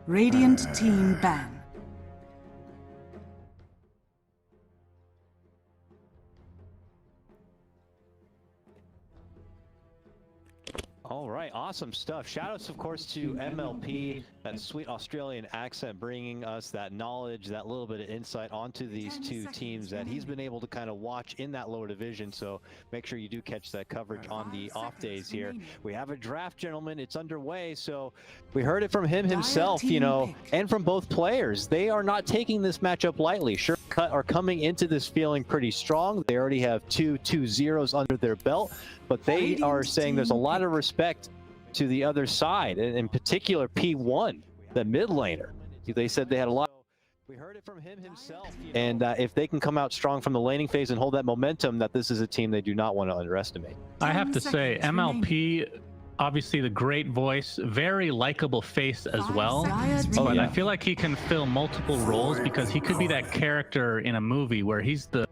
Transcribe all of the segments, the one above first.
Radiant team ban. All right, awesome stuff. Shoutouts, of course, to MLP, that sweet Australian accent, bringing us that knowledge, that little bit of insight onto these two teams that he's been able to kind of watch in that lower division. So make sure you do catch that coverage on the off days here. We have a draft, gentlemen. It's underway. So we heard it from him himself, you know, and from both players. They are not taking this matchup lightly. Sure, Cut are coming into this feeling pretty strong. They already have 2-2-0s under their belt, but they are saying there's a lot of respect to the other side, and in particular P1, the mid laner. They said they had a lot. We heard it from him himself, and if they can come out strong from the laning phase and hold that momentum, that this is a team they do not want to underestimate. I have to say, MLP, obviously the great voice, very likable face as well. But I feel like he can fill multiple roles because he could be that character in a movie where he's the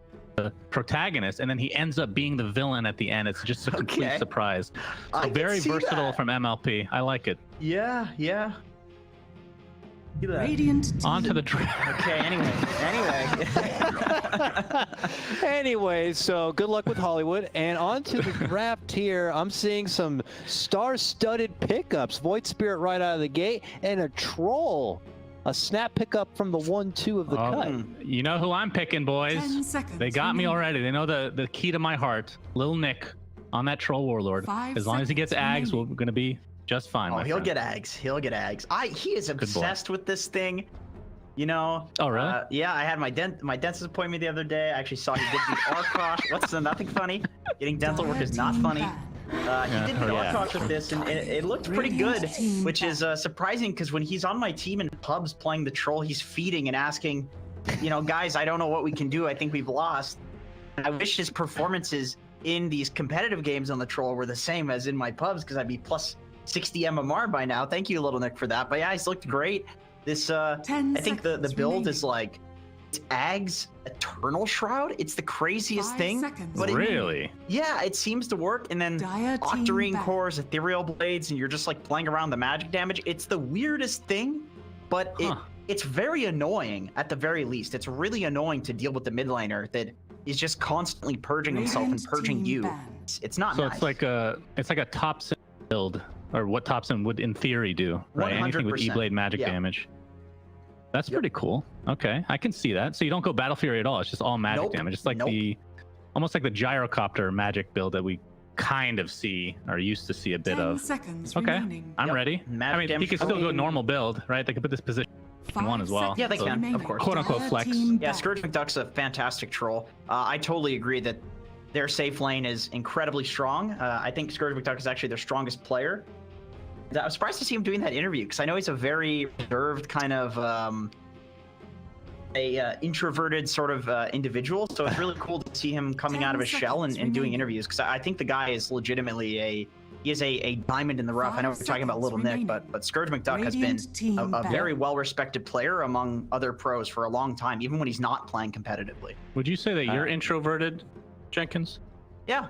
protagonist and then he ends up being the villain at the end. It's just a complete surprise. So very versatile from MLP. I like it. Yeah. Radiant on to the draft. Okay, anyway, so good luck with Hollywood, and on to the draft here. I'm seeing some star-studded pickups. Void Spirit right out of the gate, and a Troll. A snap pickup from the 1-2 of the cut. You know who I'm picking, boys. They got me already. They know the key to my heart. Lil Nick on that Troll Warlord. As long as he gets Ags, we're going to be just fine. Oh, he'll get Ags. He'll get Ags. He is obsessed with this thing. You know. Oh, really? Yeah, I had my dentist appointment the other day. I actually saw he did the Arkosh. What's the nothing funny? Getting dental work is not funny. He did the Arkosh with this, and it looked pretty good, which is surprising because when he's on my team in pubs playing the Troll, he's feeding and asking, you know, guys, I don't know what we can do. I think we've lost. I wish his performances in these competitive games on the Troll were the same as in my pubs, because I'd be plus 60 MMR by now. Thank you, Little Nick, for that. But yeah, he's looked great. This, I think the build is like, it's Ags Eternal Shroud. It's the craziest thing. But really? Yeah, it seems to work. And then Octarine Cores, Ethereal Blades, and you're just like playing around the magic damage. It's the weirdest thing, but it's very annoying at the very least. It's really annoying to deal with the mid laner that is just constantly purging himself and purging you. It's not nice. So it's like a Topson build, or what Topson would in theory do, right? 100%. Anything with E-Blade magic damage. That's pretty cool. Okay, I can see that. So you don't go Battle Fury at all. It's just all magic damage. It's like almost like the Gyrocopter magic build that we kind of see, or used to see a bit of. Okay, I'm ready. I mean, he can still go normal build, right? They could put this position one as well. Yeah, they can, of course. Quote unquote flex. Yeah, Scourge McDuck's a fantastic Troll. I totally agree that their safe lane is incredibly strong. I think Scourge McDuck is actually their strongest player. I was surprised to see him doing that interview because I know he's a very reserved kind of introverted sort of individual. So it's really cool to see him coming out of his shell and doing interviews, because I think the guy is legitimately a diamond in the rough. I know we're talking about Little Nick, but Scourge McDuck has been a very well-respected player among other pros for a long time, even when he's not playing competitively. Would you say that you're introverted, Jenkins? Yeah.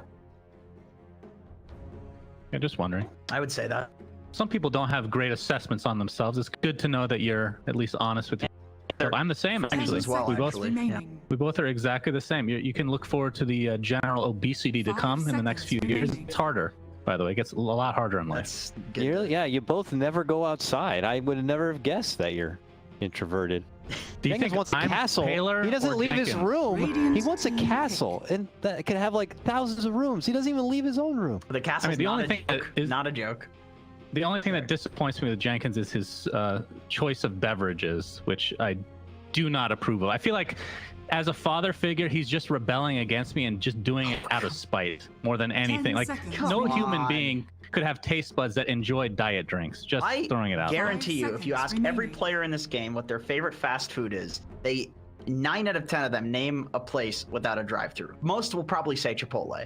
Yeah, just wondering. I would say that. Some people don't have great assessments on themselves. It's good to know that you're at least honest with you. I'm the same, actually. We both are exactly the same. You can look forward to the general obesity to come in the next few years. It's harder, by the way. It gets a lot harder in life. Yeah, you both never go outside. I would never have guessed that you're introverted. Do you think wants a castle? He doesn't leave his room. He wants a castle, and that can have like thousands of rooms. He doesn't even leave his own room. The castle's the only thing is not a joke. The only thing that disappoints me with Jenkins is his choice of beverages, which I do not approve of. I feel like as a father figure, he's just rebelling against me and just doing it out of spite more than anything. Like, no human being could have taste buds that enjoy diet drinks. Just throwing it out. I guarantee you, if you ask every player in this game what their favorite fast food is, 9 out of 10 of them name a place without a drive-through. Most will probably say Chipotle.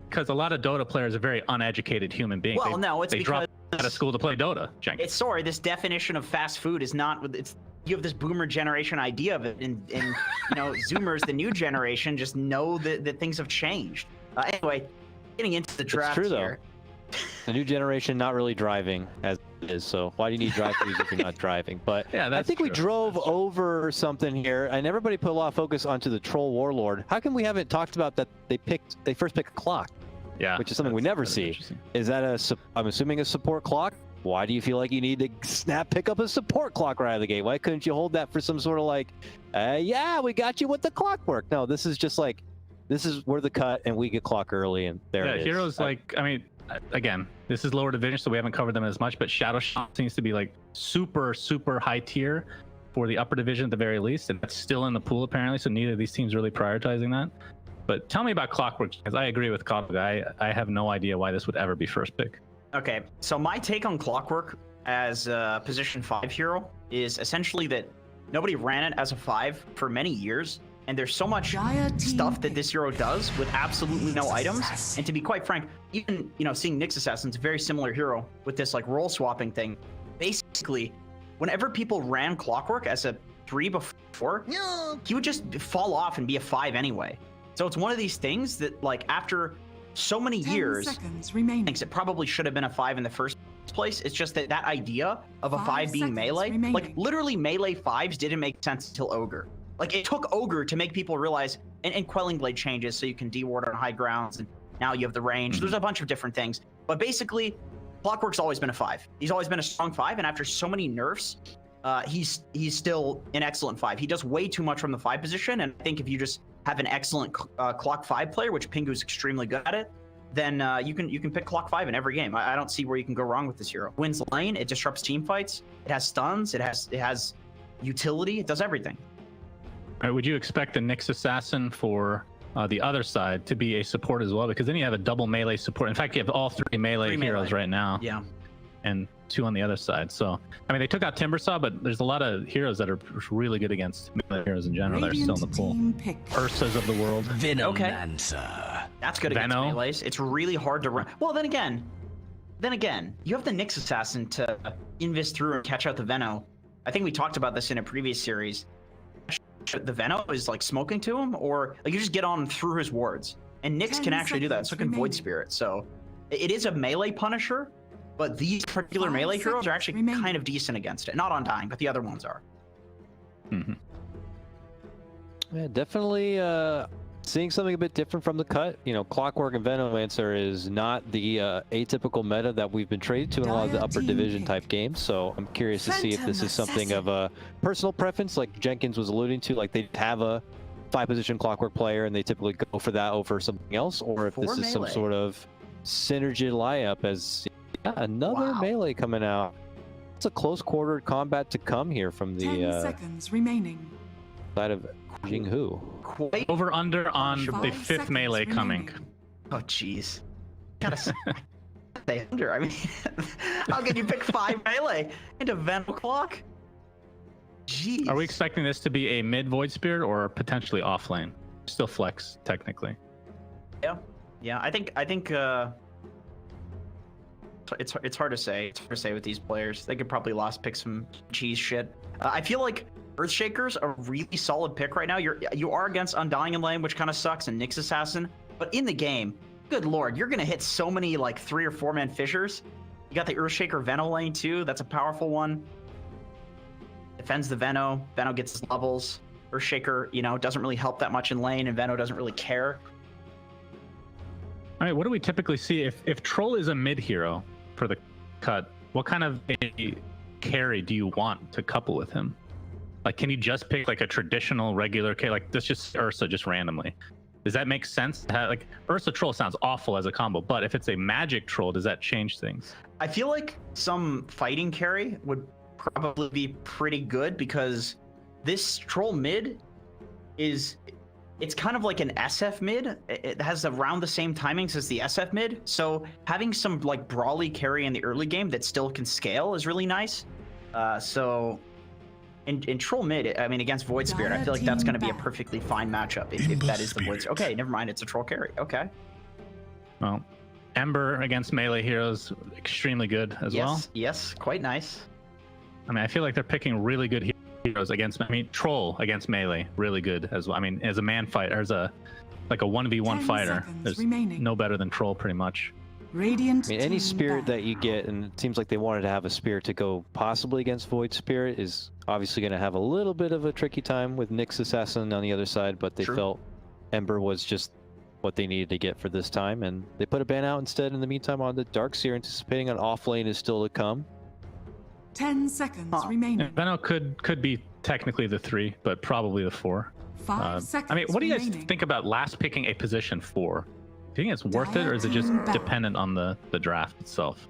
Because a lot of Dota players are very uneducated human beings. Well, no, it's they because out of school to play Dota, Jenkins. Sorry, this definition of fast food is not. You have this boomer generation idea of it, and you know, Zoomers, the new generation, just know that things have changed. Anyway, getting into the draft here. Though. The new generation not really driving as is. So why do you need drive-thrus if you're not driving? But Yeah, I that's think we true. drove over something here, and everybody put a lot of focus onto the troll warlord. How come we haven't talked about that? They first pick a clock, Yeah, which is something we never that's see. interesting. Is that I'm assuming a support clock? Why do you feel like you need to pick up a support clock right out of the gate? Why couldn't you hold that for some sort of like, yeah, we got you with the clockwork? No, this is just like, this is we're the cut and we get clock early, and there it is. Heroes like, I mean, again, this is lower division, so we haven't covered them as much, but Shadow Shot seems to be like super high tier for the upper division at the very least, and that's still in the pool apparently, so neither of these teams really prioritizing that. But tell me about Clockwork, because I agree with Kotog. I have no idea why this would ever be first pick. Okay, so my take on Clockwork as a position 5 hero is essentially that nobody ran it as a 5 for many years, and there's so much stuff that this hero does with absolutely no items. And to be quite frank, even seeing Nyx Assassin's a very similar hero with this like role swapping thing. Basically, whenever people ran Clockwork as a 3 before, he would just fall off and be a 5 anyway. So it's one of these things that like after so many years, thinks it probably should have been a 5 in the first place. It's just that idea of a 5 being melee, like literally melee 5s didn't make sense until Ogre. Like it took Ogre to make people realize, and Quelling Blade changes so you can deward on high grounds, and now you have the range. There's a bunch of different things, but basically, Clockwork's always been a 5. He's always been a strong 5, and after so many nerfs, he's still an excellent 5. He does way too much from the 5 position, and I think if you just have an excellent Clock 5 player, which Pingu's extremely good at it, then you can pick Clock 5 in every game. I don't see where you can go wrong with this hero. Wins lane, it disrupts team fights, it has stuns, it has utility, it does everything. All right, would you expect the Nyx Assassin for the other side to be a support as well? Because then you have a double melee support. In fact, you have all 3 melee heroes right now. Yeah. And 2 on the other side. So, I mean, they took out Timbersaw, but there's a lot of heroes that are really good against melee heroes in general. They're still in the pool. Ursas of the world. Venomancer. That's good against melees. It's really hard to run. Well, then again, you have the Nyx Assassin to invest through and catch out the Veno. I think we talked about this in a previous series. The Veno is like smoking to him, or like you just get on through his wards. And Nyx can actually do that. So can Void Spirit. So it is a melee punisher, but these particular melee heroes are actually kind of decent against it. Not Undying, but the other ones are. Yeah, definitely seeing something a bit different from the cut. Clockwork and Venomancer is not the atypical meta that we've been traded to in a lot of the upper division type games. So I'm curious to see if this is something of a personal preference, like Jenkins was alluding to, like they have a 5-position Clockwork player and they typically go for that over something else, or if this is some sort of synergy lineup as another melee coming out. It's a close quarter combat to come here from the 10 seconds remaining. side of Jinghu. Over under on the 5th melee coming. Oh jeez. Gotta say under. I mean, how can you pick 5 melee into Veno Clock? Jeez. Are we expecting this to be a mid Void Spirit or potentially off lane? Still flex technically. Yeah. I think it's hard to say. It's hard to say with these players. They could probably lost pick some cheese shit. I feel like Earthshaker's a really solid pick right now. You are against Undying in lane, which kind of sucks, and Nyx Assassin. But in the game, good lord, you're gonna hit so many like 3 or 4 man fissures. You got the Earthshaker Veno lane too. That's a powerful one. Defends the Veno. Veno gets his levels. Earthshaker, doesn't really help that much in lane, and Veno doesn't really care. All right, what do we typically see if Troll is a mid hero for the cut? What kind of a carry do you want to couple with him? Like, can you just pick like a traditional regular carry? Like, this just Ursa just randomly. Does that make sense? Like, Ursa Troll sounds awful as a combo, but if it's a magic troll, does that change things? I feel like some fighting carry would probably be pretty good, because this troll mid it's kind of like an SF mid. It has around the same timings as the SF mid. So having some like brawly carry in the early game that still can scale is really nice. So in troll mid, I mean, against Void Spirit, I feel like that's going to be a perfectly fine matchup if that is the Void Spirit. Okay, never mind. It's a troll carry. Okay. Well, Ember against melee heroes, extremely good as well. Yes, quite nice. I mean, I feel like they're picking really good heroes against, Troll against melee, really good as well. I mean, as a man fighter, as a 1v1 fighter, there's no better than Troll pretty much. Radiant I mean, any team spirit banned. that you get, and it seems like they wanted to have a spirit to go possibly against Void Spirit, is obviously going to have a little bit of a tricky time with Nyx Assassin on the other side, but they felt Ember was just what they needed to get for this time, and they put a ban out instead in the meantime on the Darkseer, anticipating an off lane is still to come. 10 seconds remaining. Veno could be technically the 3, but probably the 4. 5 seconds I mean, what do you guys remaining. think about last picking a position 4? Do you think it's worth it, or is it just dependent on the draft itself?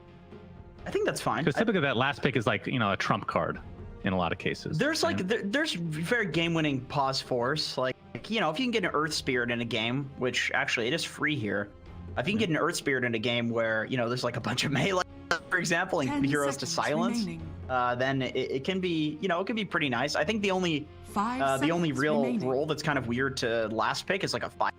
I think that's fine. Because typically that last pick is like, you know, a trump card in a lot of cases. There's like there's very game-winning pause force. Like, you know, if you can get an Earth Spirit in a game, which actually it is free here. If you can get an Earth Spirit in a game where, you know, there's like a bunch of melee, for example, and heroes to silence, then it can be, you know, it can be pretty nice. I think the only real role that's kind of weird to last pick is like a 5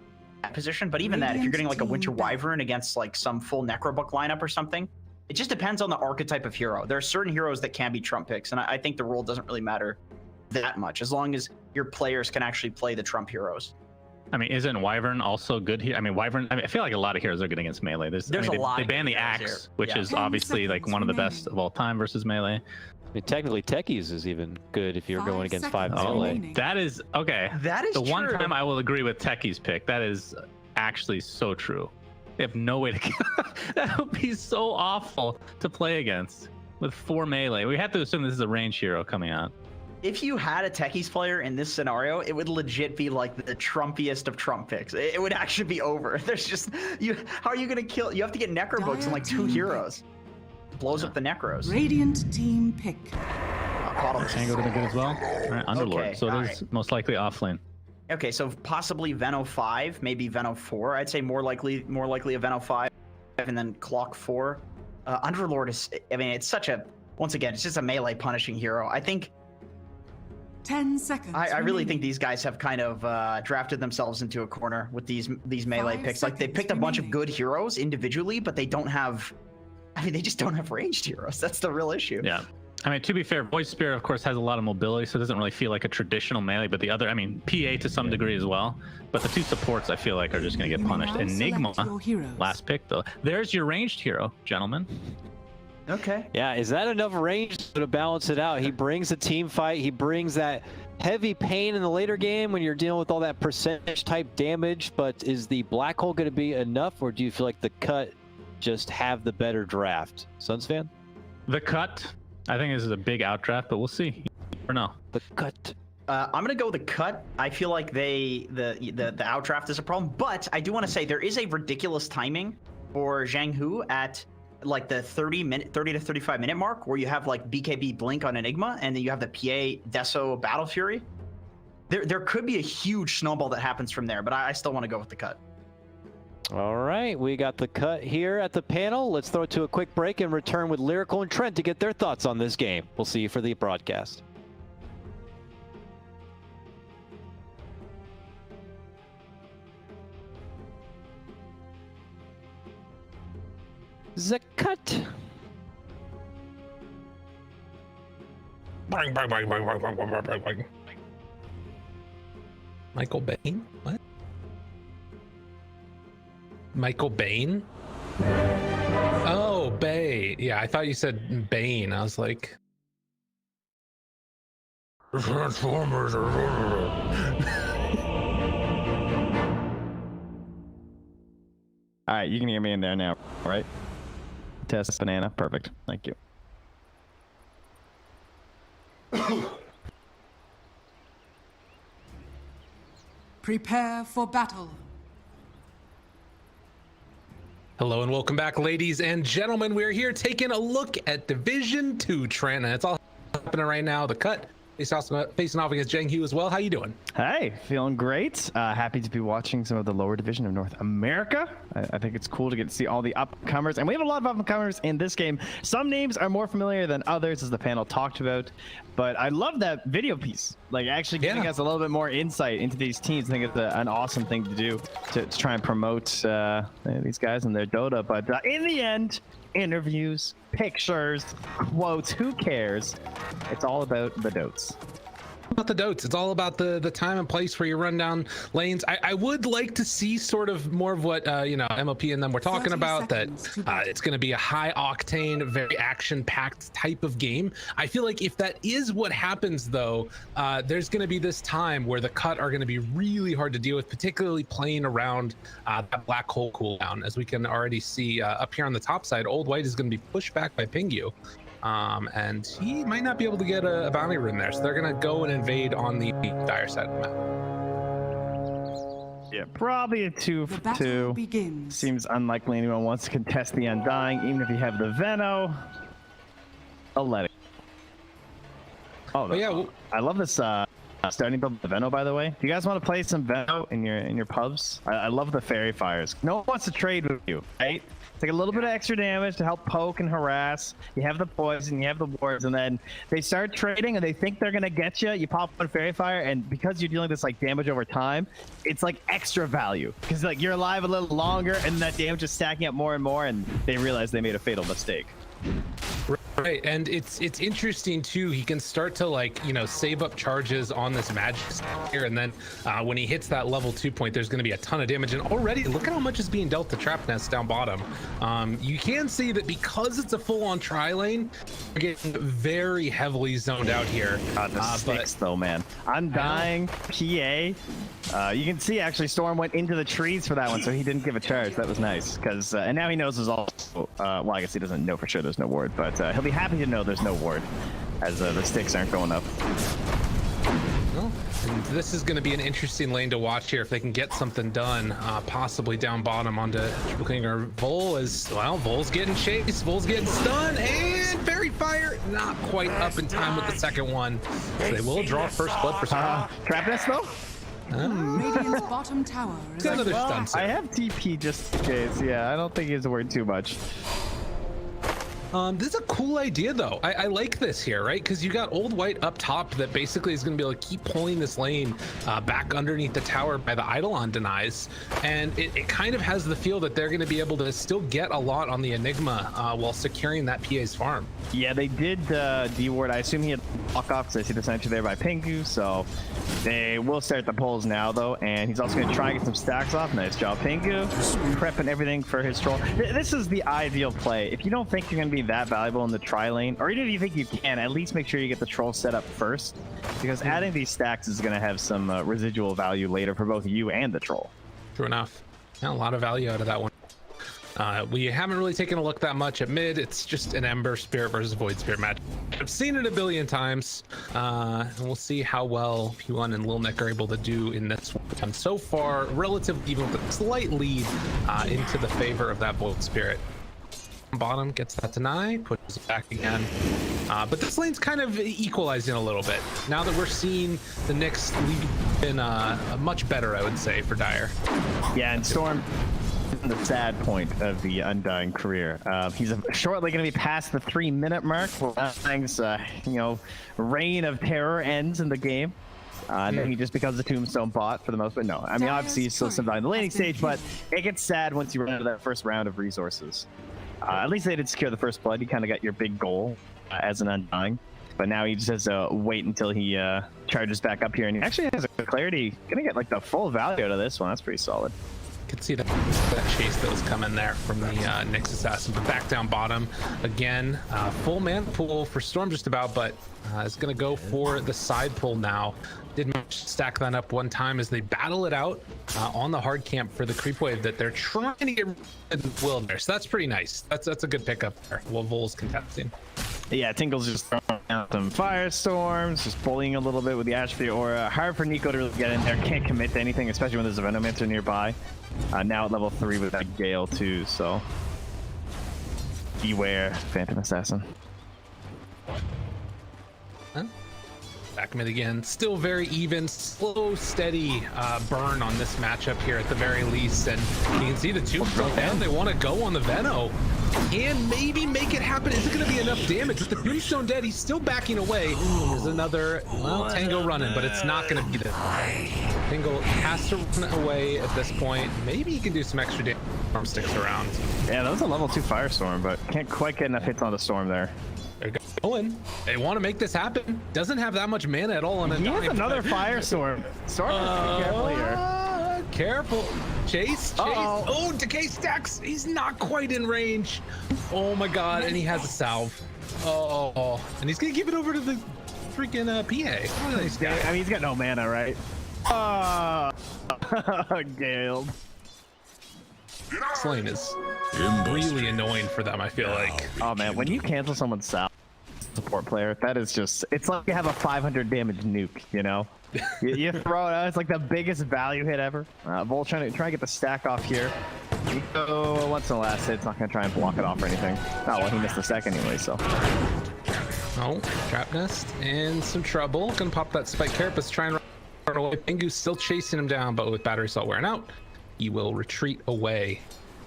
position, but even that, if you're getting like a Winter Wyvern against like some full Necrobook lineup or something, it just depends on the archetype of hero. There are certain heroes that can be trump picks, and I think the role doesn't really matter that much as long as your players can actually play the trump heroes. I mean, isn't Wyvern also good here? I mean, Wyvern, I feel like a lot of heroes are good against melee. There's a lot. They ban the Axe, which is obviously like one of the best of all time versus melee. I mean, technically, Techies is even good if you're going against 5 melee. That is okay. That is the true. one time I will agree with Techie's pick. That is actually so true. They have no way to kill. That would be so awful to play against with 4 melee. We have to assume this is a range hero coming out. If you had a Techies player in this scenario, it would legit be like the Trumpiest of Trump picks. It would actually be over. There's just how are you gonna kill? You have to get Necrobooks and like 2 heroes. Blows up the Necros. Radiant team pick. Tango did good as well. All right, Underlord. Okay, So there's most likely offlane. Okay, so possibly Veno 5, maybe Veno 4. I'd say more likely a Veno 5, and then Clock 4. Underlord is, I mean, it's such a, once again, it's just a melee punishing hero. I think 10 seconds. I really think these guys have kind of drafted themselves into a corner with these melee picks. Like, they picked a bunch of good heroes individually, but they don't have, I mean, they just don't have ranged heroes. That's the real issue. Yeah. I mean, to be fair, Void Spirit, of course, has a lot of mobility, so it doesn't really feel like a traditional melee, but the other, I mean, PA to some degree as well, but the 2 supports, I feel like, are just going to get punished. Enigma, last pick, though. There's your ranged hero, gentlemen. Okay. Yeah, is that enough range to balance it out? He brings a team fight. He brings that heavy pain in the later game when you're dealing with all that percentage type damage, but is the black hole going to be enough, or do you feel like the cut just have the better draft? Suns fan? The cut, I think this is a big outdraft, but we'll see. Or no. The cut. I'm gonna go with the cut. I feel like the outdraft is a problem, but I do want to say there is a ridiculous timing for Jiang Hu at like the 30 to 35 minute mark, where you have like BKB Blink on Enigma, and then you have the PA Deso Battle Fury. There could be a huge snowball that happens from there, but I still want to go with the cut. All right, we got the cut here at the panel. Let's throw it to a quick break and return with Lyrical and Trent to get their thoughts on this game. We'll see you for the broadcast. The cut. Bang, bang, bang, bang, bang, bang, bang, bang, bang. Michael Bain? What? Michael Bain? Oh, Bay. Yeah, I thought you said Bane. I was like, Transformers. All right, you can hear me in there now, right? Test banana. Perfect. Thank you. Prepare for battle. Hello and welcome back, ladies and gentlemen. We're here taking a look at Division 2, Trent, and it's all happening right now. The cut facing off against Jiang Hu as well. How you doing? Hey, feeling great. Happy to be watching some of the lower division of North America. I think it's cool to get to see all the upcomers, and we have a lot of upcomers in this game. Some names are more familiar than others, as the panel talked about, but I love that video piece, like actually giving us a little bit more insight into these teams. I think it's an awesome thing to do to try and promote these guys and their Dota, but in the end, interviews, pictures, quotes, who cares? It's all about the dotes. about the dotes. It's all about the time and place where you run down lanes. I would like to see sort of more of what you know, MLP and them were talking about, that it's going to be a high octane, very action packed type of game. I feel like if that is what happens though, there's going to be this time where the cut are going to be really hard to deal with, particularly playing around that black hole cooldown. As we can already see up here on the top side, Old White is going to be pushed back by Pingu. And he might not be able to get a bounty rune there, so they're gonna go and invade on the dire side of the map. Yeah, probably a 2-2. Begins. Seems unlikely anyone wants to contest the Undying, even if you have the Veno. I'll let it. Oh, no. Yeah, I love this starting build with the Veno, by the way. Do you guys want to play some Veno in your pubs? I love the fairy fires. No one wants to trade with you, right? Take a little bit of extra damage to help poke and harass. You have the poison, you have the wards, and then they start trading and they think they're gonna get you. You pop one fairy fire, and because you're dealing with this like damage over time, it's like extra value because like you're alive a little longer, and that damage is stacking up more and more, and they realize they made a fatal mistake. Right, and it's interesting too. He can start to, like, you know, save up charges on this magic here, and then when he hits that level 2 point, there's going to be a ton of damage. And already, look at how much is being dealt to Trap Nest down bottom. You can see that because it's a full-on tri lane, we're getting very heavily zoned out here. The sticks, though, man. Undying, PA. You can see actually Storm went into the trees for that one, so he didn't give a charge. That was nice, because and now he knows there's also well, I guess he doesn't know for sure there's no ward, but he'll be happy to know there's no ward, as the sticks aren't going up. Well, and this is going to be an interesting lane to watch here if they can get something done, possibly down bottom onto Triple King or Vol. As well, Vol's getting chased, Vol's getting stunned, and Fairy Fire not quite up in time with the second one. So they will draw first blood for some. Trap Nest, though? Radiant's bottom tower is Another Well, stun set. I have TP just in case. Yeah, I don't think he's worried too much. This is a cool idea, though. I like this here, right? Because you got Old White up top that basically is going to be able to keep pulling this lane back underneath the tower by the Eidolon denies. And it kind of has the feel that they're going to be able to still get a lot on the Enigma while securing that PA's farm. Yeah, they did D-ward. I assume he had block off because I see the sentry there by Pingu, so they will start the pulls now, though. And he's also going to try and get some stacks off. Nice job, Pingu. Prepping everything for his troll. This is the ideal play. If you don't think you're going to be that valuable in the tri lane, or even if you think you can, at least make sure you get the troll set up first, because adding these stacks is going to have some residual value later for both you and the troll. True enough. Yeah, a lot of value out of that one. We haven't really taken a look that much at mid. It's just an Ember Spirit versus Void Spirit match. I've seen it a billion times, and we'll see how well P1 and Lil Nick are able to do in this one. So far, relatively even with a slight lead into the favor of that Void Spirit. Bottom gets that deny, pushes it back again. But this lane's kind of equalizing a little bit. Now that we're seeing the Knicks lead in much better, I would say, for Dire. Yeah, and Storm, the sad point of the Undying career. He's shortly going to be past the 3-minute mark. Undying's, you know, reign of terror ends in the game. And then he just becomes a tombstone bot for the most part. No, I mean, obviously he's still sometimes in the laning stage, but it gets sad once you run out of that first round of resources. At least they did secure the first blood. You kind of got your big goal as an Undying. But now he just has to wait until he charges back up here. And he actually has a clarity. Gonna get like the full value out of this one. That's pretty solid. Could see that chase that was coming there from the Nyx Assassin, but back down bottom again. Full man pool for Storm just about, but is going to go for the side pull now. Did manage to stack that up one time as they battle it out on the hard camp for the creep wave that they're trying to get rid of Will there. So that's pretty nice. That's a good pickup there. While Vol's contesting. Yeah, Tingle's just throwing out some firestorms, just bullying a little bit with the Ash for the aura. Hard for Nico to really get in there. Can't commit to anything, especially when there's a Venomancer nearby. Now at level 3 with that Gale too, so beware, Phantom Assassin. Huh? Back mid again. Still very even, slow, steady burn on this matchup here at the very least. And you can see the Tombstone down. They want to go on the Veno and maybe make it happen. Is it going to be enough damage? With the Tombstone dead, he's still backing away. There's another, well, Tango running, but it's not going to be the Tango has to run away at this point. Maybe he can do some extra damage. Storm sticks around. Yeah, that was a level 2 Firestorm, but can't quite get enough hits on the Storm there. There we go. going. They want to make this happen. Doesn't have that much mana at all on a He has dime, another but- firestorm. Storm, be careful here. Careful. Chase. Uh-oh. Oh, decay stacks. He's not quite in range. Oh my god, and he has a salve. Oh, and he's gonna give it over to the freaking PA. What a nice guy. I mean, he's got no mana, right? Gale. Slain is really annoying for them, I feel like. Oh man, when you cancel someone's salve, support player, that is just, it's like you have a 500 damage nuke, you know? you throw it out, it's like the biggest value hit ever. Vol trying to get the stack off here. Nico, once in the last hit, it's not gonna try and block it off or anything. Oh well, he missed the second anyway, so. Oh, trap nest in some trouble. Gonna pop that spike carapace, try and run away. Pingu's still chasing him down, but with battery cell wearing out, he will retreat away.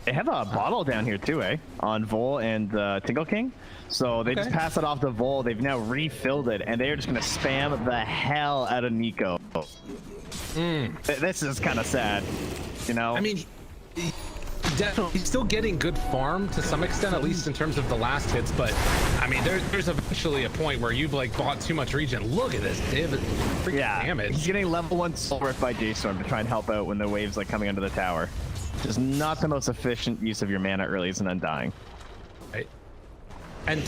They have a bottle down here too, eh? On Vol and Tingle King. So they just pass it off to Vol. They've now refilled it, and they're just gonna spam the hell out of Nico. This is kind of sad, you know? I mean, definitely, he's still getting good farm to some extent, at least in terms of the last hits. But I mean, there's eventually a point where you've like bought too much regen. Look at this, freaking damage. He's getting level 1 soul ripped by J-Storm to try and help out when the wave's like coming under the tower. Just not the most efficient use of your mana early as an undying. Right. And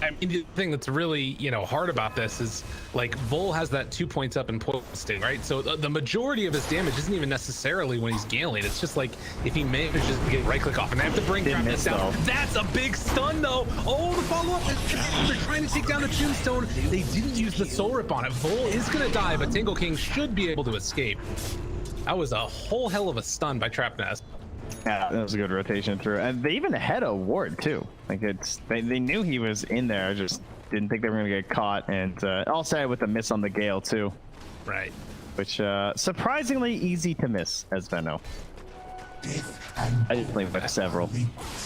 I mean, the thing that's really, hard about this is like Vol has that 2 points up in posting, right? So the majority of his damage isn't even necessarily when he's scaling. It's just like if he manages to get right click off, and they have to bring this down. That's a big stun though. Oh, the follow up. They're trying to take down the tombstone. They didn't use the soul rip on it. Vol is gonna die, but Tingle King should be able to escape. That was a whole hell of a stun by Trap Nest. Yeah, that was a good rotation through. And they even had a ward too. Like they knew he was in there, just didn't think they were gonna get caught. And all started with a miss on the Gale too. Right. Which surprisingly easy to miss as Venno. I just played with several.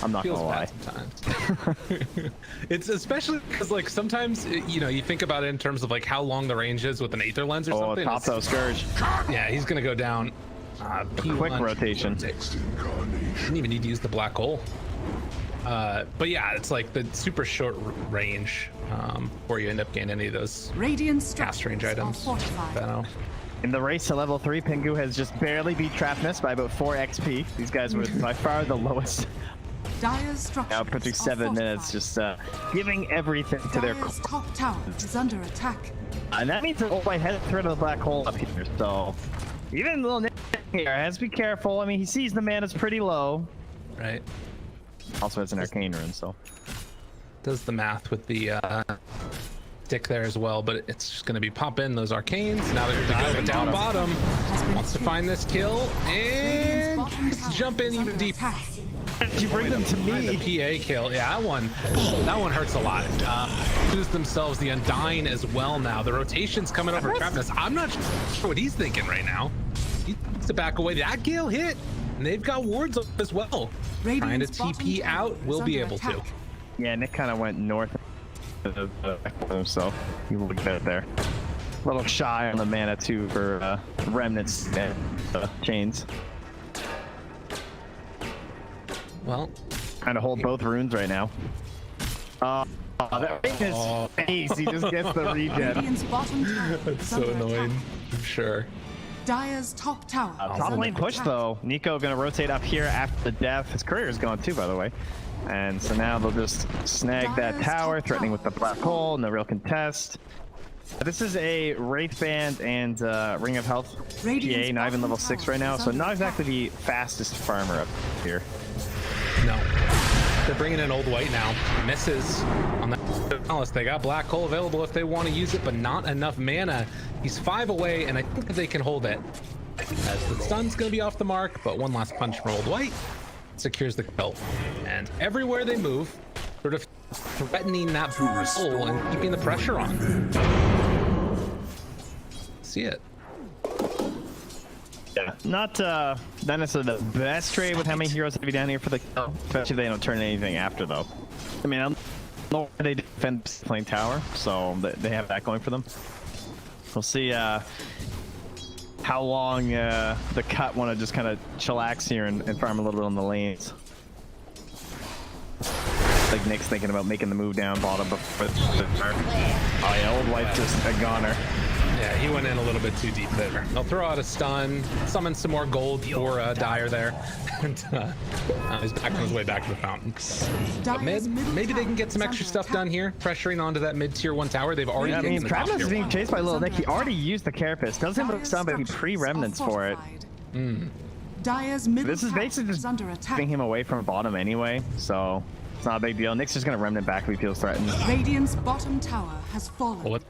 I'm not gonna lie. Sometimes. It's especially because like sometimes you think about it in terms of like how long the range is with an Aether Lens or something. Oh, top though, Scourge. Yeah, he's gonna go down. Quick rotation. Didn't even need to use the black hole. But yeah, it's like the super short range before you end up getting any of those cast range items. In the race to level 3, Pingu has just barely beat Trapness by about 4 XP. These guys were by far the lowest. Now putting 7 minutes, just giving everything to their core. Top tower is under attack. And that means that might head threat of the black hole up here. So even little Nick here has to be careful. I mean, he sees the mana's pretty low. Right. Also has an arcane rune, so does the math with the stick there as well, but it's just going to be pop in those arcanes. Now they're going to go down bottom. Wants to find this kill and jump in even deep. You bring them to me. The PA kill. Yeah, that one hurts a lot. Lose themselves the Undying as well now. The rotation's coming over Trapness. I'm not sure what he's thinking right now. He needs to back away. That Gale hit, and they've got wards up as well. Trying to TP out, will be able to. Yeah, Nick kind of went north of so he will get there. A little shy on the mana too for remnants and chains. Well, trying to hold both runes right now. That in his face, he just gets the regen. That's so annoying. I'm sure. Dire's top tower. Top lane push though. Nico gonna rotate up here after the death. His courier is gone too, by the way. And so now they'll just snag that tower, threatening with the black hole. No real contest. This is a Wraith Band and Ring of Health PA, not even level 6 right now, so not exactly the fastest farmer up here. No. They're bringing in Old White now. Misses on that Palace. They got Black Hole available if they want to use it, but not enough mana. He's 5 away, and I think that they can hold it. As the stun's going to be off the mark, but one last punch from Old White secures the kill. And everywhere they move, sort of threatening that hole and keeping the pressure on. See it. Yeah, not necessarily the best trade with how many heroes have you down here for the kill, especially if they don't turn anything after though. I mean, I don't know why they defend playing tower, so they have that going for them. We'll see how long the cut want to just kind of chillax here and farm a little bit on the lanes. like Nick's thinking about making the move down bottom before the turn. Oh yeah, old wife just a goner. Yeah, he went in a little bit too deep there. They'll throw out a stun, summon some more gold for Dyer there, and he's back on his way back to the fountain. But mid, maybe they can get some extra stuff done here, pressuring onto that mid tier 1 tower. They've already. Yeah, I mean, Travis is being one. chased by Little Nick. He already used the Carapace. Doesn't have a stun, but he pre-remnants for it. Dyer's middle This is basically just moving him away from bottom anyway, so it's not a big deal. Nick's just gonna remnant back if he feels threatened. Radiant's bottom tower has fallen. Well,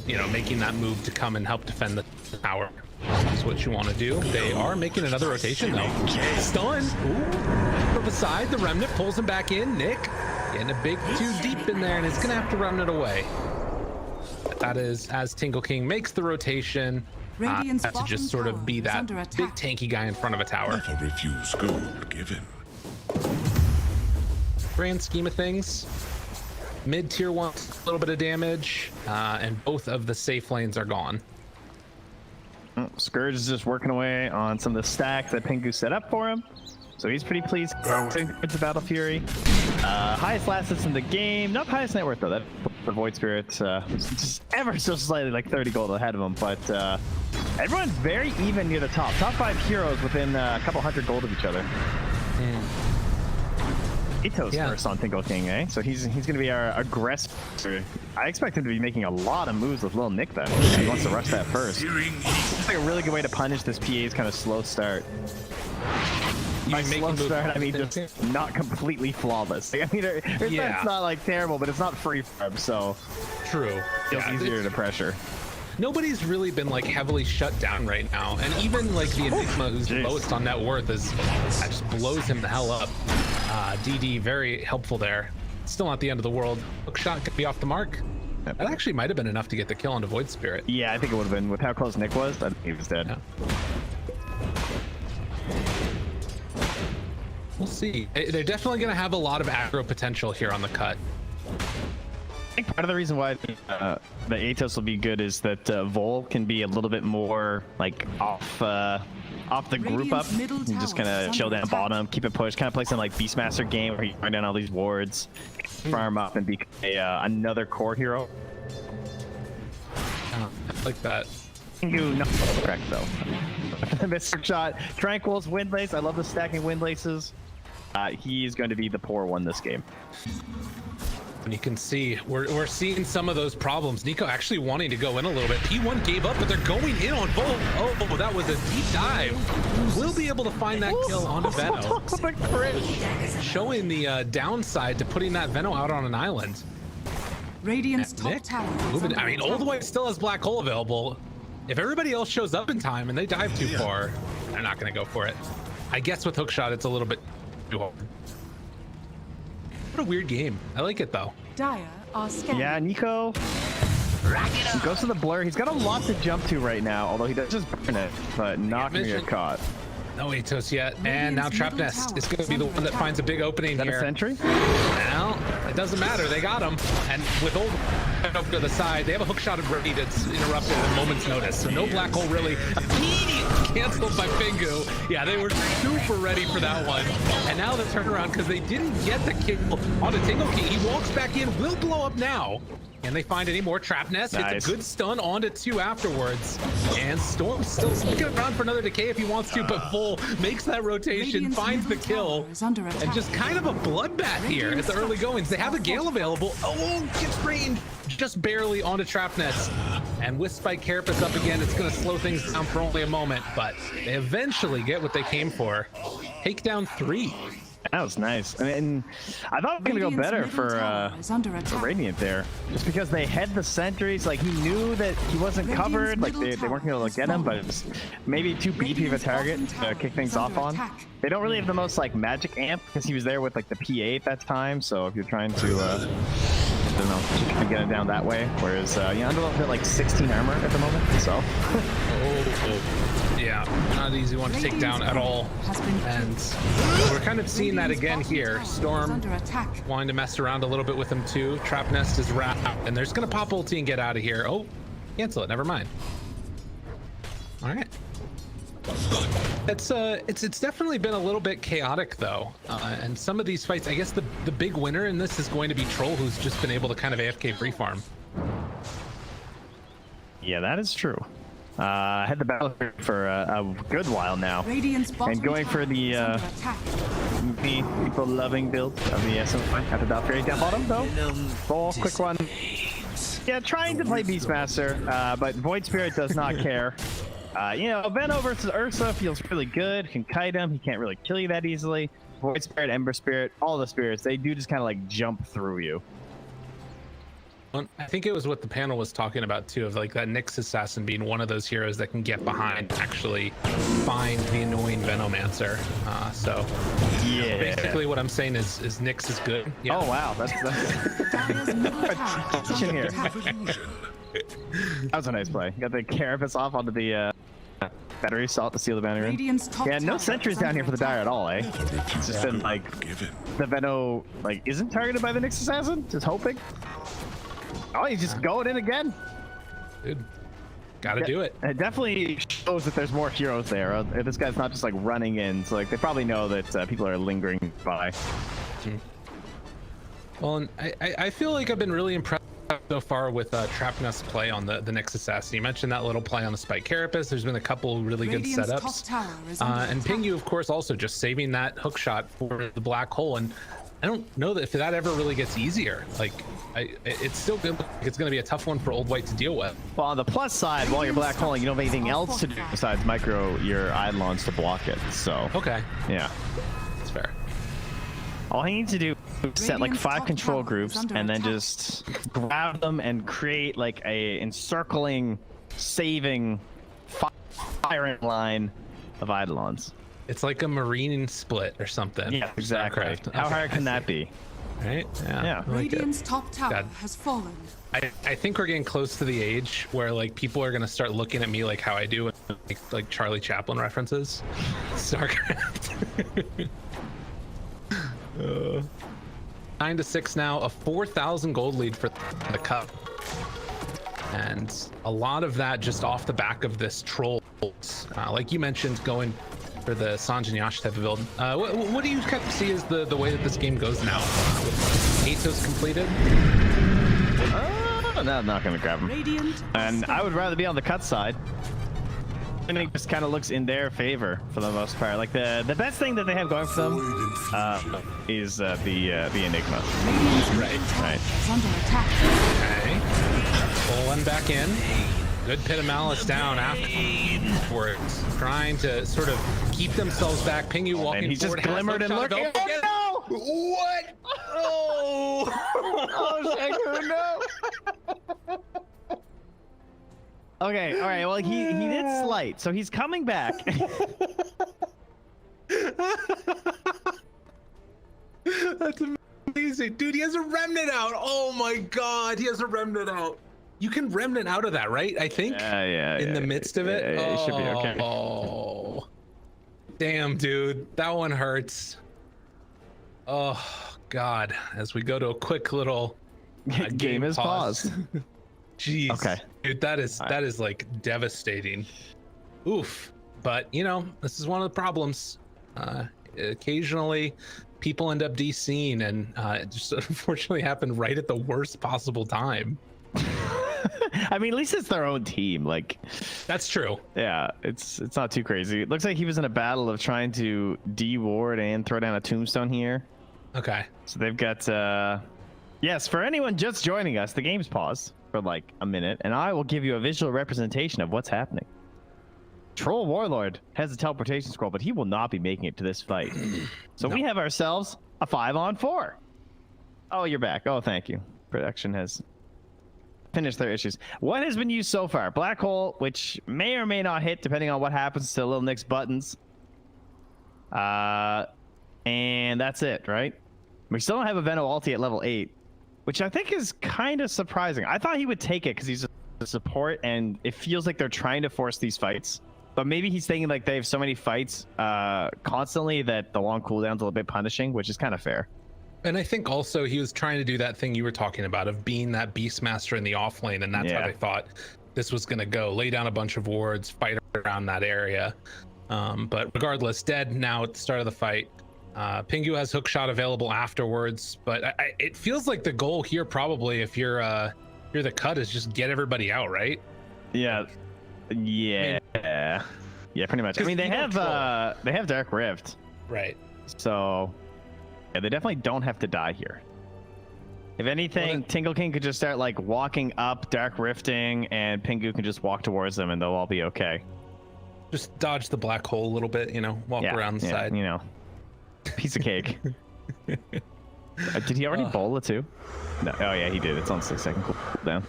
you know, making that move to come and help defend the tower is what you want to do. They are making another rotation though. Stun. Ooh. From the side, the remnant pulls him back in. Nick getting a big too deep in there, and it's gonna have to run it away. That is as Tingle King makes the rotation. Radiant's To just sort of be that big tanky guy in front of a tower. Never refuse gold given. Grand scheme of things, mid tier 1, a little bit of damage, and both of the safe lanes are gone. Scourge is just working away on some of the stacks that Pingu set up for him, so he's pretty pleased with the Battle Fury. Highest last hits in the game, not highest net worth though. That the Void Spirit just ever so slightly like 30 gold ahead of him, but everyone's very even near the top. Top 5 heroes within a couple hundred gold of each other. Ito's first on Tingle King, eh? So he's gonna be our aggressor. I expect him to be making a lot of moves with Lil Nick then. He wants to rush that first. It's like a really good way to punish this PA's kind of slow start. By slow start, I mean just not completely flawless. I mean, it's not like terrible, but it's not free farm, so True. Feels easier to pressure. Nobody's really been like heavily shut down right now, and even like the Enigma, who's the lowest on net worth, that just blows him the hell up. DD very helpful there. Still not the end of the world. Hook shot could be off the mark. That actually might have been enough to get the kill onto Void Spirit. Yeah, I think it would have been. With how close Nick was, I think he was dead. Yeah. We'll see. They're definitely going to have a lot of aggro potential here on the cut. I think part of the reason why the Atos will be good is that Vol can be a little bit more like off the group up, and just kind of chill down bottom, keep it pushed, kind of play some like Beastmaster game where you run down all these wards, farm up, and be another core hero. I like that. You no correct though. Mr. Shot, Tranquil's Windlace. I love the stacking Windlaces. He's going to be the poor one this game. And you can see we're seeing some of those problems. Nico actually wanting to go in a little bit. P1 gave up, but they're going in on Volt. Oh, that was a deep dive. We'll be able to find that kill onto Veno. Showing the downside to putting that Veno out on an island. Radiant's top tower. Moving, I mean, Old White still has Black Hole available. If everybody else shows up in time and they dive too far, they're not going to go for it. I guess with Hookshot, it's a little bit too hard. What a weird game. I like it though. Dire are scared. Yeah, Nico. He goes to the blur. He's got a lot to jump to right now, although he does just burn it, but not gonna get caught. No Atos yet, and now Trap Nest is going to be the one that finds a big opening here. Is that a sentry? Well, it doesn't matter. They got him, and with Old over to the side, they have a hook shot ready that's interrupted at a moment's notice. So no Black Hole really. Immediately canceled by Pingu. Yeah, they were super ready for that one. And now the turnaround, because they didn't get the kill onto Tingle King. He walks back in, will blow up now. Can they find any more Trap Nest? Nice. Hits a good stun onto 2 afterwards. And Storm's still sticking around for another decay if he wants to, but Full makes that rotation, finds the kill, and just kind of a bloodbath here at the early goings. They have a Gale available. Oh, gets range just barely onto Trap Nest. And with Spike Carapace up again, it's going to slow things down for only a moment, but they eventually get what they came for. Take down 3. That was nice. I mean, I thought it was going to go better for Radiant there. Just because they had the sentries, like he knew that he wasn't covered, like they weren't going to get him, but it's maybe too beefy of a target to kick things off on. They don't really have the most like magic amp because he was there with like the PA at that time, so if you're trying to, I don't know, get it down that way. Whereas, you know, I'm a little bit like 16 armor at the moment, so. Yeah, not an easy one to take down at all. And we're kind of seeing that again here. Storm wanting to mess around a little bit with him too. Trap Nest is wrapped, and they're just gonna pop ulti and get out of here. Oh, cancel it, never mind. All right. It's definitely been a little bit chaotic though, and some of these fights, I guess the big winner in this is going to be Troll, who's just been able to kind of AFK free farm. Yeah, that is true. I had the battle for a good while now, and going for the people loving build of the SMI at the Valkyrie down bottom though. Full quick one. Yeah, trying to play Beastmaster, but Void Spirit does not care. You know, Veno versus Ursa feels really good. Can kite him. He can't really kill you that easily. Void Spirit, Ember Spirit, all the spirits, they do just kind of like jump through you. Well, I think it was what the panel was talking about too, of like that Nyx Assassin being one of those heroes that can get behind and actually find the annoying Venomancer. So yeah, basically what I'm saying is Nyx is good. Yeah. Oh wow, that's here. That was a nice play. Got the Carapace off onto the battery salt to seal the boundary room. Yeah, no sentries down here for the dire at all, eh? It's just been like the Veno like isn't targeted by the Nyx Assassin. Just hoping. Oh, he's just going in again. Dude, gotta do it. It definitely shows that there's more heroes there. This guy's not just like running in. So like they probably know that people are lingering by. Well, and I feel like I've been really impressed so far with Trapnest's play on the Nyx Assassin. You mentioned that little play on the Spike Carapace. There's been a couple really good setups. And Pingu, of course, also just saving that hook shot for the black hole. And I don't know that if that ever really gets easier. Like, it's still good. It's going to be a tough one for Old White to deal with. Well, on the plus side, while you're black holing, you don't have anything else to do besides micro your Eidolons to block it. So okay, yeah, that's fair. All you need to do is set like 5 control groups and then just grab them and create like a encircling, saving, firing line of Eidolons. It's like a marine split or something. Yeah, exactly. How hard can that be? Right? Yeah. Radiant's top tower has fallen. I think we're getting close to the age where like people are gonna start looking at me like how I do like Charlie Chaplin references. StarCraft. 9-6 now, a 4,000 gold lead for the cup, and a lot of that just off the back of this Trolls. Like you mentioned, going for the Sanjin Yash type of build. What do you kind of see as the way that this game goes now? With Atos completed? No, I'm not going to grab him. And I would rather be on the cut side. I think this kind of looks in their favor for the most part. Like the best thing that they have going for them is the Enigma. Right. Okay. Pulling back in. Good pit of malice down afterwards, trying to sort of keep themselves back. Pingu walking and he forward. Just glimmered and lurking. Oh no! What? Oh! Oh, Shakur, no! Okay, all right. Well, he did slight, so he's coming back. That's amazing, dude. He has a remnant out. Oh my god, he has a remnant out. You can remnant out of that, right? I think. Yeah. In the midst of it. It should be okay. Oh, damn, dude, that one hurts. Oh god. As we go to a quick little game is paused. Jeez. Okay. Dude, that is like devastating. Oof. But you know, this is one of the problems. Occasionally, people end up DCing, and it just unfortunately happened right at the worst possible time. I mean, at least it's their own team. Like, that's true. Yeah, it's not too crazy. It looks like he was in a battle of trying to de-ward and throw down a tombstone here. Okay. So they've got yes, for anyone just joining us, the game's paused for like a minute, and I will give you a visual representation of what's happening. Troll Warlord has a teleportation scroll, but he will not be making it to this fight. So we have ourselves a 5-on-4. Oh, you're back. Oh, thank you. Production has finished their issues. What has been used so far? Black Hole, which may or may not hit depending on what happens to Little Nick's buttons. And that's it, right? We still don't have a Veno ulti at level 8, which I think is kind of surprising. I thought he would take it because he's a support, and it feels like they're trying to force these fights. But maybe he's thinking like they have so many fights constantly that the long cooldown's a little bit punishing, which is kind of fair. And I think also he was trying to do that thing you were talking about of being that Beastmaster in the off lane, and that's how they thought this was going to go. Lay down a bunch of wards, fight around that area. But regardless, dead now at the start of the fight. Pingu has hook shot available afterwards, but it feels like the goal here probably, if you're the cut, is just get everybody out, right? Yeah. Yeah. Yeah, pretty much. I mean, they have Dark Rift. Right. So yeah, they definitely don't have to die here. If anything, Tingle King could just start like walking up, Dark Rifting, and Pingu can just walk towards them and they'll all be okay. Just dodge the black hole a little bit, walk around the side. Piece of cake. Did he already bowl it too? No. Oh yeah, he did. It's on 6-second cooldown.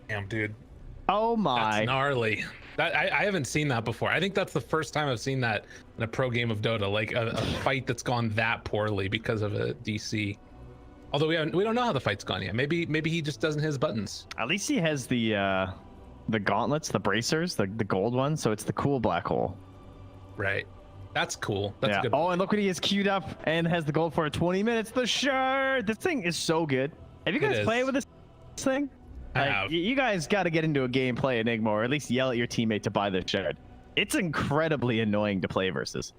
Damn, dude. Oh my. That's gnarly. I haven't seen that before. I think that's the first time I've seen that in a pro game of Dota, like a fight that's gone that poorly because of a DC. Although we don't know how the fight's gone yet. Maybe he just doesn't hit his buttons. At least he has the gauntlets, the bracers, the gold one. So it's the cool black hole. Right. That's cool. That's good. Oh, and look what he has queued up and has the gold for 20 minutes. The shard. This thing is so good. Have you guys played with this thing? I have. You guys got to get into a game, play Enigma, or at least yell at your teammate to buy the shard. It's incredibly annoying to play versus.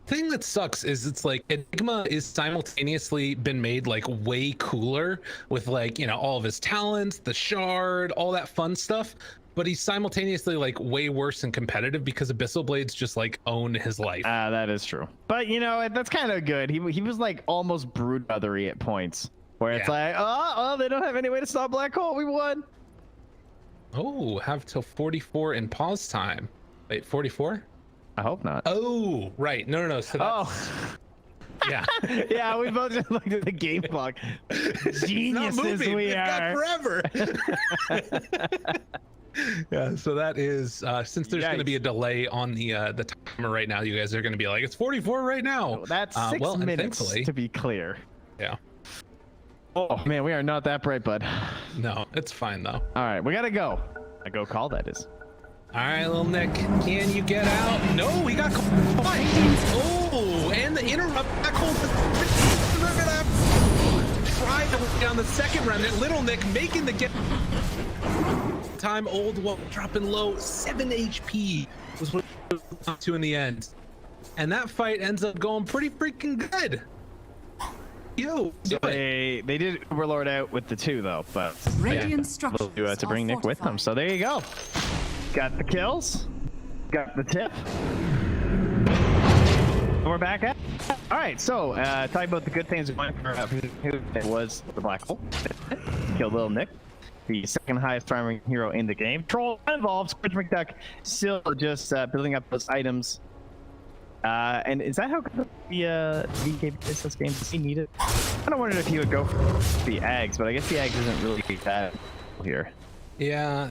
Thing that sucks is it's like Enigma is simultaneously been made like way cooler with like, all of his talents, the shard, all that fun stuff. But he's simultaneously like way worse and competitive because Abyssal Blades just like own his life. That is true. But that's kind of good. He was like almost brood mothery at points. Where it's like, oh, they don't have any way to stop Black Hole. We won. Oh, have till 44 in pause time. Wait, 44? I hope not. Oh, right. No. So yeah. Yeah, we both just looked at the game clock. Geniuses we are. Forever. Yeah, so that is since there's going to be a delay on the timer right now, you guys are going to be like, it's 44 right now. That's 6 minutes to be clear. Yeah. Oh man, we are not that bright, bud. No, it's fine though. All right, we gotta go. A go call, that is. All right, little Nick, can you get out? No, we got caught. Oh, and the interrupt back hold. Try to look down the second round. Little Nick making the get time. Old one dropping low. 7 HP was what it was up to in the end, and that fight ends up going pretty freaking good. Yo, they did Overlord out with the 2 though, but Radiant structures to bring Nick with them. So there you go. Got the kills, got the tip. We're back at. All right, so talking about the good things going for who was the Black Hole. Killed Little Nick, the second highest farming hero in the game. Troll involved. Squidge McDuck still just building up those items. And is that how the VK plays this game? Does he need it? I kind of wondered if he would go for the Ags, but I guess the Ags isn't really bad here. Yeah,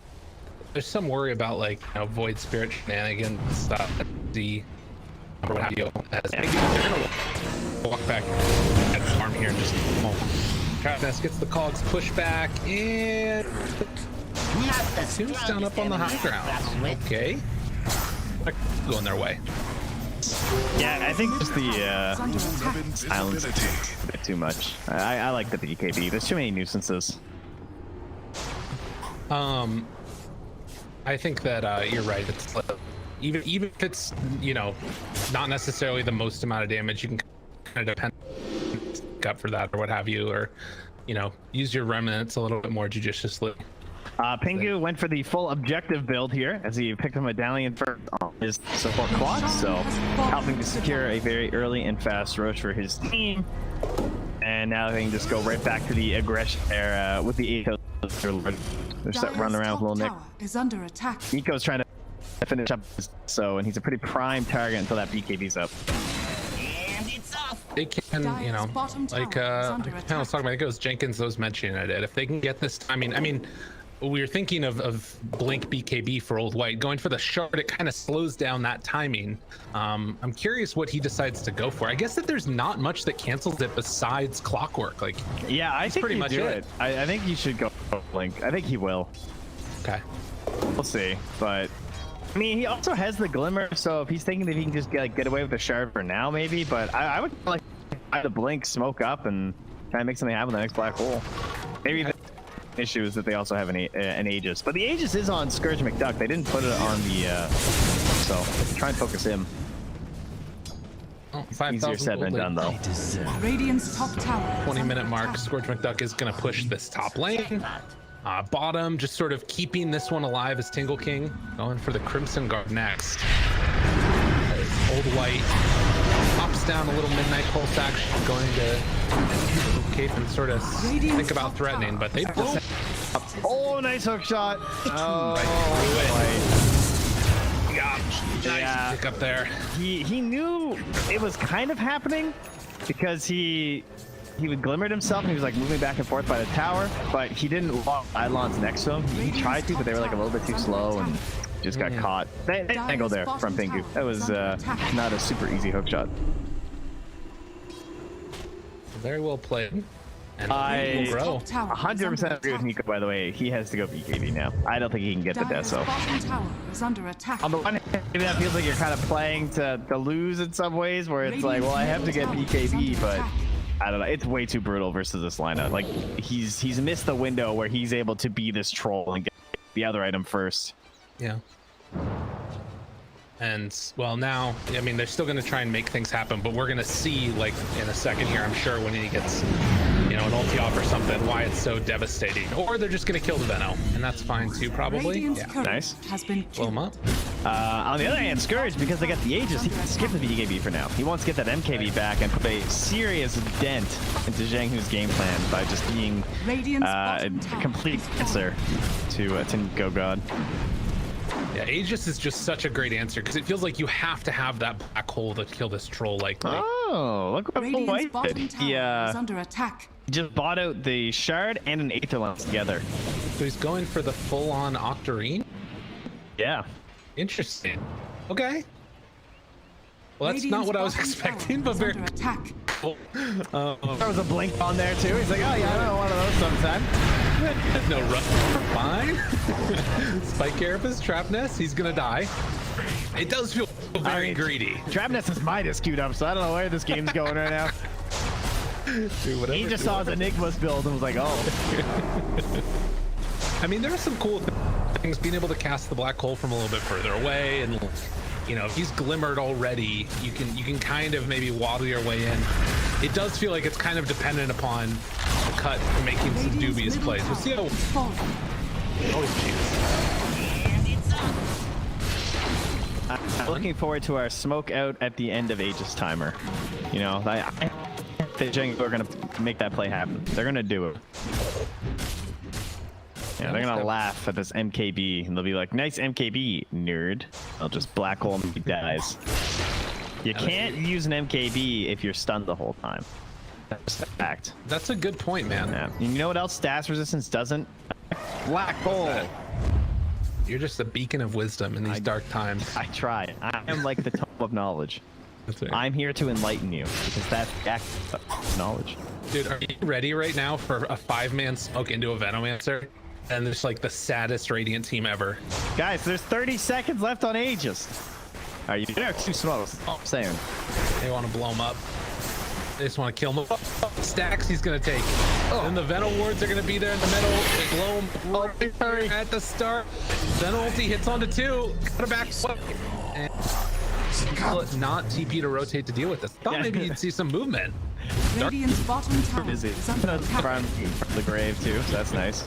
there's some worry about like Void Spirit shenanigans stuff. The what have you? As they're gonna walk back at the farm here and just Travis gets the cogs pushed back and Tomb's down up on the high ground. Okay, going their way. Yeah, I think just the islands a bit too much. I like the BKB. There's too many nuisances. I think that you're right. It's even if it's not necessarily the most amount of damage, you can kind of depend up for that or what have you, or use your remnants a little bit more judiciously. Pingu went for the full objective build here as he picked a medallion for his support quad, so helping to secure a very early and fast rush for his team. And now they can just go right back to the aggression there with the Eco. They're set running around with Little Nick. Is under attack. Eco's trying to finish up, and he's a pretty prime target until that BKB's up. They can, like I was talking about, it goes Jenkins, those mentioning it. If they can get this timing, I mean, we were thinking of Blink BKB for Old White. Going for the shard, it kind of slows down that timing. I'm curious what he decides to go for. I guess that there's not much that cancels it besides Clockwork. Like, yeah, I think pretty much do it. I think you should go Blink. I think he will. Okay, we'll see. But I mean, he also has the Glimmer, so if he's thinking that he can just get away with the shard for now, maybe. But I would like the Blink, smoke up, and try and make something happen with the next Black Hole. Maybe. issue is that they also have an Aegis. But the Aegis is on Scourge McDuck. They didn't put it on the... so try and focus him. Oh, Easier said than done, though. Radiant's top tower. 20-minute mark. Scourge McDuck is going to push this top lane. Bottom, just sort of keeping this one alive as Tingle King. Going for the Crimson Guard next. Old White pops down a little Midnight Pulse action, going to cape and sort of think about threatening, but they both. Oh, nice hook shot. Oh, Nice pick up there. He knew it was kind of happening because he glimmered himself and he was like moving back and forth by the tower, but he didn't walk Eidolons next to him. He tried to, but they were like a little bit too slow and just got caught. They angled there from Pingu. That was not a super easy hook shot. Very well played. And I grow. 100% agree with Nico, by the way. He has to go BKB now. I don't think he can get the Deso. On the one hand, maybe that feels like you're kind of playing to lose in some ways, where it's like, well, I have to get BKB, but I don't know. It's way too brutal versus this lineup. Like, he's missed the window where he's able to be this troll and get the other item first. Yeah. And, well, now, I mean, they're still going to try and make things happen, but we're going to see, like, in a second here, I'm sure, when he gets, you know, an ulti off or something, why it's so devastating. Or they're just going to kill the Veno, and that's fine, too, probably. Yeah. Nice. Blow him up. On the other hand, Scourge, because they got the Aegis, he can skip the BKB for now. He wants to get that MKB back and put a serious dent into Jianghu's game plan by just being a complete answer to Go God. Yeah, Aegis is just such a great answer because it feels like you have to have that black hole to kill this troll likely. Oh, look what White did. He under attack. just bought out the Shard and an Aether Lens together. So he's going for the full-on Octarine? Yeah. Interesting. Okay. Well, that's not what I was expecting, but very cool. There was a blink on there too. He's like, oh yeah, I know one of those sometime. No run. Fine. Spike Carapace, Trap Nest, he's gonna die. It does feel very greedy. Trap Nest is Midas queued up, so I don't know where this game's going right now. Dude, he just saw his Enigma's build and was like, oh. I mean, there are some cool things, being able to cast the black hole from a little bit further away, and you know, if he's glimmered already, you can kind of maybe waddle your way in. It does feel like it's kind of dependent upon the cut making some dubious plays. We'll see how. I'm looking forward to our smoke out at the end of Aegis Timer. You know, I think Jiang are gonna make that play happen. They're gonna do it. Yeah, they're gonna laugh at this MKB and they'll be like, nice MKB, nerd. I'll just black hole him, he dies. You can't use an MKB if you're stunned the whole time. That's a fact. That's a good point, man. Yeah. You know what else Status Resistance doesn't? Black hole. You're just a beacon of wisdom in these dark times. I try. I am like the tome of knowledge. That's right. I'm here to enlighten you because that's the act of knowledge. Dude, are you ready right now for a 5-man smoke into a Venomancer? And there's like the saddest Radiant team ever. Guys, there's 30 seconds left on Aegis. Are you there? 2 smokes. I'm saying. They want to blow him up. They just want to kill him. Stacks he's going to take. And the Veno wards are going to be there in the middle. They blow him right at the start. Veno ulti hits onto 2. Got it back. And not TP to rotate to deal with this. Thought maybe you'd see some movement. Radiant's bottom tower Busy. is under attack. From the grave too, so that's nice.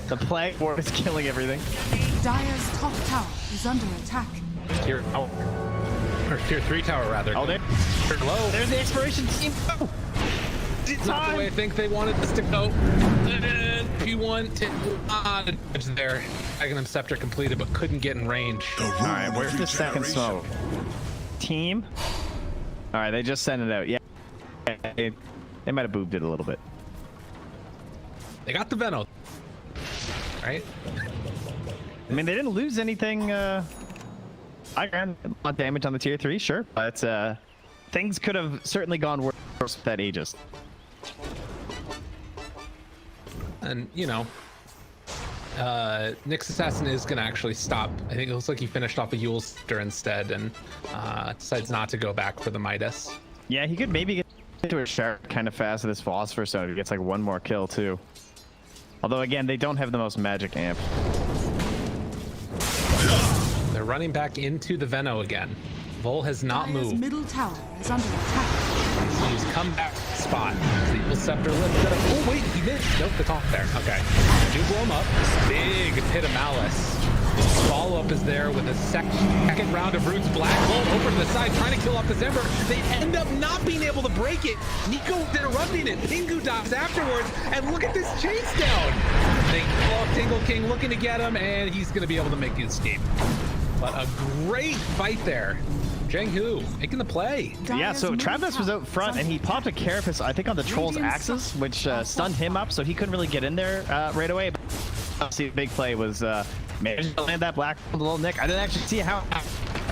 The plague ward is killing everything. Dire's top tower is under attack. Tier, or tier 3 tower rather. Oh, there. Low. There's the exploration team. It's not the way I think they wanted this to go. And P1 dodge there. Dragon Scepter completed, but couldn't get in range. All right, where's the second smoke? Team. All right, they just sent it out. Yeah, they might have boobed it a little bit. They got the Veno. Right? I mean, they didn't lose anything. I ran a lot of damage on the tier 3, sure, but things could have certainly gone worse with that Aegis. And you know, Nyx Assassin is gonna actually stop. I think it looks like he finished off a Yule Scepter instead, and decides not to go back for the Midas. Yeah, he could maybe get into a Shard kind of fast with his Philosopher's Stone if he gets like 1 more kill too. Although again, they don't have the most magic amp. They're running back into the Veno again. Vol has not Dire's moved. middle tower is under attack. He's come back spot. The Evil Scepter lifted up. Oh wait, he missed. Nope, the top there. Okay. Do blow him up. Big hit of Malice. Follow-up is there with a second round of Roots Black Bolt over to the side, trying to kill off this Ember. They end up not being able to break it. Nico interrupting it. Pingu dives afterwards, and look at this chase down. They kill off Tingle King, looking to get him, and he's going to be able to make the escape. But a great fight there. Jiang Hu making the play. Yeah, so Travis was out front, and he popped a Carapace, I think, on the Troll's axes, which stunned him up, so he couldn't really get in there right away. But see, the big play was managed to land that black with a little nick. I didn't actually see how,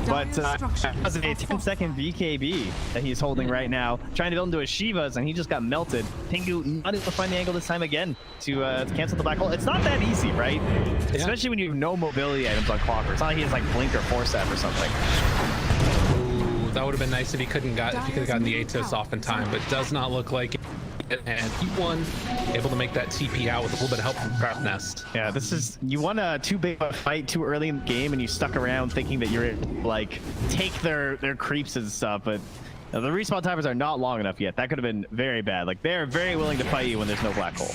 but that was a 10-second BKB that he's holding right now, trying to build into a Shivas, and he just got melted. Pingu not able to find the angle this time again to cancel the black hole. It's not that easy, right? Yeah. Especially when you have no mobility items on Clockwork. It's not like he has like Blink or Force Staff or something. Ooh, that would have been nice if he could have gotten the Atos off in time, but does not look like it. And he won, able to make that TP out with a little bit of help from Craft Nest. Yeah, this is, you won a too big of a fight too early in the game, and you stuck around thinking that you're like take their creeps and stuff, but the respawn timers are not long enough yet. That could have been very bad. Like, they're very willing to fight you when there's no black hole.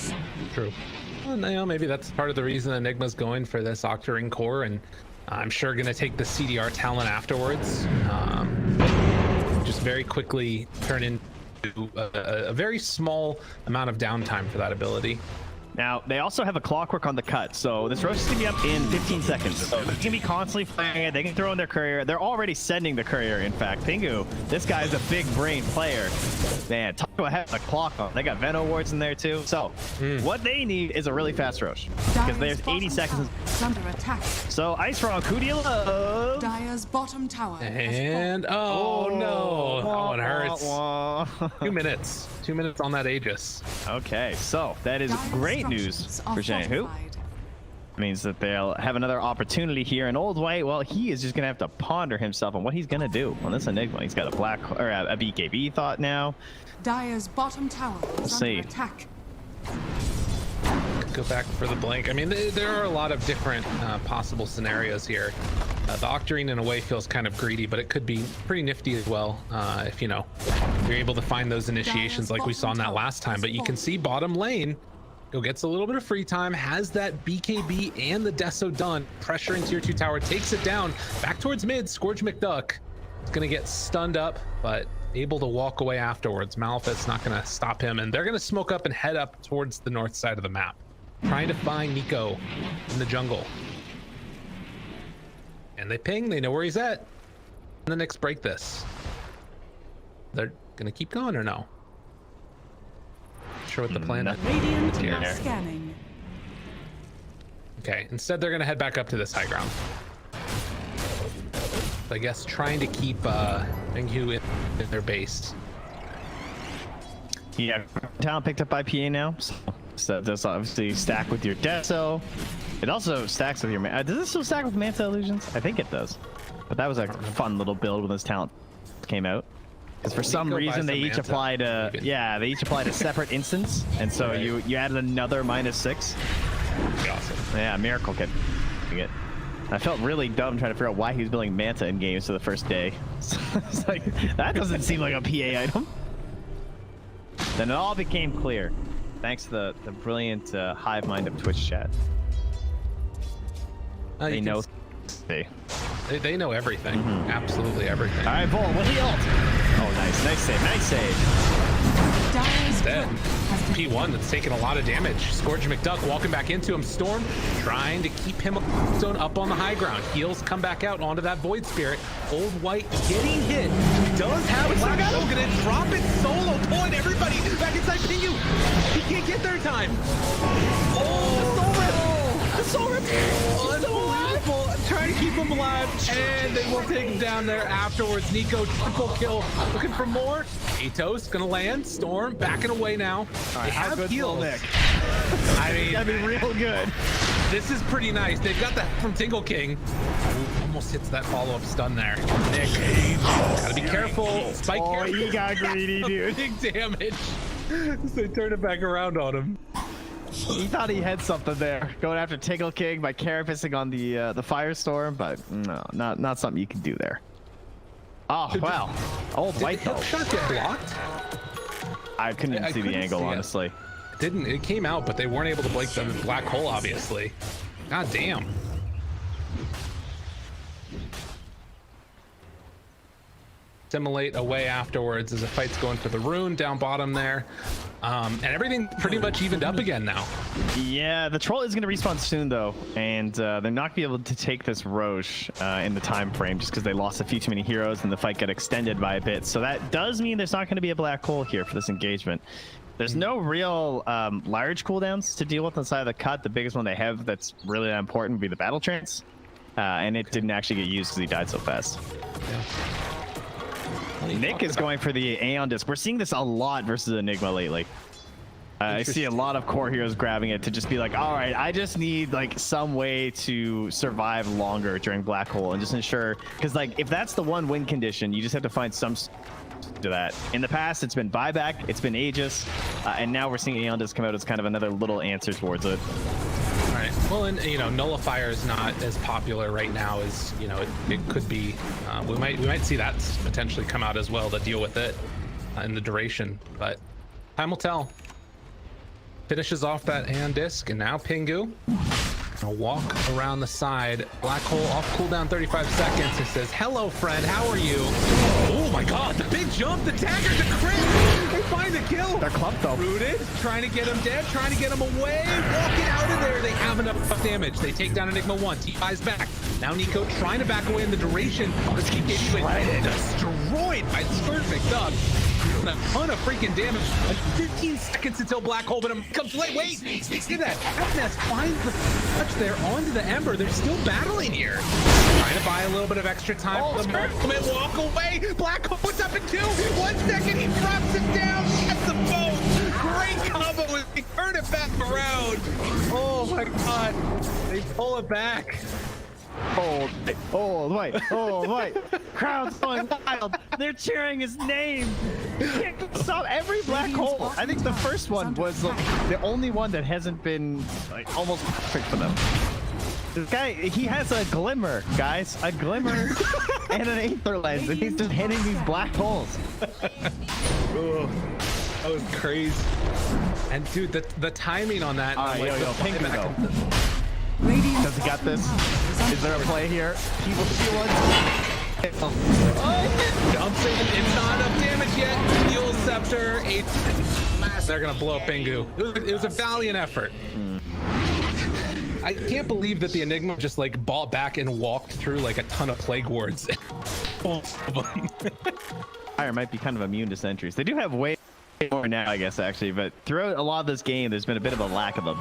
True. Well, you know, maybe that's part of the reason Enigma's going for this Octarine core, and I'm sure going to take the CDR talent afterwards. Just very quickly turn into a very small amount of downtime for that ability. Now, they also have a Clockwork on the cut, so this roast is going to be up in 15 seconds. So they're going to be constantly flying it. They can throw in their courier. They're already sending the courier, in fact. Pingu, this guy is a big brain player. Man, talk about having a clock on. They got Veno wards in there, too. So what they need is a really fast roast, because there's 80 seconds. Under attack. So Ice Rock, who do you love? Dire's bottom tower. And oh no, that one hurts. 2 minutes. 2 minutes on that Aegis. Okay, so that is great news for Jiang Hu. Means that they'll have another opportunity here. And Old White, well, he is just gonna have to ponder himself on what he's gonna do on this Enigma. He's got a black or a BKB thought now. Dire's bottom tower is under attack. Go back for the blink. I mean, there are a lot of different possible scenarios here. The Octarine in a way feels kind of greedy, but it could be pretty nifty as well if, you know, you're able to find those initiations like we saw in that last time. But you can see bottom lane, Go gets a little bit of free time, has that BKB and the Deso done, pressuring tier 2 tower, takes it down, back towards mid. Scourge McDuck is gonna get stunned up, but able to walk away afterwards. Malphite's not gonna stop him, and they're gonna smoke up and head up towards the north side of the map, trying to find Nico in the jungle. And they ping, they know where he's at. And the Knicks break this. They're gonna keep going or no? Not sure what the plan is. Radiant scanning. Okay, instead they're gonna head back up to this high ground. I guess trying to keep Minghu in their base. Yeah, talent picked up by PA now. So that's obviously stack with your Deso. It also stacks with your does this still stack with Manta Illusions? I think it does. But that was a fun little build when this talent came out. Because for some reason they each applied a they each applied a separate instance, and so you added another -6. Awesome. Yeah, Miracle kept doing it. I felt really dumb trying to figure out why he was building Manta in games for the first day. So it's like, that doesn't seem like a PA item. Then it all became clear, thanks to the brilliant hive mind of Twitch chat. They know. They know everything. Absolutely everything. All right, Vol, what do you ult? Oh, nice save, nice save. Dead. P1 that's taking a lot of damage. Scourge McDuck walking back into him. Storm trying to keep him zone up on the high ground. Heals come back out onto that Void Spirit. Old White getting hit. Does have Black Hole, gonna drop it solo. Pulling everybody back inside Pingu. He can't get there in time. Oh, the Soul Rip! Unbelievable. Trying to keep him alive, and they will take him down there afterwards. Nico, triple kill. Looking for more. Atos gonna land. Storm backing away now. All right, they have heals. I mean, that'd be real good. This is pretty nice. They've got that from Tingle King. Ooh, almost hits that follow-up stun there. Nick, gotta be careful. Spike here. He got greedy, dude. Big damage. They turn it back around on him. He thought he had something there. Going after Tickle King by carapacing on the Firestorm, but no, not something you can do there. Oh, wow. Old white though. Did the shot get blocked? I couldn't see the angle, honestly. It came out, but they weren't able to break the black hole, obviously. God damn. Simulate away afterwards as the fight's going for the rune down bottom there. And everything pretty much evened up again now. Yeah, the troll is going to respawn soon though, and they're not going to be able to take this Roche in the time frame just because they lost a few too many heroes and the fight got extended by a bit. So that does mean there's not going to be a black hole here for this engagement. There's no real large cooldowns to deal with inside of the cut. The biggest one they have that's really important would be the battle trance, and it didn't actually get used because he died so fast. Yeah. Nick is going for the Aeon Disc. We're seeing this a lot versus Enigma lately. I see a lot of core heroes grabbing it to just be like, all right, I just need like some way to survive longer during Black Hole and just ensure, because like if that's the one win condition, you just have to find some to that. In the past, it's been buyback, it's been Aegis, and now we're seeing Aeon Disc come out as kind of another little answer towards it. All right. Well, and you know, Nullifier is not as popular right now as you know it could be. We might see that potentially come out as well to deal with it in the duration, but time will tell. Finishes off that Aeon Disc, and now Pingu gonna walk around the side. Black hole off cooldown 35 seconds. It says, "Hello, friend. How are you?" Oh my God! The big jump. The dagger. The crit. They find the kill. They're clumped though. Rooted, trying to get him dead, trying to get him away, walking out of there. They have enough damage. They take down Enigma 1. T5's back. Now Nico trying to back away in the duration. This keep getting destroyed by the Scourge Dog. A ton of freaking damage. 15 seconds until Black Hole, but it comes late. Wait, see that? Ness finds the touch there onto the Ember. They're still battling here. Trying to buy a little bit of extra time for the moment. Walk away. Black Hole puts up a 2. 1 second, he drops it down. That's the boat. Great combo. He turned it back around. Oh my God. They pull it back. Oh, wait. Crowd's going wild. They're cheering his name. So every Black Hole, I think the first one was like the only one that hasn't been like almost perfect for them. This guy, he has a glimmer, guys. A glimmer and an Aether Lens, and he's just hitting these black holes. Oh, that was crazy. And dude, the timing on that. All right, like, Pingu though. Does he got this? Is there a play here? He will see one. Dumps it. It's not enough damage yet. Fuel Scepter. They're gonna blow up Pingu. It was a valiant effort. I can't believe that the Enigma just like bought back and walked through like a ton of Plague Wards. Fire might be kind of immune to sentries. They do have way more now, I guess, actually, but throughout a lot of this game, there's been a bit of a lack of them.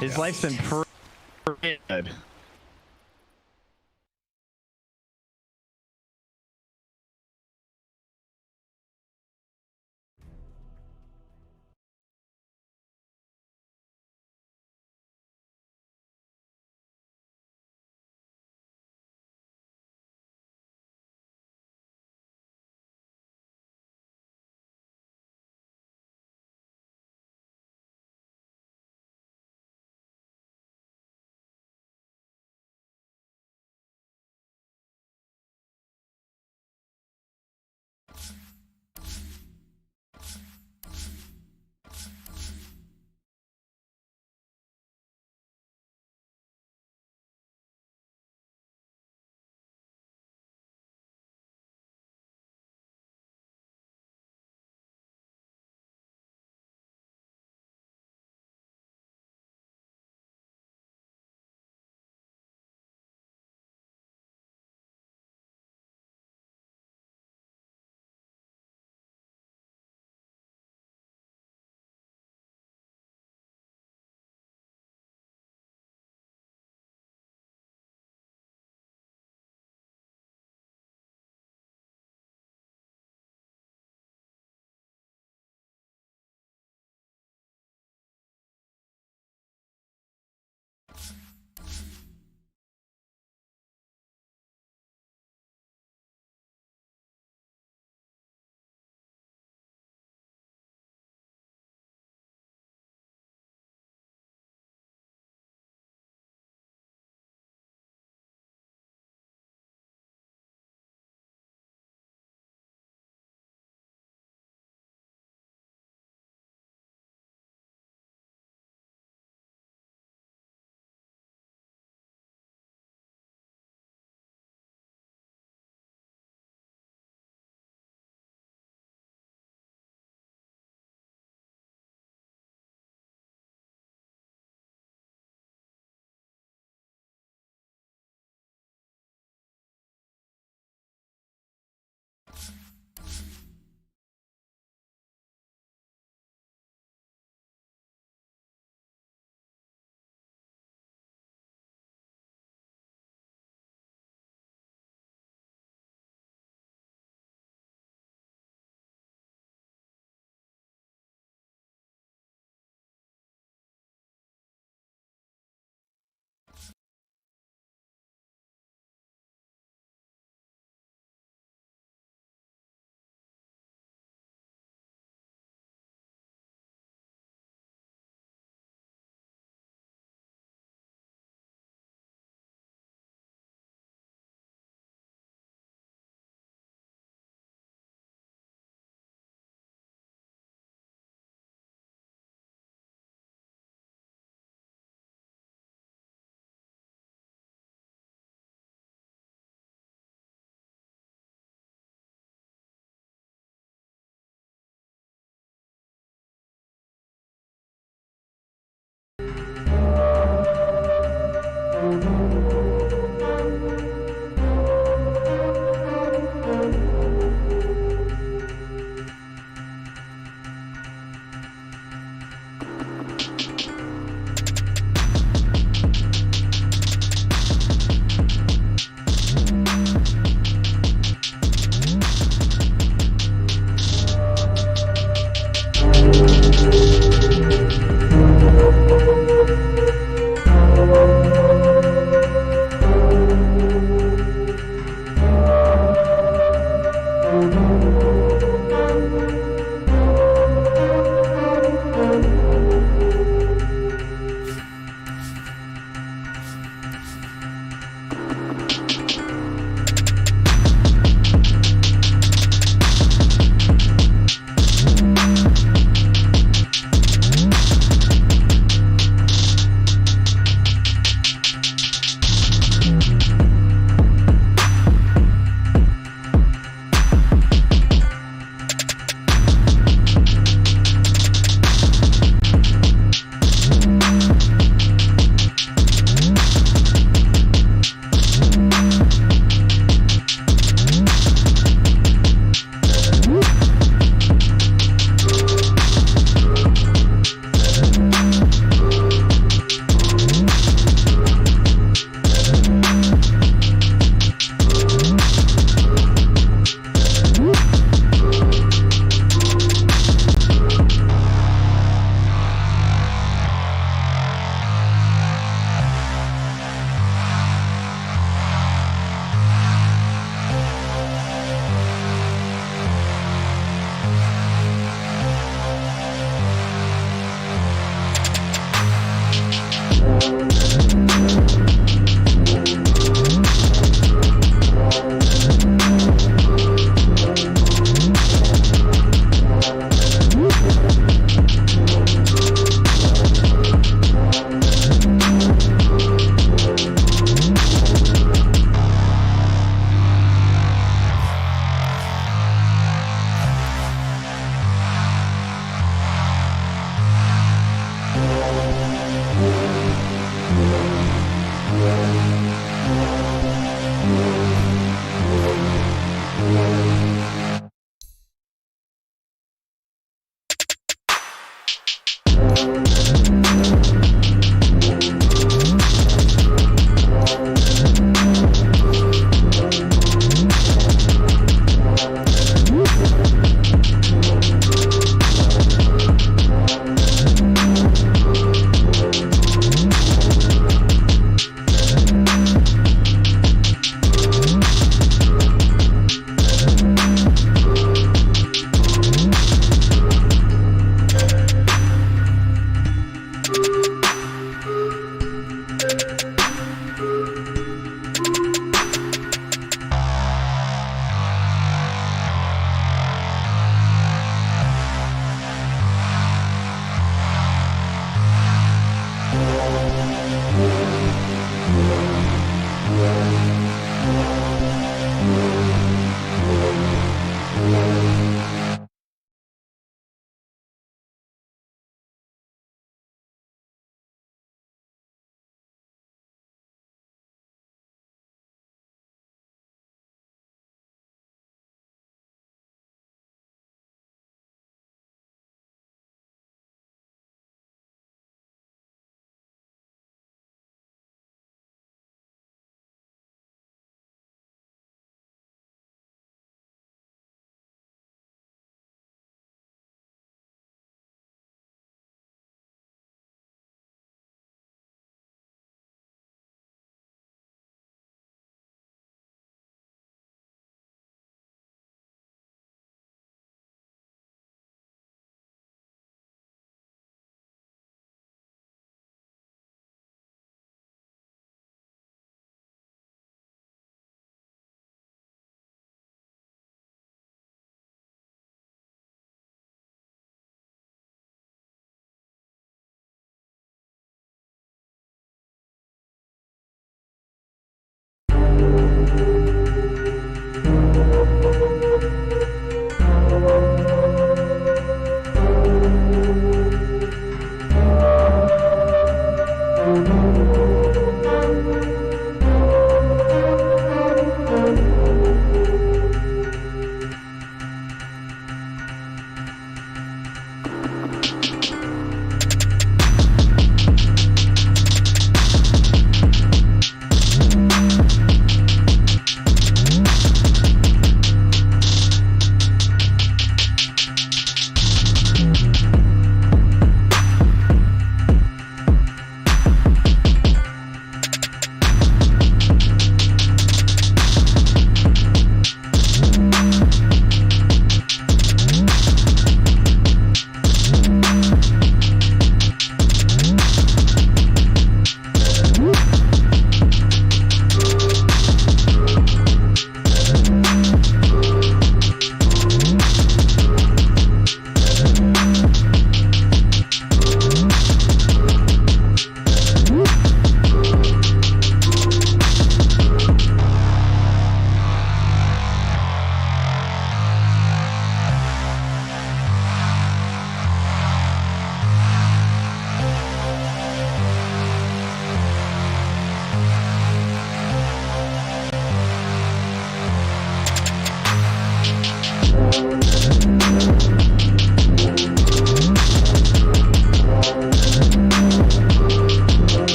His life's been pretty good.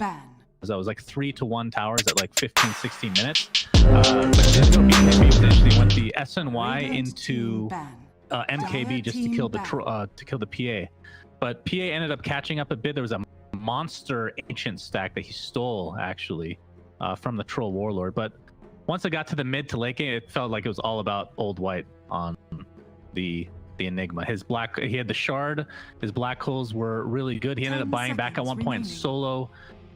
ban. So it was like 3-1 towers at like 15-16 minutes. But did go BKB potentially, went the SNY into MKB just to kill the PA. But PA ended up catching up a bit. There was a monster ancient stack that he stole actually from the Troll Warlord. But once it got to the mid to late game, it felt like it was all about Old White on the Enigma. He had the shard. His black holes were really good. He ended up buying back at one point and solo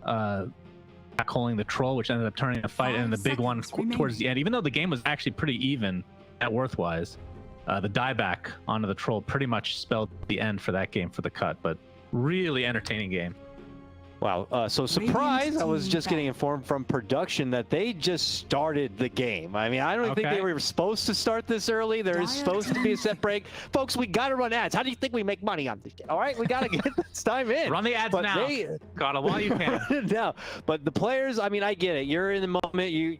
back holing the Troll, which ended up turning a fight. And the big one towards the end, even though the game was actually pretty even at worth-wise, the dieback onto the Troll pretty much spelled the end for that game for the cut. But really entertaining game. Wow. So surprise, I was just getting informed from production that they just started the game. I mean, I don't think they were supposed to start this early. There is supposed to be a set break. Folks, we got to run ads. How do you think we make money on this game? All right, we got to get this time in. Run the ads now. Got it while you can. No, but the players, I mean, I get it. You're in the moment. You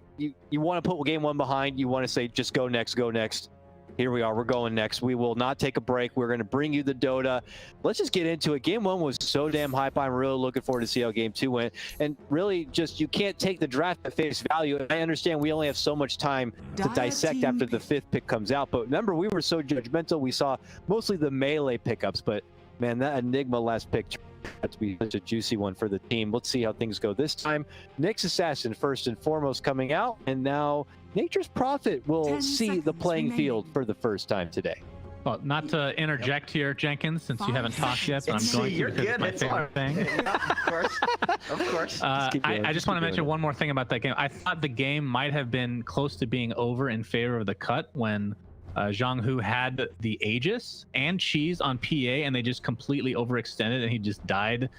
want to put game one behind. You want to say, just go next, go next. Here we are. We're going next. We will not take a break. We're going to bring you the Dota. Let's just get into it. Game one was so damn hype. I'm really looking forward to see how game two went. And really, just you can't take the draft at face value. I understand we only have so much time to dissect after the 5th pick comes out. But remember, we were so judgmental. We saw mostly the melee pickups. But man, that Enigma last pick had to be such a juicy one for the team. Let's see how things go this time. Nyx Assassin first and foremost coming out, and now Nature's Prophet will see the playing field for the first time today. Well, not to interject here, Jenkins, since you haven't talked yet, but I'm going to because it's my favorite thing. Of course. Of course. I just want to mention one more thing about that game. I thought the game might have been close to being over in favor of the cut when Jiang Hu had the Aegis and Cheese on PA, and they just completely overextended, and he just died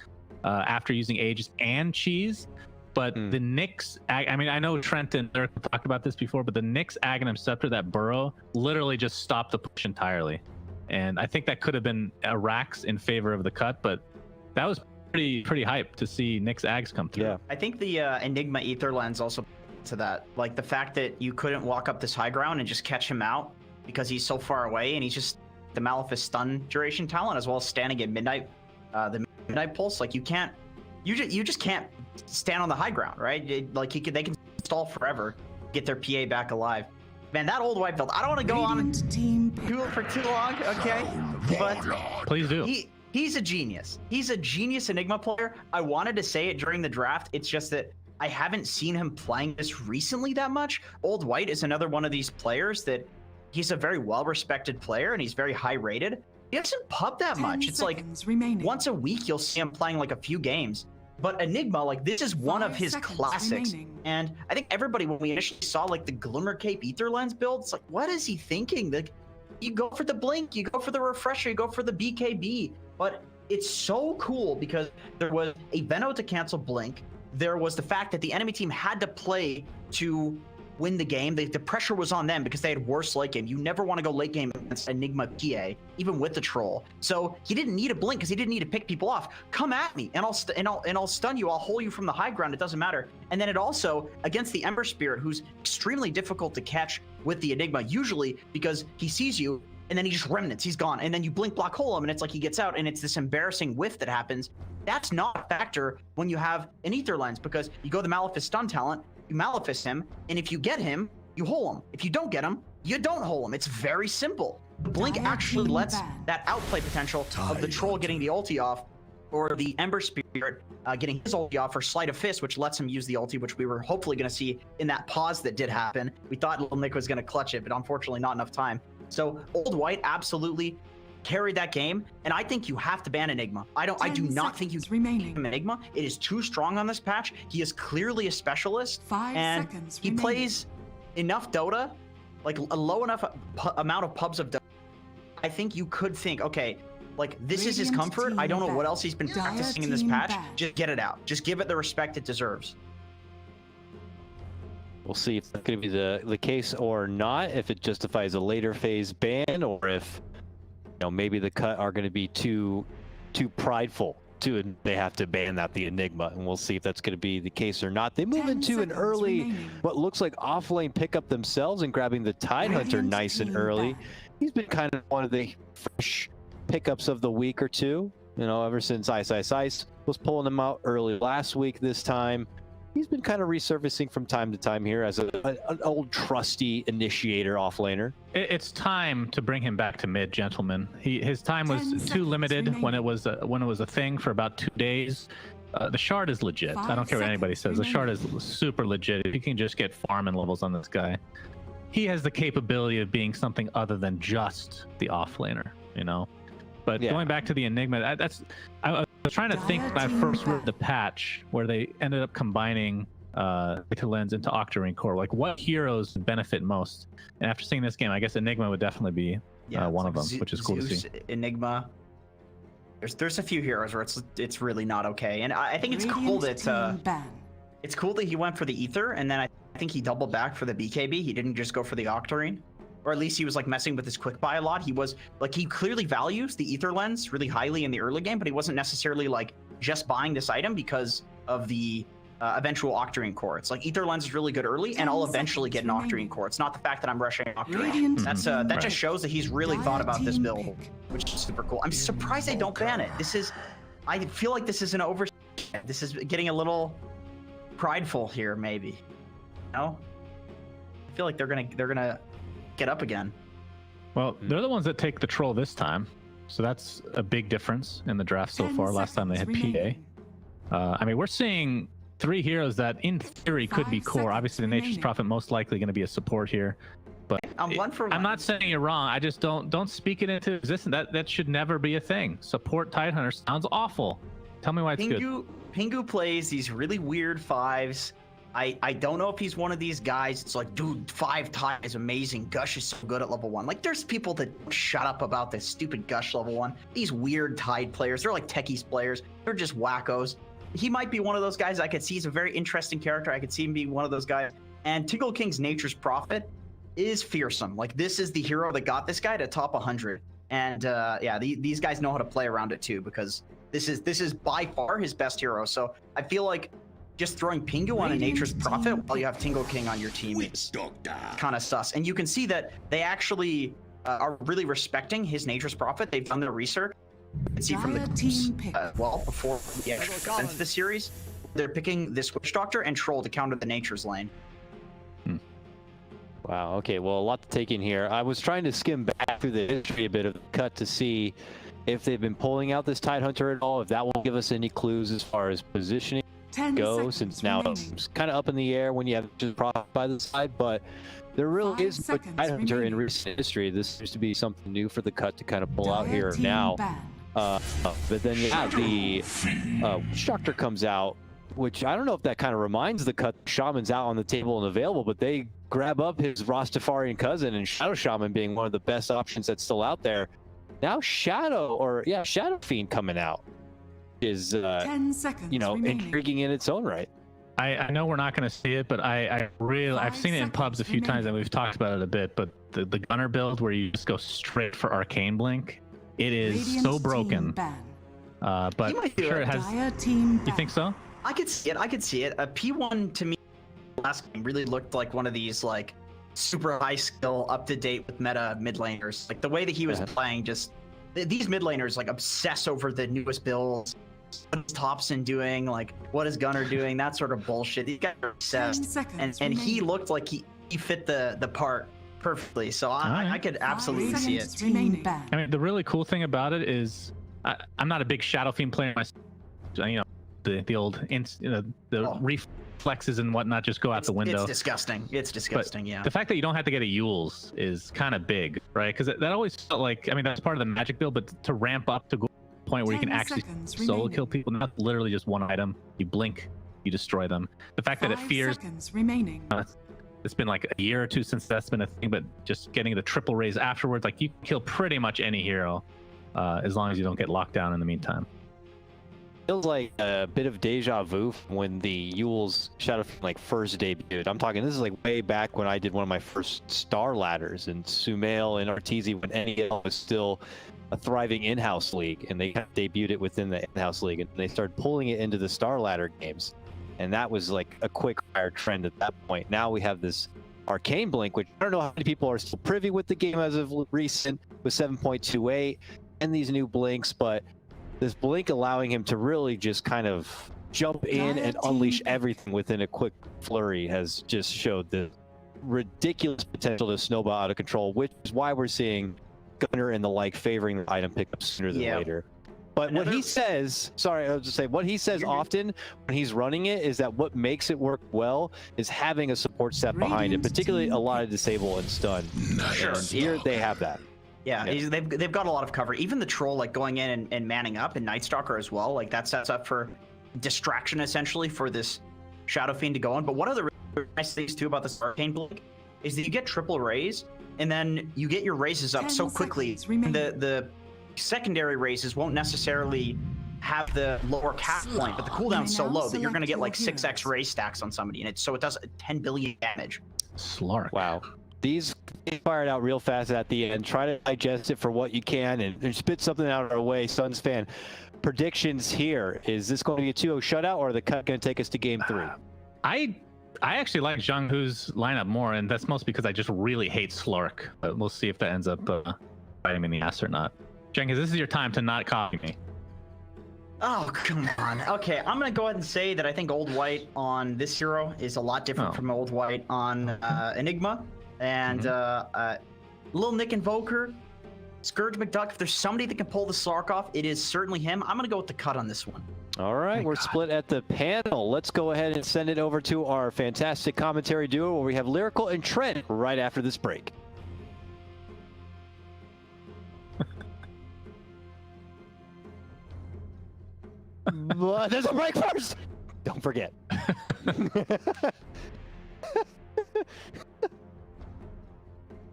after using Aegis and Cheese. But the Nyx, I mean, I know Trent and Dirk talked about this before, but the Nyx Aghanim Scepter, that burrow, literally just stopped the push entirely. And I think that could have been a Rax in favor of the cut, but that was pretty hype to see Nyx Ags come through. Yeah. I think the Enigma Ether Lens also to that. Like the fact that you couldn't walk up this high ground and just catch him out because he's so far away, and he's just the Malefice stun duration talent, as well as standing at midnight, the midnight pulse. Like you just can't stand on the high ground, right? They can stall forever, get their PA back alive. Man, that Old White build, I don't want to go on and do it for too long, okay? But please do. He's a genius. He's a genius Enigma player. I wanted to say it during the draft. It's just that I haven't seen him playing this recently that much. Old White is another one of these players that he's a very well-respected player, and he's very high-rated. He doesn't pub that much. It's like once a week you'll see him playing like a few games. But Enigma, like this is one of his classics. And I think everybody, when we initially saw like the Glimmer Cape Ether Lens build, it's like, what is he thinking? Like, you go for the Blink, you go for the Refresher, you go for the BKB. But it's so cool because there was a Veno to cancel Blink. There was the fact that the enemy team had to play to win the game. The pressure was on them because they had worse late game. You never want to go late game against Enigma PA, even with the Troll. So he didn't need a blink because he didn't need to pick people off. Come at me, and I'll stun you. I'll hold you from the high ground. It doesn't matter. And then it also against the Ember Spirit, who's extremely difficult to catch with the Enigma, usually because he sees you and then he just remnants. He's gone, and then you blink block hole him, and it's like he gets out, and it's this embarrassing whiff that happens. That's not a factor when you have an Ether Lens because you go the Malefice stun talent. You Malefice him, and if you get him, you hole him. If you don't get him, you don't hole him. It's very simple. Blink actually lets that outplay potential of the Troll getting the ulti off, or the Ember Spirit getting his ulti off, or Sleight of Fist, which lets him use the ulti, which we were hopefully going to see in that pause that did happen. We thought Little Nick was going to clutch it, but unfortunately not enough time. So Old White absolutely carried that game, and I think you have to ban Enigma. I do not think you can ban Enigma. It is too strong on this patch. He is clearly a specialist, and he plays enough Dota, like a low enough amount of pubs of Dota. I think you could think, okay, like this is his comfort. I don't know what else he's been practicing in this patch. Just get it out. Just give it the respect it deserves. We'll see if that's going to be the case or not, if it justifies a later phase ban, or if maybe the cut are going to be too prideful they have to ban out the Enigma, and we'll see if that's going to be the case or not. They move into an early, what looks like off-lane pickup themselves, and grabbing the Tidehunter nice and early. He's been kind of one of the fresh pickups of the week or two, ever since Ice was pulling him out early last week. This time, he's been kind of resurfacing from time to time here as an old trusty initiator offlaner. It's time to bring him back to mid, gentlemen. His time was too limited when it was a thing for about 2 days. The shard is legit. I don't care what anybody says. The shard is super legit. If you can just get farming levels on this guy, he has the capability of being something other than just the offlaner, you know. But going back to the Enigma, I was trying to think when I first read the patch where they ended up combining Data Lens into Octarine Core. Like, what heroes benefit most? And after seeing this game, I guess Enigma would definitely be one of them, which is cool to see. Enigma. There's a few heroes where it's really not okay, and I think it's cool that he went for the Ether, and then I think he doubled back for the BKB. He didn't just go for the Octarine, or at least he was like messing with his quick buy a lot. He was like, he clearly values the Ether Lens really highly in the early game, but he wasn't necessarily like just buying this item because of the eventual Octarine Core. It's like Ether Lens is really good early, and I'll eventually get an Octarine Core. It's not the fact that I'm rushing Octarine. That just shows that he's really thought about this build, which is super cool. I'm surprised they don't ban it. I feel like this is an over. This is getting a little prideful here, maybe. No, I feel like they're gonna get up again. Well, they're the ones that take the troll this time, so that's a big difference in the draft so far. Last time they had PA. I mean, we're seeing 3 heroes that in theory could be core. Obviously, the Nature's Prophet most likely going to be a support here. But I'm not saying you're wrong. I just don't speak it into existence. That should never be a thing. Support Tidehunter sounds awful. Tell me why it's good. Pingu plays these really weird 5s. I don't know if he's one of these guys. It's like, dude, 5 Tide is amazing. Gush is so good at level 1. Like, there's people that shut up about this stupid Gush level 1. These weird Tide players, they're like techies players. They're just wackos. He might be one of those guys. I could see he's a very interesting character. I could see him being one of those guys. And Tingle King's Nature's Prophet is fearsome. Like, this is the hero that got this guy to top 100. And these guys know how to play around it too, because this is by far his best hero. So I feel like just throwing Pingu on a Nature's Prophet while you have Tingle King on your team is kind of sus. And you can see that they actually are really respecting his Nature's Prophet. They've done their research. You can see from the clips, before the actual events of the series, they're picking this Witch Doctor and Troll to counter the Nature's lane. Wow, okay, well, a lot to take in here. I was trying to skim back through the history a bit of the cut to see if they've been pulling out this Tidehunter at all, if that will give us any clues as far as positioning goes, since now it's kind of up in the air when you have just Prophet by the side, but there really is no Tidehunter in recent history. This seems to be something new for the cut to kind of pull out here now. But then the Witch Doctor comes out, which I don't know if that kind of reminds the cut Shaman's out on the table and available, but they grab up his Rastafarian cousin and Shadow Shaman being one of the best options that's still out there. Now Shadow Fiend coming out is 10 seconds intriguing in its own right. I know we're not going to see it, but I've seen it in pubs a few times and we've talked about it a bit, but the Gunner build where you just go straight for Arcane Blink, it is so broken. But I'm sure it has. You think so? I could see it. A P1 to me last game really looked like one of these like super high skill, up to date with meta mid laners. Like the way that he was playing, just these mid laners like obsess over the newest builds. What is Thompson doing? Like, what is Gunner doing? That sort of bullshit. These guys are obsessed, and he looked like he fit the part perfectly. So I could absolutely see it. I mean, the really cool thing about it is I'm not a big Shadow Fiend player myself. You know, the old reflexes and whatnot just go out the window. It's disgusting. But yeah. The fact that you don't have to get a Yules is kind of big, right? Because that always felt like, I mean, that's part of the Magic build, but to ramp up to go point where you can actually solo kill people, not literally just one item. You blink, you destroy them. The fact that it fears. It's been like a year or two since that's been a thing, but just getting the triple raise afterwards, like you can kill pretty much any hero as long as you don't get locked down in the meantime. Feels like a bit of deja vu from when the Yule's Shadow like first debuted. I'm talking, this is like way back when I did one of my first star ladders in Sumail and Arteezy when NEL was still a thriving in-house league, and they debuted it within the in-house league, and they started pulling it into the star ladder games, and that was like a quick fire trend at that point. Now we have this Arcane Blink, which I don't know how many people are still privy with the game as of recent with 7.28 and these new blinks, but this blink allowing him to really just kind of jump in and unleash everything within a quick flurry has just showed the ridiculous potential to snowball out of control, which is why we're seeing Gunner and the like favoring the item pickup sooner than later. But what he says, sorry, I was just saying, what he says often when he's running it is that what makes it work well is having a support step behind it, particularly a lot of disable and stun. Sure. And here they have that. Yeah, they've got a lot of cover. Even the troll, like going in and manning up, and Night Stalker as well, like that sets up for distraction essentially for this Shadow Fiend to go on. But one of the really nice things too about this Arcane Blink is that you get triple raise, and then you get your raises up so quickly. The secondary raises won't necessarily have the lower cap point, but the cooldown's so low that you're going to get like 6x raise stacks on somebody, and so it does 10 billion damage. Slark. Wow. These fired out real fast at the end. Try to digest it for what you can and spit something out of our way. Suns fan, predictions here. Is this going to be a 2-0 shutout, or are the cut going to take us to game 3? I actually like Jiang Hu's lineup more, and that's mostly because I just really hate Slark. But we'll see if that ends up biting him in the ass or not. Jiang, this is your time to not copy me. Oh, come on. Okay, I'm going to go ahead and say that I think Old White on this hero is a lot different from Old White on Enigma. And Lil Nick Invoker, Scourge McDuck, if there's somebody that can pull the Slark off, it is certainly him. I'm going to go with the cut on this one. All right, we're split at the panel. Let's go ahead and send it over to our fantastic commentary duo where we have Lyrical and Trent right after this break. There's a break first! Don't forget.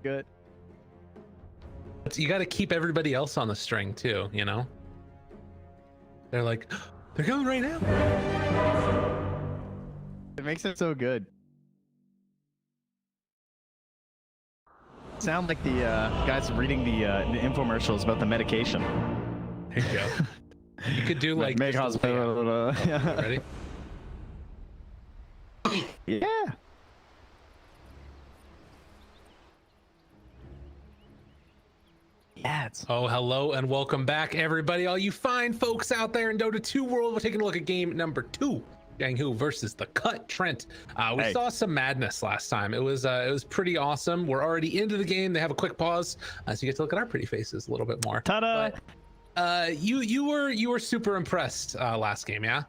Good. You got to keep everybody else on the string too, you know? They're like, they're going right now. It makes it so good. Sound like the guys reading the infomercials about the medication. There you go. You could do like make hospital. Ready? Yeah. Yeah. Oh, hello and welcome back, everybody. All you fine folks out there in Dota 2 world. We're taking a look at game number 2. Jiang Hu versus the Cut Trent. We saw some madness last time. It was pretty awesome. We're already into the game. They have a quick pause, so you get to look at our pretty faces a little bit more. Ta-da! But, you were super impressed last game, yeah?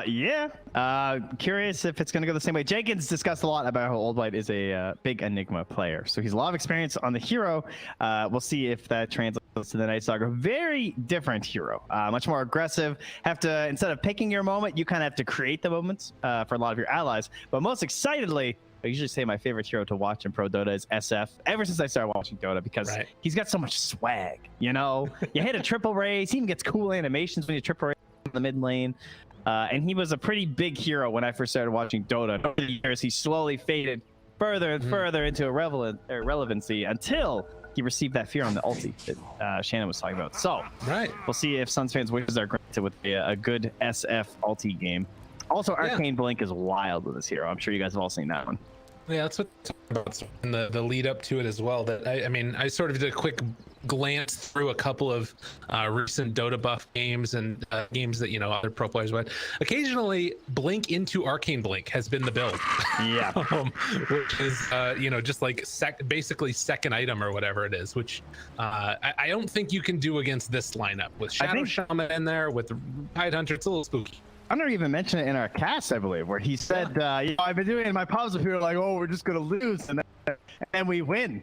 Yeah. Curious if it's going to go the same way. Jenkins discussed a lot about how Old White is a big Enigma player. So he's a lot of experience on the hero. We'll see if that translates to the Night Stalker. Very different hero. Much more aggressive. Have to, instead of picking your moment, you kind of have to create the moments for a lot of your allies. But most excitedly, I usually say my favorite hero to watch in Pro Dota is SF, ever since I started watching Dota, because he's got so much swag. You know, you hit a triple raise, he even gets cool animations when you triple raise in the mid lane. And he was a pretty big hero when I first started watching Dota. Over the years, he slowly faded further and further into irrelevancy until he received that fear on the ulti that Shannon was talking about. So, we'll see if Suns fans' wishes are granted with a good SF ulti game. Also, Arcane Blink is wild with this hero. I'm sure you guys have all seen that one. Yeah, that's what about in the lead up to it as well. That I mean, I sort of did a quick glance through a couple of recent Dota buff games and games that other pro players went. Occasionally, Blink into Arcane Blink has been the build. Yeah, which is just like basically second item or whatever it is. Which I don't think you can do against this lineup with Shadow Shaman in there with Tide Hunter. It's a little spooky. I never even mentioned it in our cast, I believe, where he said, I've been doing it in my pubs with people like, oh, we're just going to lose, and then we win.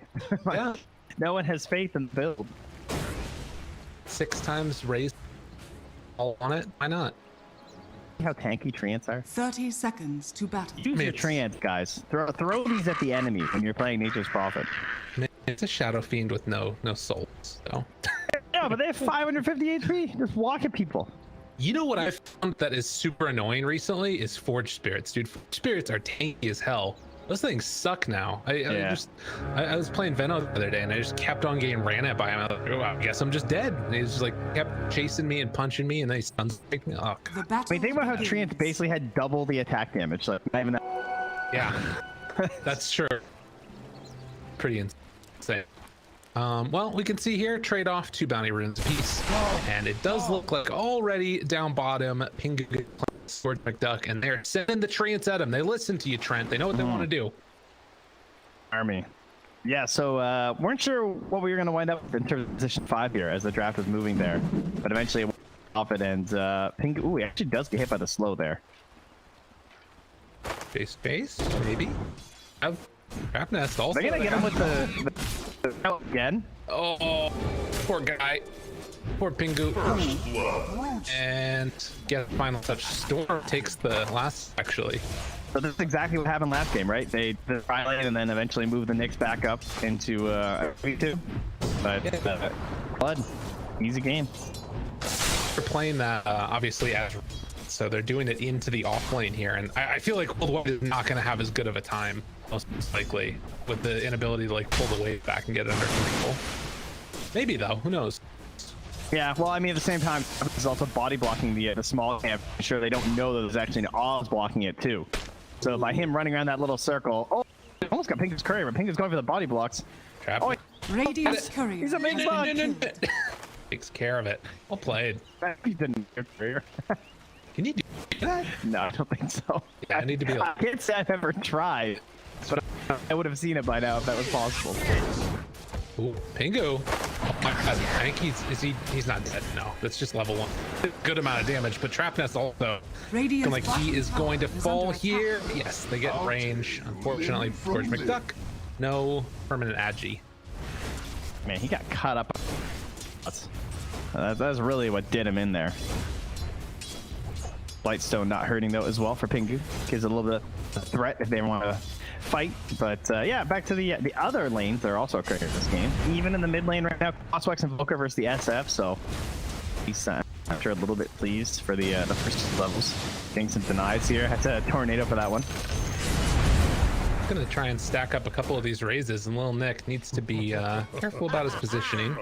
No one has faith in the build. 6 times raised all on it. Why not? See how tanky treants are? 30 seconds to battle. Use your treants, guys. Throw these at the enemy when you're playing Nature's Prophet. It's a Shadow Fiend with no souls, so. Yeah, but they have 550 HP. Just walk at people. You know what I found that is super annoying recently is Forge Spirits, dude. Forge Spirits are tanky as hell. Those things suck now. I was playing Veno the other day and I just kept on getting ran at by him. I was like, oh, I guess I'm just dead. And he just like kept chasing me and punching me, and then he stuns me. Oh, I mean, think about how Treant basically had double the attack damage. Like, not even that. Yeah, that's true. Pretty insane. Well, we can see here, trade off 2 bounty runes apiece. And it does look like already down bottom, Pingu Scourge McDuck, and they're sending the treants at him. They listen to you, Trent. They know what they want to do. Army. Yeah, so weren't sure what we were going to wind up with in terms of position 5 here as the draft was moving there. But eventually it went off it, and Pingu, ooh, he actually does get hit by the slow there. Base, maybe. Trap nest also. They're going to get him with the again. Oh, poor guy. Poor Pingu. And get the final touch. Storm takes the last, actually. So this is exactly what happened last game, right? They try lane and then eventually move the Knicks back up into V2. But blood, easy game. They're playing that obviously as, so they're doing it into the off lane here, and I feel like Old White is not going to have as good of a time, most likely, with the inability to like pull the wave back and get it under control. Maybe though, who knows? Yeah, well, I mean, at the same time, he's also body blocking the small camp. I'm sure they don't know that there's actually an Oz blocking it too. So by him running around that little circle, oh, almost got Pingu's courier, but Pingu's going for the body blocks. Trap. Oh, Radiant's courier. he's a big bug. Takes care of it. Well played. He didn't get courier. Can you do that? No, I don't think so. Yeah, I need to be. I can't say I've ever tried, but I would have seen it by now if that was possible. Ooh, Pingu. Oh my god, I think he's not dead. No, that's just level 1. Good amount of damage, but Trap Nest also looking like he is going to fall here. Yes, they get range. Unfortunately, Scourge McDuck, no permanent agi. Man, he got cut up. That's really what did him in there. Blightstone not hurting though as well for Pingu. Gives a little bit of threat if they want to fight. But yeah, back to the other lanes. They're also occurring in this game. Even in the mid lane right now, Crosswax and Volker versus the SF. So he's after a little bit pleased for the first levels. Getting some denies here. Had to tornado for that one. Gonna try and stack up a couple of these raises, and Lil Nick needs to be careful about his positioning.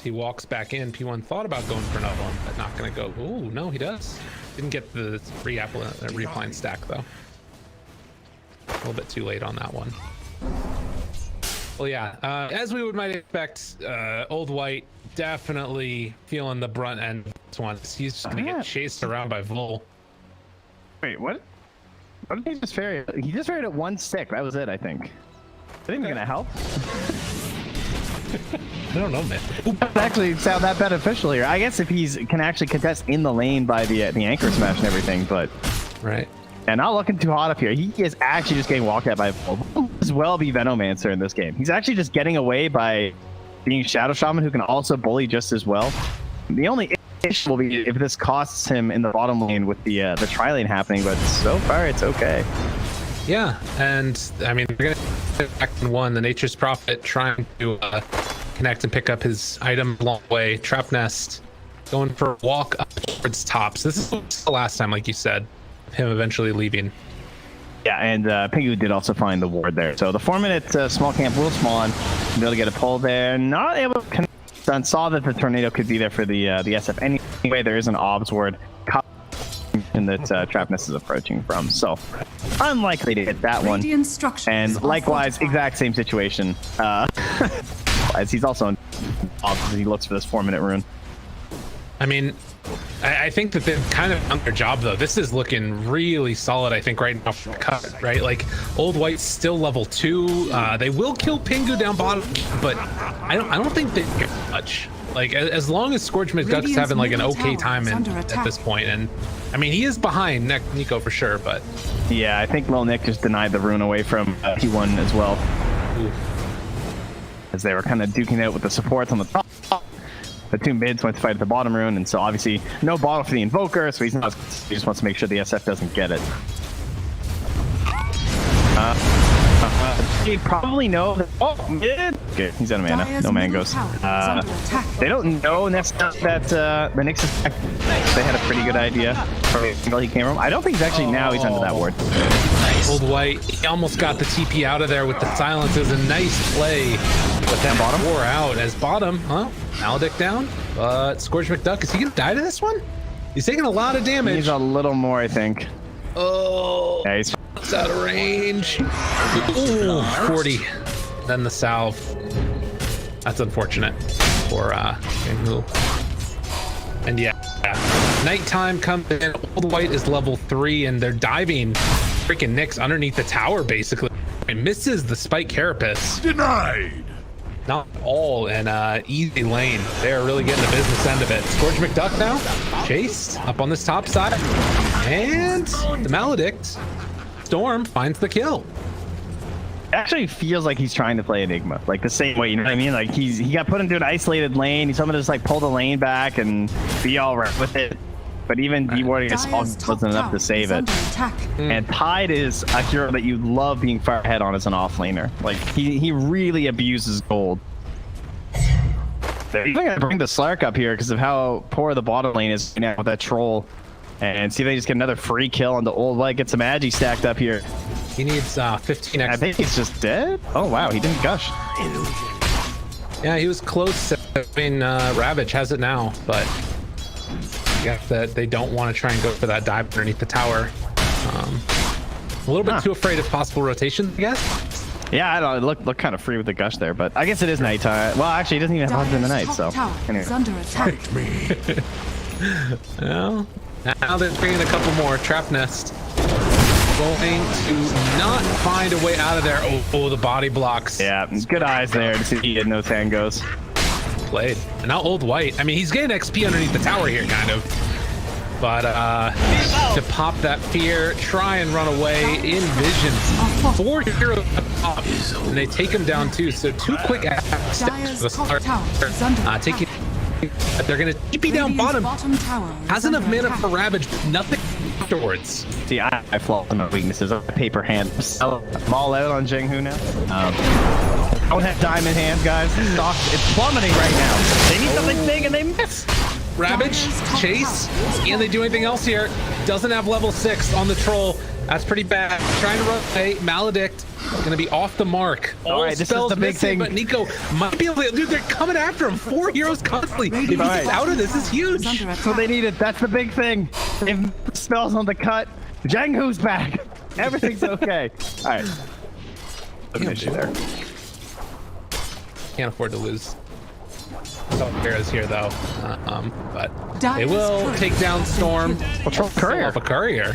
He walks back in. P1 thought about going for another one, but not gonna go. Oh no, he does. Didn't get the repline stack though. A little bit too late on that one. Well, yeah, as we might expect, Old White definitely feeling the brunt end of this one. He's just gonna get chased around by Vol. Wait, what? What did he just ferry? He just ferried at 1 stick. That was it, I think. I think it's gonna help. I don't know, man. It doesn't actually sound that beneficial here. I guess if he's can actually contest in the lane by the anchor smash and everything, but right. And not looking too hot up here. He is actually just getting walked at by as well be Venomancer in this game. He's actually just getting away by being Shadow Shaman, who can also bully just as well. The only issue will be if this costs him in the bottom lane with the tri-lane happening, but so far it's okay. Yeah, and I mean, we're gonna get back in one. The Nature's Prophet trying to connect and pick up his item a long way. Trap Nest going for a walk up towards tops. This is the last time, like you said, him eventually leaving. Yeah, and Pingu did also find the ward there. So the 4-minute small camp will spawn. Be able to get a pull there. Not able to connect. Saw that the tornado could be there for the SF. Anyway, there is an obs ward and that Trap Nest is approaching from. So unlikely to hit that one. And likewise, exact same situation. As he's also in obs as he looks for this 4-minute rune. I mean, I think that they've kind of done their job though. This is looking really solid, I think, right now for the cut, right? Like Old White's still level 2. They will kill Pingu down bottom, but I don't think they get much. Like as long as Scourge McDuck's having like an okay time at this point, and I mean he is behind Nico for sure, but yeah, I think Lil Nick just denied the rune away from P1 as well. Ooh. As they were kind of duking out with the supports on the top. The 2 mids went to fight at the bottom rune, and so obviously no bottle for the Invoker, so he just wants to make sure the SF doesn't get it. They probably know that. Oh, mid! Okay, he's out of mana. No mangoes. They don't know necessarily that the Nyx is back. They had a pretty good idea for where he came from. I don't think he's actually now he's under that ward. Old White, he almost got the TP out of there with the silence. It was a nice play. But then bottom? Wore out as bottom, huh? Maledict down. Scourge McDuck, is he gonna die to this one? He's taking a lot of damage. He's a little more, I think. Oh, yeah, he's out of range. Ooh, 40. Then the salve. That's unfortunate for Jiang. And yeah, nighttime comes in. Old White is level 3, and they're diving freaking Nyx underneath the tower, basically. It misses the Spike Carapace. Denied. Not all in easy lane. They're really getting the business end of it. Scourge McDuck now. Chase up on this top side. And the Maledict Storm finds the kill. It actually feels like he's trying to play Enigma, like the same way, you know what I mean? Like he got put into an isolated lane. He's someone to just like pull the lane back and be all right with it. But even dewarding a small wasn't enough to save it. And Tide is a hero that you love being far ahead on as an offlaner. Like he really abuses gold. They're even gonna bring the Slark up here because of how poor the bottom lane is now with that troll. And see if they just get another free kill on the Old White. Get some Agi stacked up here. He needs 15x. I think he's just dead. Oh wow, he didn't gush. Yeah, he was close. I mean, Ravage has it now, but I guess that they don't want to try and go for that dive underneath the tower. A little bit too afraid of possible rotation, I guess. Yeah, I don't look kind of free with the gush there, but I guess it is nighttime. Well, actually, he doesn't even have in the night, so anyway. Under attack. Well, now they're bringing a couple more. Trap Nest going to not find a way out of there. Oh, the body blocks. Yeah, good eyes there to see no tangos. Played. And now Old White. I mean, he's getting XP underneath the tower here, kind of. But to pop that fear, try and run away in vision. 4 heroes up, and they take him down too. So 2 quick steps to the start. Taking. They're gonna TP down bottom. Has enough mana for Ravage, nothing afterwards. See, I flaw my weaknesses. I'm a paper hand. I'm all out on Jiang now. I don't have diamond hands, guys. Stock, it's plummeting right now. They need something big and they miss. Ravage, Chase, can they do anything else here? Doesn't have level 6 on the troll. That's pretty bad. Trying to run away. Maledict gonna be off the mark. All right, this is the big thing. But Nico might be able to. Dude, they're coming after him. 4 heroes constantly. If he gets out of this, is huge. So they need it. That's the big thing. If spells on the cut, Jiang's back. Everything's okay. All right. No issue there. Can't afford to lose. Heroes here though, but they will take down Storm. What's wrong with Courier? Off a Courier.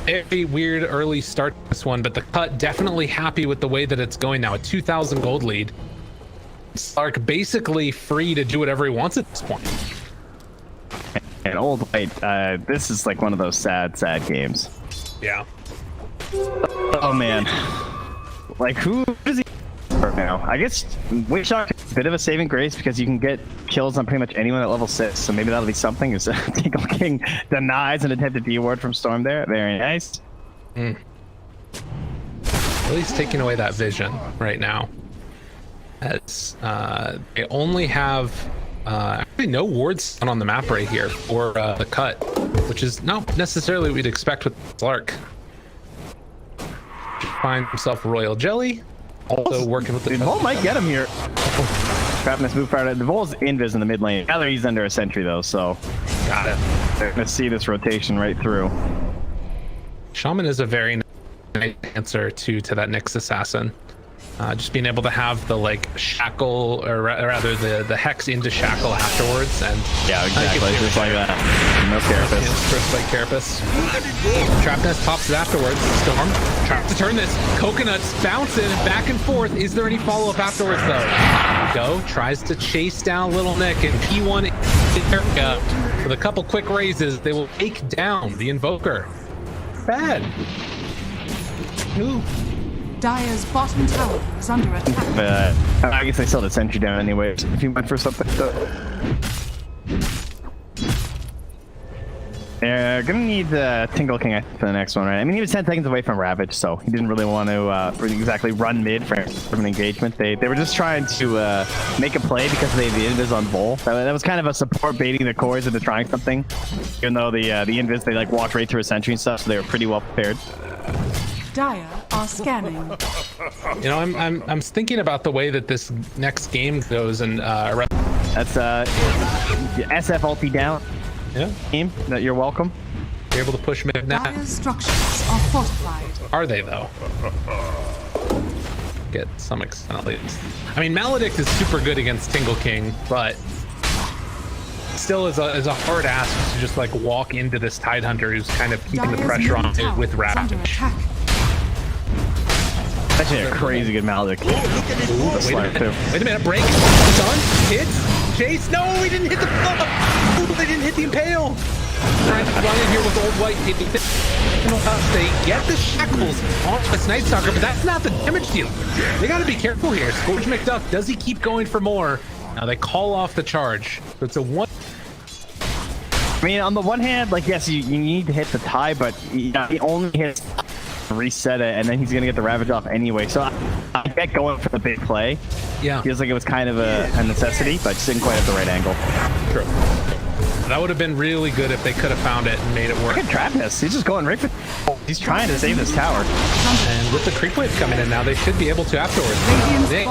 Very weird early start to this one, but the cut definitely happy with the way that it's going now. A 2,000 gold lead. Slark basically free to do whatever he wants at this point. And Old White, this is like one of those sad games. Yeah. Oh man. Like who is he now? I guess Witchshock is a bit of a saving grace because you can get kills on pretty much anyone at level 6, so maybe that'll be something. Is Tinkle King denies an attempted D-ward from Storm there. Very nice. At least taking away that vision right now. As they only have actually no wards on the map right here for the cut, which is not necessarily what we'd expect with Slark. Find himself Royal Jelly. Also working with the Vol might get him here. Trapness move forward. The Vol's invis in the mid lane. Now he's under a sentry though, so got it. They're gonna see this rotation right through. Shaman is a very nice answer to that Nyx assassin. Just being able to have the like shackle, or rather the hex into shackle afterwards, and yeah, exactly, just like that. No carapace. First by carapace. Trapnest pops it afterwards. Storm tries to turn this. Coconuts bouncing back and forth. Is there any follow-up afterwards though? Go tries to chase down Little Nick, and P1 with a couple quick raises, they will take down the Invoker. Bad. Ooh. Dire's bottom tower is under attack. I guess they still had sentry down anyway. If you went for something, they're gonna need Tingle King for the next one, right? I mean, he was 10 seconds away from Ravage, so he didn't really want to exactly run mid from an engagement. They were just trying to make a play because they had the invis on Vol. That was kind of a support baiting the cores into trying something. Even though the invis, they like walked right through a sentry and stuff, so they were pretty well prepared. Dire are scanning. You know, I'm thinking about the way that this next game goes, and that's SF ulti down. Yeah. Team, that you're welcome. You're able to push mid now. Dire's structures are fortified. Are they though? get some extent at least. I mean, Maledict is super good against Tingle King, but still is a hard ask to just like walk into this Tidehunter who's kind of keeping the pressure on it with Ravage. Actually, a crazy good Maledict. Wait a minute, break. Done. Hits. Chase. No, we didn't hit the. Oh, they didn't hit the Impale. Trying to run in here with Old White. They get the shackles on this Night Stalker, but that's not the damage deal. They got to be careful here. Scourge McDuck, does he keep going for more? Now they call off the charge. So it's a one. I mean, on the one hand, like, yes, you need to hit the tie, but he only hits reset it, and then he's gonna get the Ravage off anyway. So I get going for the big play. Yeah, feels like it was kind of a necessity, but just didn't quite have the right angle. True. That would have been really good if they could have found it and made it work. Look at Trappist. He's just going right for. He's trying to save this tower. And with the creep wave coming in now, they should be able to afterwards. They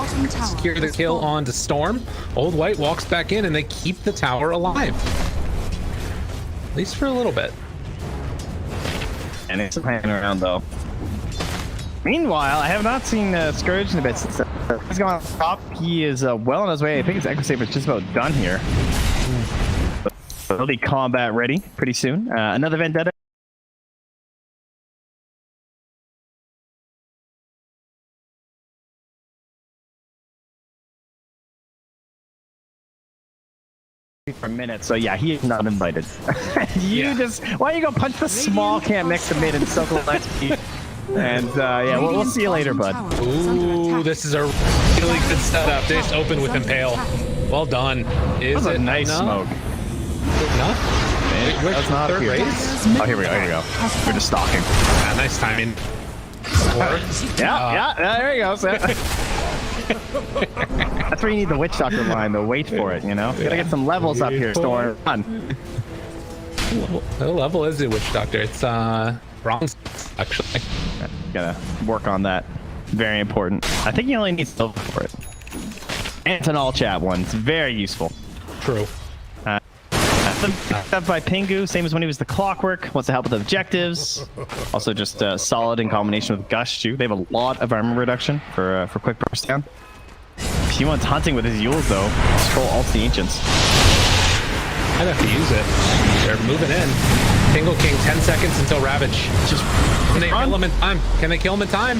secure the kill onto Storm. Old White walks back in, and they keep the tower alive. At least for a little bit. And it's hanging around though. Meanwhile, I have not seen Scourge in a bit since he's gone on top. He is well on his way. I think his Echo Saber is just about done here. He'll be combat ready pretty soon. Another Vendetta. For a minute, so yeah, he is not invited. Why don't you go punch the small camp next to mid and circle next to you? And yeah, we'll see you later, bud. Ooh, this is a really good setup. They just open with Impale. Well done. Is that was it a nice smoke? Enough? That's not third here. race? Oh, here we go. Here we go. We're just stalking. Yeah, nice timing. Yeah, there you go. That's where you need the Witch Doctor line, though. Wait for it, you know? You gotta get some levels up here, Storm. Come on. What level is it, Witch Doctor? It's bronze, actually. Gotta work on that. Very important. I think you only need silver for it. And it's an all chat one. It's very useful. True. Up by Pingu, same as when he was the Clockwork. Wants to help with objectives. Also just solid in combination with Gush too. They have a lot of armor reduction for quick burst down. He wants hunting with his Yules though. Control alt the Ancients. I'd have to use it. They're moving in. Tingle King, 10 seconds until Ravage. Just can they kill him in time? Can they kill him in time?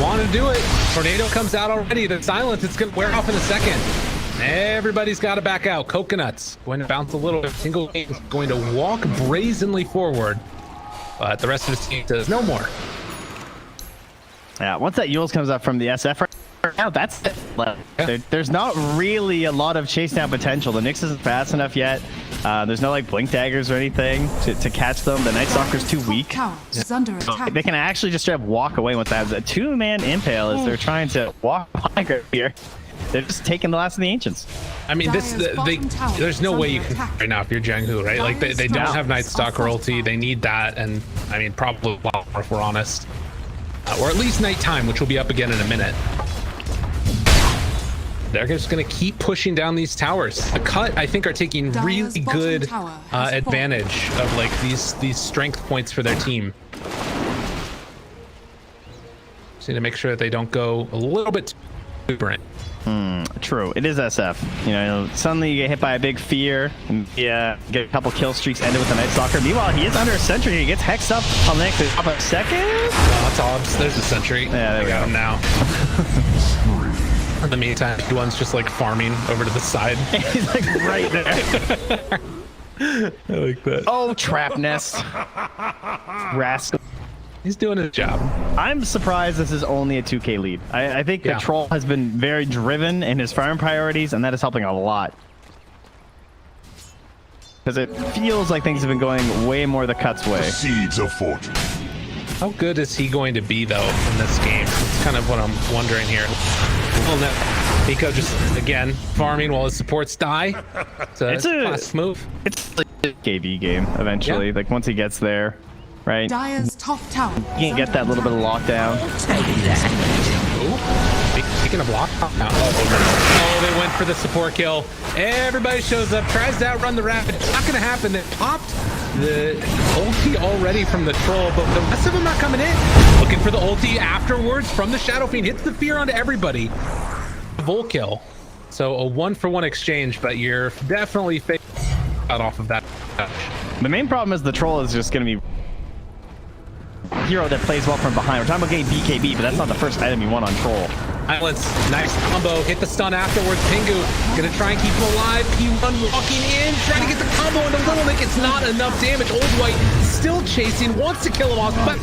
Want to do it. Tornado comes out already. The silence, it's going to wear off in a second. Everybody's got to back out. Coconuts going to bounce a little bit. Tingle King is going to walk brazenly forward. But the rest of the team says no more. Yeah, once that Yules comes up from the SF right now, that's it. Yeah. There's not really a lot of chase down potential. The Nyx isn't fast enough yet. There's no like blink daggers or anything to catch them. The Night Stalker's too weak. They can actually just straight up walk away with that. A two-man impale as they're trying to walk by here. They're just taking the last of the Ancients. I mean, there's no way you can right now if you're Jiang, right? Like they don't have Night Stalker ulti. They need that, and I mean probably a lot more if we're honest, or at least nighttime, which will be up again in a minute. They're just going to keep pushing down these towers. The cut, I think, are taking really good advantage of like these strength points for their team. Just need to make sure that they don't go a little bit too exuberant. True. It is SF. You know, suddenly you get hit by a big fear. And, yeah, get a couple kill streaks ended with the Night Stalker. Meanwhile, he is under a sentry. He gets hexed up on the next top of a second. That's Hobbs. There's a sentry. Yeah, there we got him now. In the meantime, one's just like farming over to the side. He's like right there. I like that. Oh, trap nest. Rascal. He's doing his job. I'm surprised this is only a 2K lead. I think the troll has been very driven in his farm priorities, and that is helping a lot. Because it feels like things have been going way more the Cuts way. The seeds of fortune. How good is he going to be, though, in this game? That's kind of what I'm wondering here. Well, no. Pico just, again, farming while his supports die. It's a class move. It's like a KB game, eventually. Yeah. Like, once he gets there. Right? Dire's top tower. You can get that little bit of lockdown. Speaking of lockdown, oh, they went for the support kill. Everybody shows up, tries to outrun the Rapid. It's not going to happen. They popped the ulti already from the troll, but the rest of them not coming in. Looking for the ulti afterwards from the Shadow Fiend. Hits the fear onto everybody. Vol kill. So a 1-for-1 exchange, but you're definitely out off of that. The main problem is the troll is just going to be a hero that plays well from behind. We're talking about getting BKB, but that's not the first item you want on troll. Silence, nice combo, hit the stun afterwards. Pingu gonna try and keep him alive. P1 walking in, trying to get the combo into Little Nick. It's not enough damage. Old White still chasing, wants to kill him off, but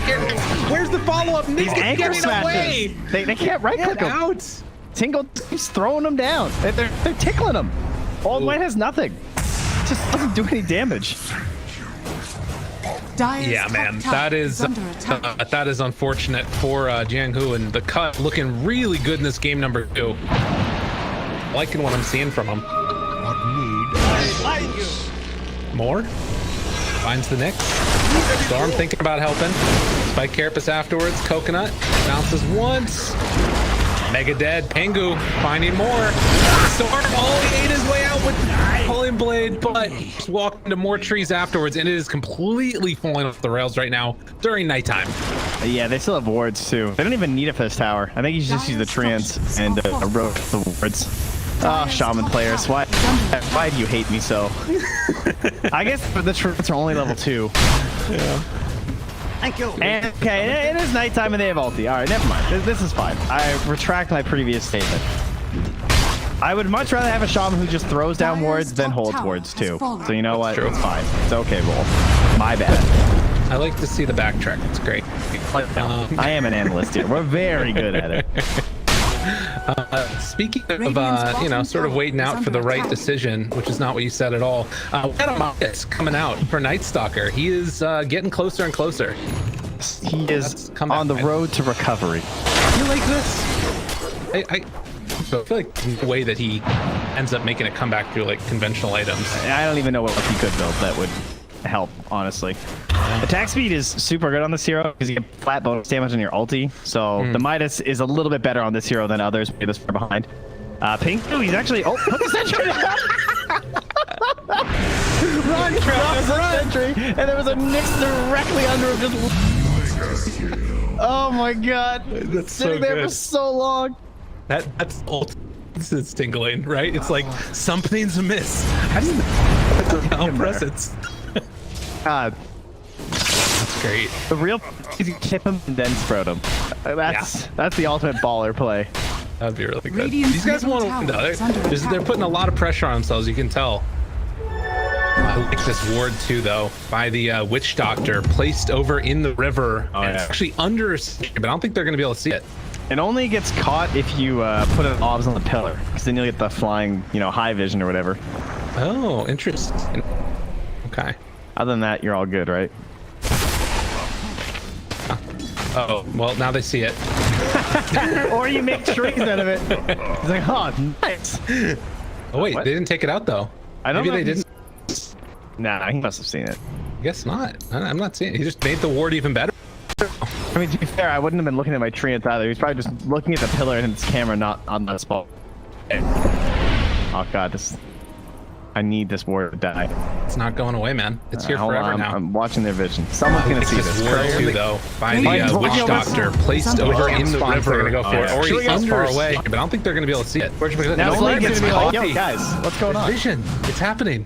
where's the follow-up? Nick is getting away. They can't right-click him. Out. Tingle keeps throwing him down. They're tickling him. Old White has nothing. Just doesn't do any damage. Yeah, man, that is unfortunate for Jiang, and the cut looking really good in this game number 2. Liking what I'm seeing from him. More? Finds the Nyx. Storm thinking about helping. Spike Carapace afterwards. Coconut bounces once. Mega dead. Pengu finding more. Storm he ate his way out with Pulling Blade, but just walked into more trees afterwards, and it is completely falling off the rails right now during nighttime. Yeah, they still have wards too. They don't even need it for this tower. I think you should just use the trance and erode the wards. Oh, shaman players, why do you hate me so? I guess the trance are only level 2. Yeah. Thank you. And, okay, it is nighttime and they have ulti. All right, never mind. This is fine. I retract my previous statement. I would much rather have a shaman who just throws down wards than holds wards too. So you know what? It's fine. It's okay, Wolf. My bad. I like to see the backtrack. It's great. I am an analyst here. We're very good at it. Speaking of, sort of waiting out for the right decision, which is not what you said at all. It's coming out for Night Stalker. He is getting closer and closer. He is on the road to recovery. You like this? I feel like the way that he ends up making a comeback through like conventional items. I don't even know what he could build that would help, honestly. Attack speed is super good on this hero because you get flat bonus damage on your ulti. So the Midas is a little bit better on this hero than others. This far behind. Pink, he's actually put the sentry down. Run, sentry, and there was a Nyx directly under him. Just oh my god, that's sitting so there good. for so long. That's ult. It's tingling, right? It's like something's amiss. How do you I'll press it? That's great. The real is you tip him and then sprout him. That's the ultimate baller play. That'd be really good. These guys want to win though. They're putting a lot of pressure on themselves, you can tell. I like this ward too, though, by the Witch Doctor, placed over in the river. It's actually under, but I don't think they're going to be able to see it. It only gets caught if you put an obs on the pillar, because then you'll get the flying, high vision or whatever. Oh, interesting. Okay. Other than that, you're all good, right? Oh, well, now they see it. Or you make trees out of it. It's like, oh, nice. Oh, wait, they didn't take it out, though. I don't know. Maybe they didn't. Nah, he must have seen it. I guess not. I'm not seeing it. He just made the ward even better. I mean, to be fair, I wouldn't have been looking at my treants either. He's probably just looking at the pillar and his camera not on the spot. Oh, God, I need this ward to die. It's not going away, man. It's here forever now. I'm watching their vision. Someone's gonna see this. Ward too, though, by the Witch Doctor, placed over in the river. They're gonna go for it. Or he's far away, but I don't think they're gonna be able to see it. Now Slade gets be like, yo, guys, what's going on? Vision. It's happening.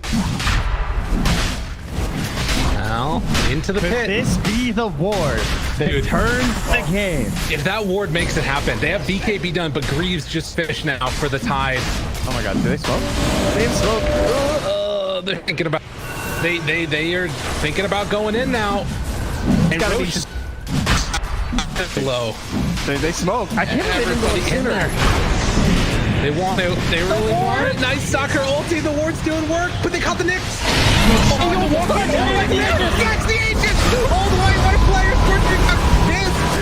Now, into the pit. Could this be the ward that turns the game? If that ward makes it happen, they have BKB done, but Greaves just finished now for the tide. Oh my God, do they smoke? They smoke. They're thinking about. They are thinking about going in now. And gotta be just low. They smoke. I can't believe they didn't go in there. They want it. They really want it. Nice soccer ulti. The ward's doing work, but they caught the Nyx. That's the agent. All the way, one player.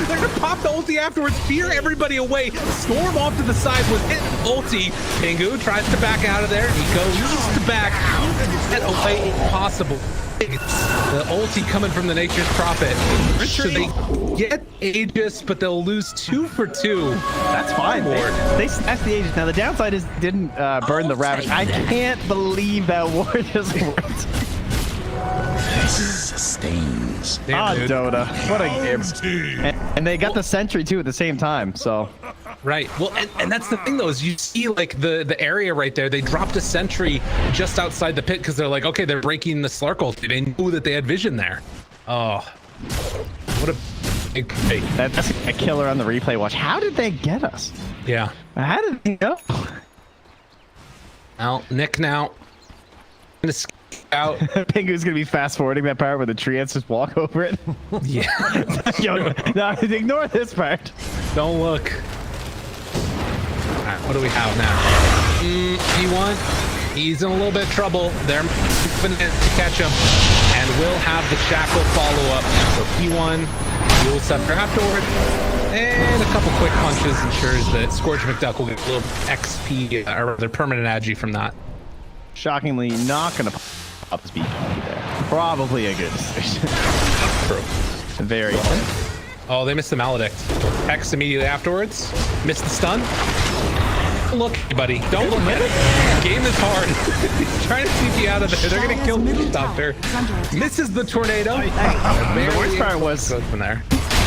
They're gonna pop the ulti afterwards, fear everybody away, storm off to the side with hit ulti. Pingu tries to back out of there. He goes to back. Get away if possible. The ulti coming from the Nature's Prophet. So they get Aegis, but they'll lose 2 for 2. That's fine. They snatched the Aegis. Now the downside is didn't burn the Ravage. I can't believe that ward just worked. sustains. Damn, dude. Dota. What a game. And they got the sentry too at the same time, so. Right. Well, and that's the thing though, is you see like the area right there. They dropped a sentry just outside the pit because they're like, okay, they're breaking the Slarkle. They knew that they had vision there. Oh, what a big play. That's a killer on the replay watch. How did they get us? Yeah. How did they know? Now, Nick now. Gonna skip out. Pingu's gonna be fast forwarding that part where the tree ants just walk over it. Yeah. Yo, no, ignore this part. Don't look. All right, what do we have now? P1. He's in a little bit of trouble. They're moving in to catch him. And we'll have the Shackle follow up. So P1, Dual Scepter afterward. And a couple quick punches ensures that Scourge McDuck will get a little XP, or rather permanent agi from that. Shockingly, not gonna pop his beat there. Probably a good decision. True. Very. Oh, they missed the Maledict. X immediately afterwards. Missed the stun. Don't look, buddy. Don't look at it. Game is hard. He's trying to TP out of there. They're gonna kill the Doctor. Misses the tornado. The worst part was goes from there.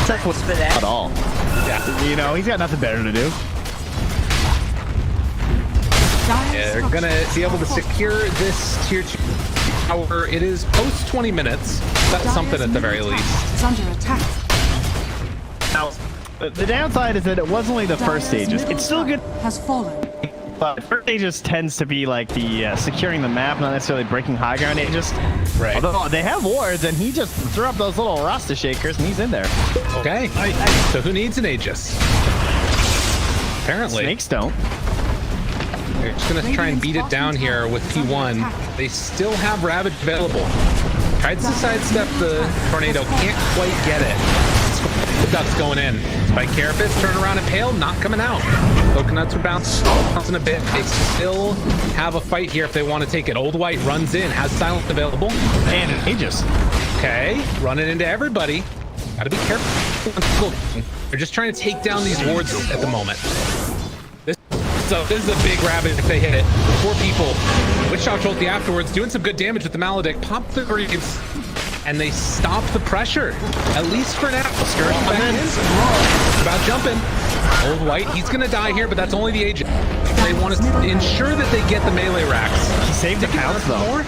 At all. Yeah. You know, he's got nothing better to do. Yeah, they're gonna be able to secure this tier 2 tower. It is post 20 minutes. That's something at the very least. Is under attack. Now, the downside is that it was only the first stages. It's still good. Has fallen. But first stages tends to be like the securing the map, not necessarily breaking high ground. It just, Right. although they have wards, and he just threw up those little Rasta shakers, and he's in there. Okay. So who needs an Aegis? Apparently. Snakes don't. They're just gonna try and beat it down here with P1. They still have Ravage available. Tried to sidestep the tornado, can't quite get it. The duck's going in. Spike Carapace, turn around and Pale, not coming out. Coconuts are bouncing a bit. They still have a fight here if they want to take it. Old White runs in, has Silence available. And an Aegis. Okay, running into everybody. Gotta be careful. They're just trying to take down these wards at the moment. So this is a big Ravage if they hit it. 4 people. Witch Shot ulti afterwards, doing some good damage with the Maledict. Pop the Greaves, and they stop the pressure, at least for now. Scourge back in. About jumping. Old White, he's gonna die here, but that's only the agent. They want to ensure that they get the melee racks. He saved the pounce though.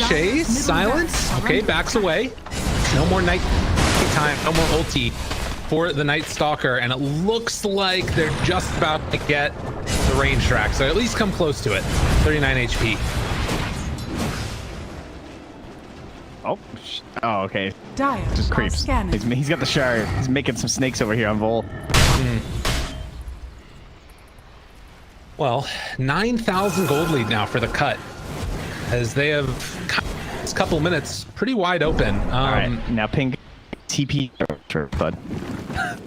Chase, Silence. Okay, backs away. No more night time, no more ulti for the Night Stalker, and it looks like they're just about to get the range track, so at least come close to it. 39 HP. Oh, okay. Dire Just are creeps. scanning. He's got the shard. He's making some snakes over here on Vol. Well, 9,000 gold lead now for the cut, as they have this couple minutes pretty wide open. All right, now ping TP, bud.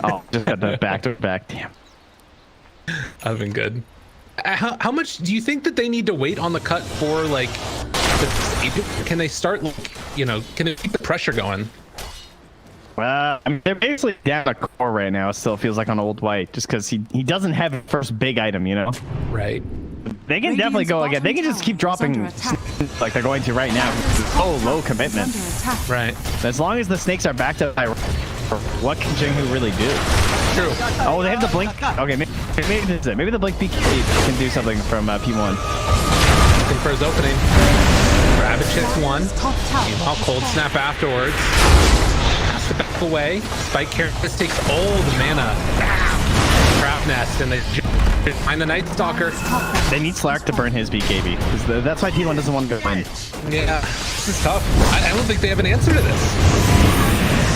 Oh, just got the back to back. Damn. That'd been good. How much do you think that they need to wait on the cut for, like, can they start, you know, can they keep the pressure going? Well, I mean, they're basically down a core right now. It still feels like on Old White, just because he doesn't have a first big item, you know. Right. They can definitely go again. They can just keep dropping like they're going to right now. It's so low commitment. Right. As long as the snakes are backed up by, what can Jingu really do? True. Oh, they have the blink. Okay, maybe that's it. Maybe the blink BK can do something from P1. Looking for his opening. Ravage hits one. Meanwhile, Cold Snap afterwards. Has to back away. Spike Carapace takes all the mana. Trap Nest, and they find the Night Stalker. They need Slark to burn his BKB. That's why P1 doesn't want to go in. Yeah, this is tough. I don't think they have an answer to this.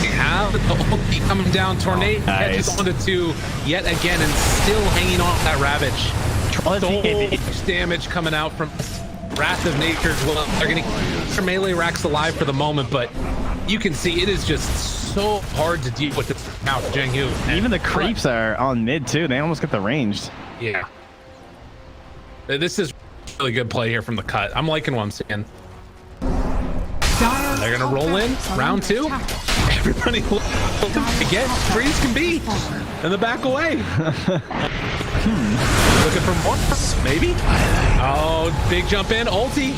They have the ulti coming down. Tornado catches onto 2 yet again, and still hanging on that Ravage. So much damage coming out from Wrath of Nature as well. They're going to keep their melee racks alive for the moment, but you can see it is just so hard to deal with this now for Jiang Hu. Even the creeps are on mid too. They almost get the ranged. Yeah. This is really good play here from the cut. I'm liking what I'm seeing. They're gonna roll in round 2. Everybody again, free as can be, and the back away. Looking for more? Maybe? Oh, big jump in. Ulti.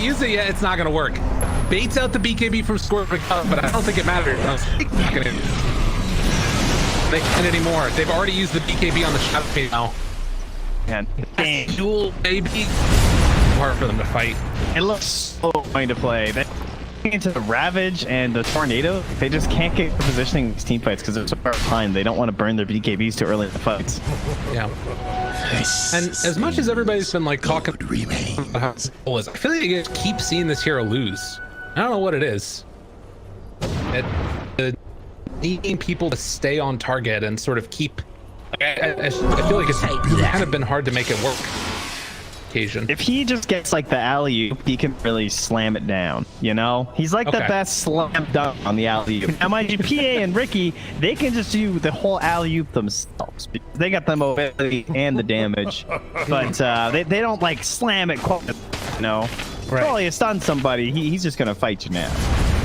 Use it yet. It's not going to work. Baits out the BKB from score, but I don't think it matters. It's not going to they can't anymore. They've already used the BKB on the Shadow Fiend now. Man, Duel, maybe. Hard for them to fight. it looks so going to play. They into the Ravage and the Tornado, they just can't get positioning these team fights because they're so far behind. They don't want to burn their BKBs too early in the fights. Yeah. And as much as everybody's been like talking about how simple it is, I feel like you guys keep seeing this hero lose. I don't know what it is. Needing people to stay on target and sort of keep. I feel like it's kind of been hard to make it work. Occasion. If he just gets like the alley-oop, he can really slam it down, you know? He's like the best slam dunk on the alley-oop. Now, mind you, PA and Ricky, they can just do the whole alley-oop themselves. They got the mobility and the damage, but they don't like slam it quite, you know? Right. Probably you stun somebody, he's just gonna fight you now.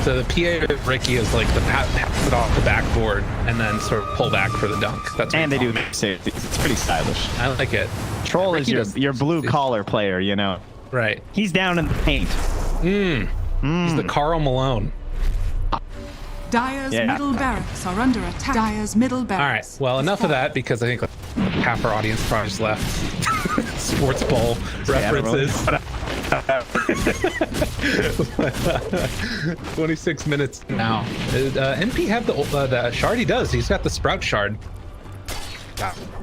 So the PA of Ricky is like the pass it off the backboard and then sort of pull back for the dunk. That's what and they do safety. It's pretty stylish. I like it. Troll Ricky is your blue collar player, you know? Right. He's down in the paint. He's the Karl Malone. Dire's middle barracks are under attack. Dire's middle All right. barracks. Well, enough of that because I think like half our audience probably just left. Sports ball references. 26 minutes now. NP have the shard? He does. He's got the Sprout shard.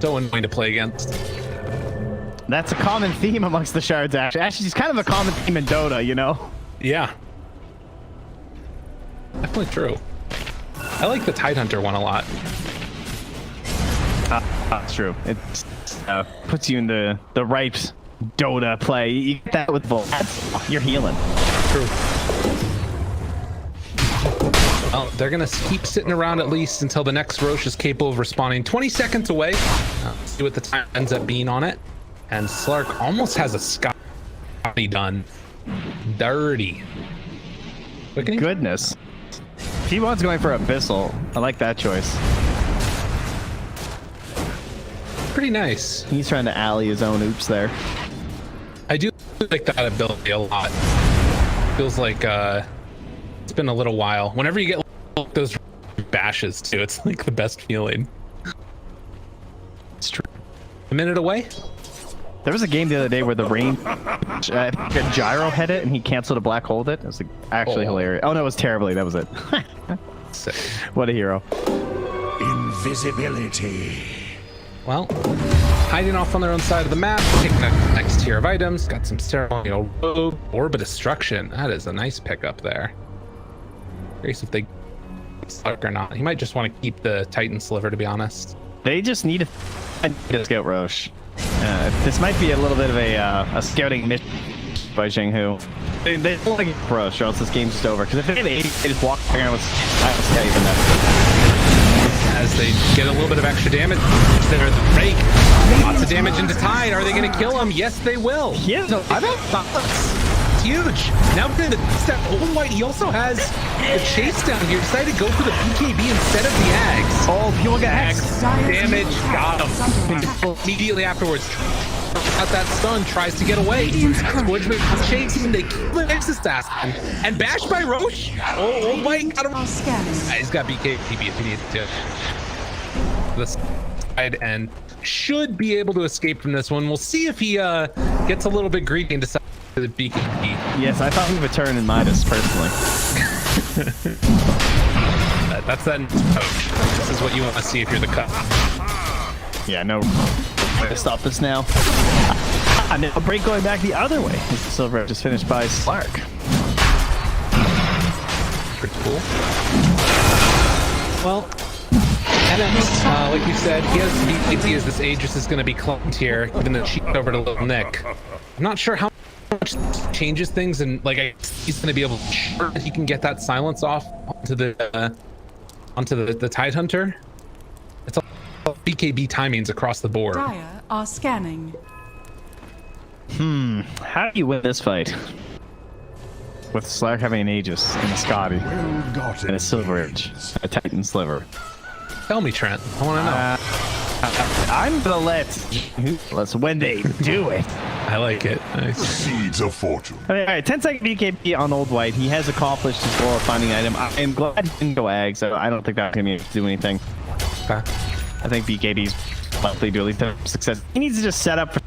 So annoying to play against. That's a common theme amongst the shards, actually. Actually, it's kind of a common theme in Dota, you know? Yeah. Definitely true. I like the Tidehunter one a lot. That's true. It puts you in the right Dota play. You get that with Volt. You're healing. True. Well, they're going to keep sitting around at least until the next Roche is capable of responding. 20 seconds away. Let's see what the time ends up being on it. And Slark almost has a Scotty done. Dirty. Quickening? Goodness. P1's going for Abyssal. I like that choice. Pretty nice. He's trying to alley his own oops there. I do like that ability a lot. Feels like it's been a little while. Whenever you get those bashes too, it's like the best feeling. It's true. A minute away? There was a game the other day where the rain gyro hit it and he canceled a black hole with it. It was like actually hilarious. Oh no, it was terribly. That was it. Sick. What a hero. Invisibility. Well, hiding off on their own side of the map, taking the next tier of items, got some ceremonial robe, orb of destruction. That is a nice pickup there. Curious if they Slark or not. He might just want to keep the Titan sliver, to be honest. They just need a scout Roche. This might be a little bit of a scouting mission by Jiang. They don't like Roche, or else this game's just over. Because if they have 80, they just walk around with scout even that. As they get a little bit of extra damage, they're the break. Lots of damage into Tide. Are they going to kill him? Yes, they will. Yeah, no, I don't. It's huge. Now we're going to step Old White. He also has the chase down here. Decided to go for the BKB instead of the Ags. Oh, people get Ags. Damage. Got him. Immediately afterwards. Got that stun. Tries to get away. Squidman chasing. They kill the next assassin. And bashed by Roche. Oh, Old White got him. He's got BKB if he needs to. This side and should be able to escape from this one. We'll see if he gets a little bit greedy and decides to the BKB. Yes, I thought he would turn in Midas personally. That's that approach. This is what you want to see if you're the cut. Yeah, no way to stop this now. And a break going back the other way. The silver just finished by Slark. Pretty cool. Well, like you said, he has BKB as this Aegis is going to be clumped here, giving the cheek over to Little Nick. I'm not sure how much changes things, and like he's going to be able to ensure that he can get that silence off onto the Tidehunter. It's all BKB timings across the board. Dire are scanning. How do you win this fight? With Slark having an Aegis and a Scotty and a Silver Edge, a Titan Sliver. Tell me, Trent. I want to know. I'm gonna let's when they do it. I like it. Nice. Seeds of fortune. All right, 10-second BKB on Old White. He has accomplished his goal of finding an item. I am glad he didn't go ag, so I don't think that's gonna do anything. Okay. I think BKB's likely to at least have success. He needs to just set up for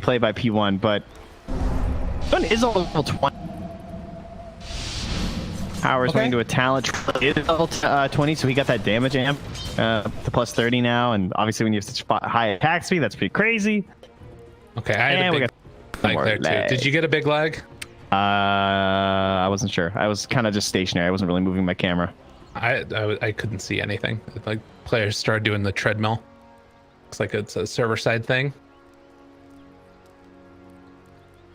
play by P1, but P1 is a level 20. Howard's going to a talent is level 20, so he got that damage amp to plus 30 now, and obviously when you have such high attack speed, that's pretty crazy. Okay, I had a big leg there too. Did you get a big leg? I wasn't sure. I was kind of just stationary. I wasn't really moving my camera. I couldn't see anything. Like players started doing the treadmill. Looks like it's a server side thing.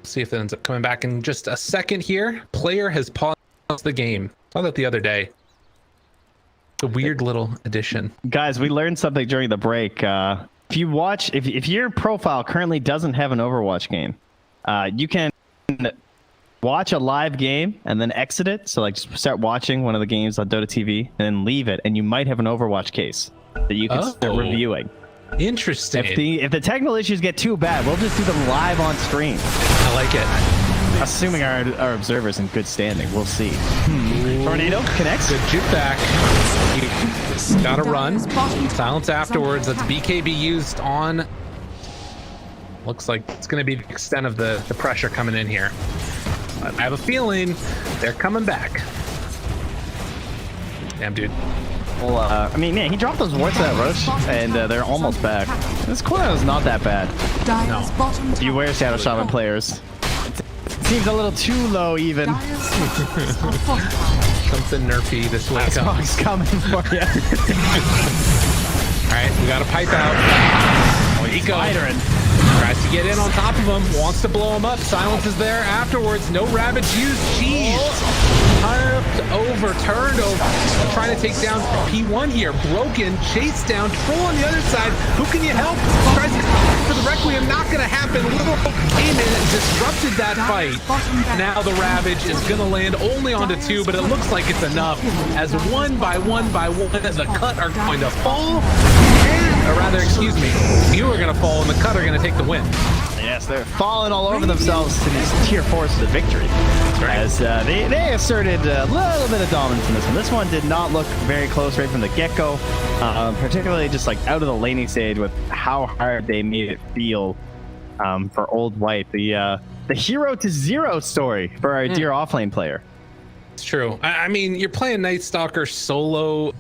See if it ends up coming back in just a second here. Player has paused the game. Saw that the other day. It's a weird little addition. Guys, we learned something during the break. If you watch, if your profile currently doesn't have an Overwatch game, you can watch a live game and then exit it. So like just start watching one of the games on Dota TV and then leave it, and you might have an Overwatch case that you can start reviewing. Interesting. If the technical issues get too bad, we'll just do them live on stream. I like it. Assuming our observer's in good standing, we'll see. Tornado connects. Good juke back. Gotta run. Silence afterwards. That's BKB used on. Looks like it's going to be the extent of the pressure coming in here. But I have a feeling they're coming back. Damn, dude. Well, I mean, man, he dropped those wards to that Roche, and they're almost back. This cooldown is not that bad. No. Beware, Shadow Shaman players. It seems a little too low, even. Something nerfy this way. Xbox coming for you. All right, we got to pipe out. Oh, Eco tries to get in on top of him, wants to blow him up. Silence is there afterwards. No Ravage used. Cheese turned over. Trying to take down P1 here. Broken, chased down. Troll on the other side. Who can you help? Tries to for the Requiem. Not going to happen. Little came in and disrupted that fight. Now the Ravage is going to land only onto 2, but it looks like it's enough. As one by one, the cut are going to fall. Or rather, excuse me, you are going to fall and the cut are going to take the win. Yes, they're falling all over themselves to these tier 4s to victory. Right. As they asserted a little bit of dominance in this one. This one did not look very close right from the get-go, particularly just like out of the laning stage with how hard they made it feel for Old White. The hero to zero story for our dear offlane player. It's true. I mean, you're playing Night Stalker solo.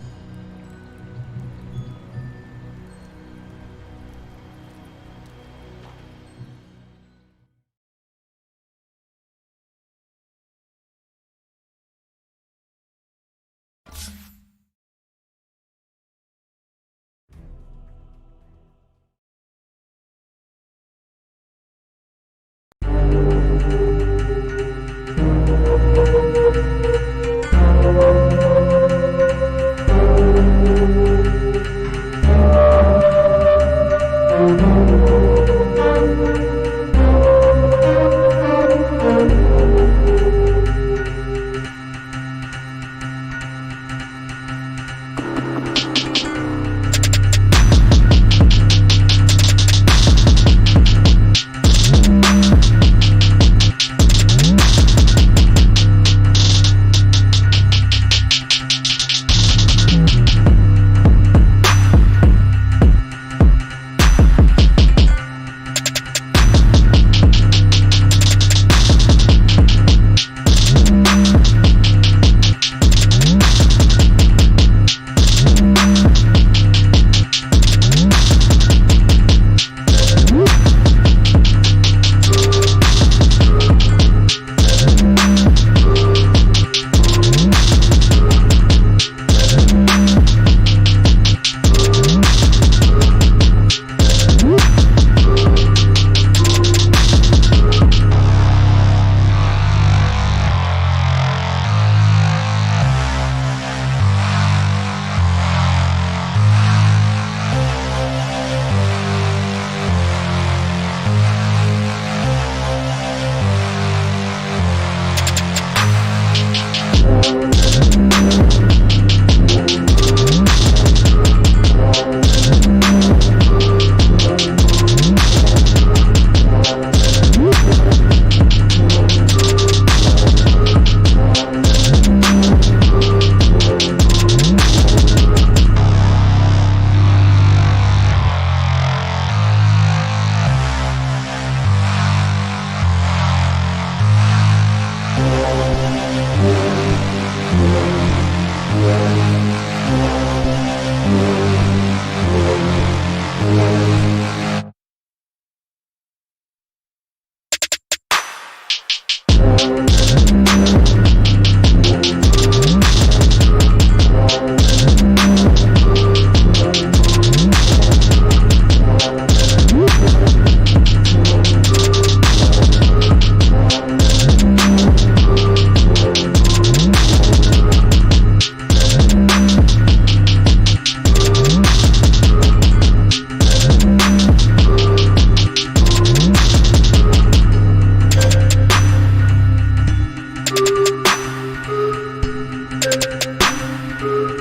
you.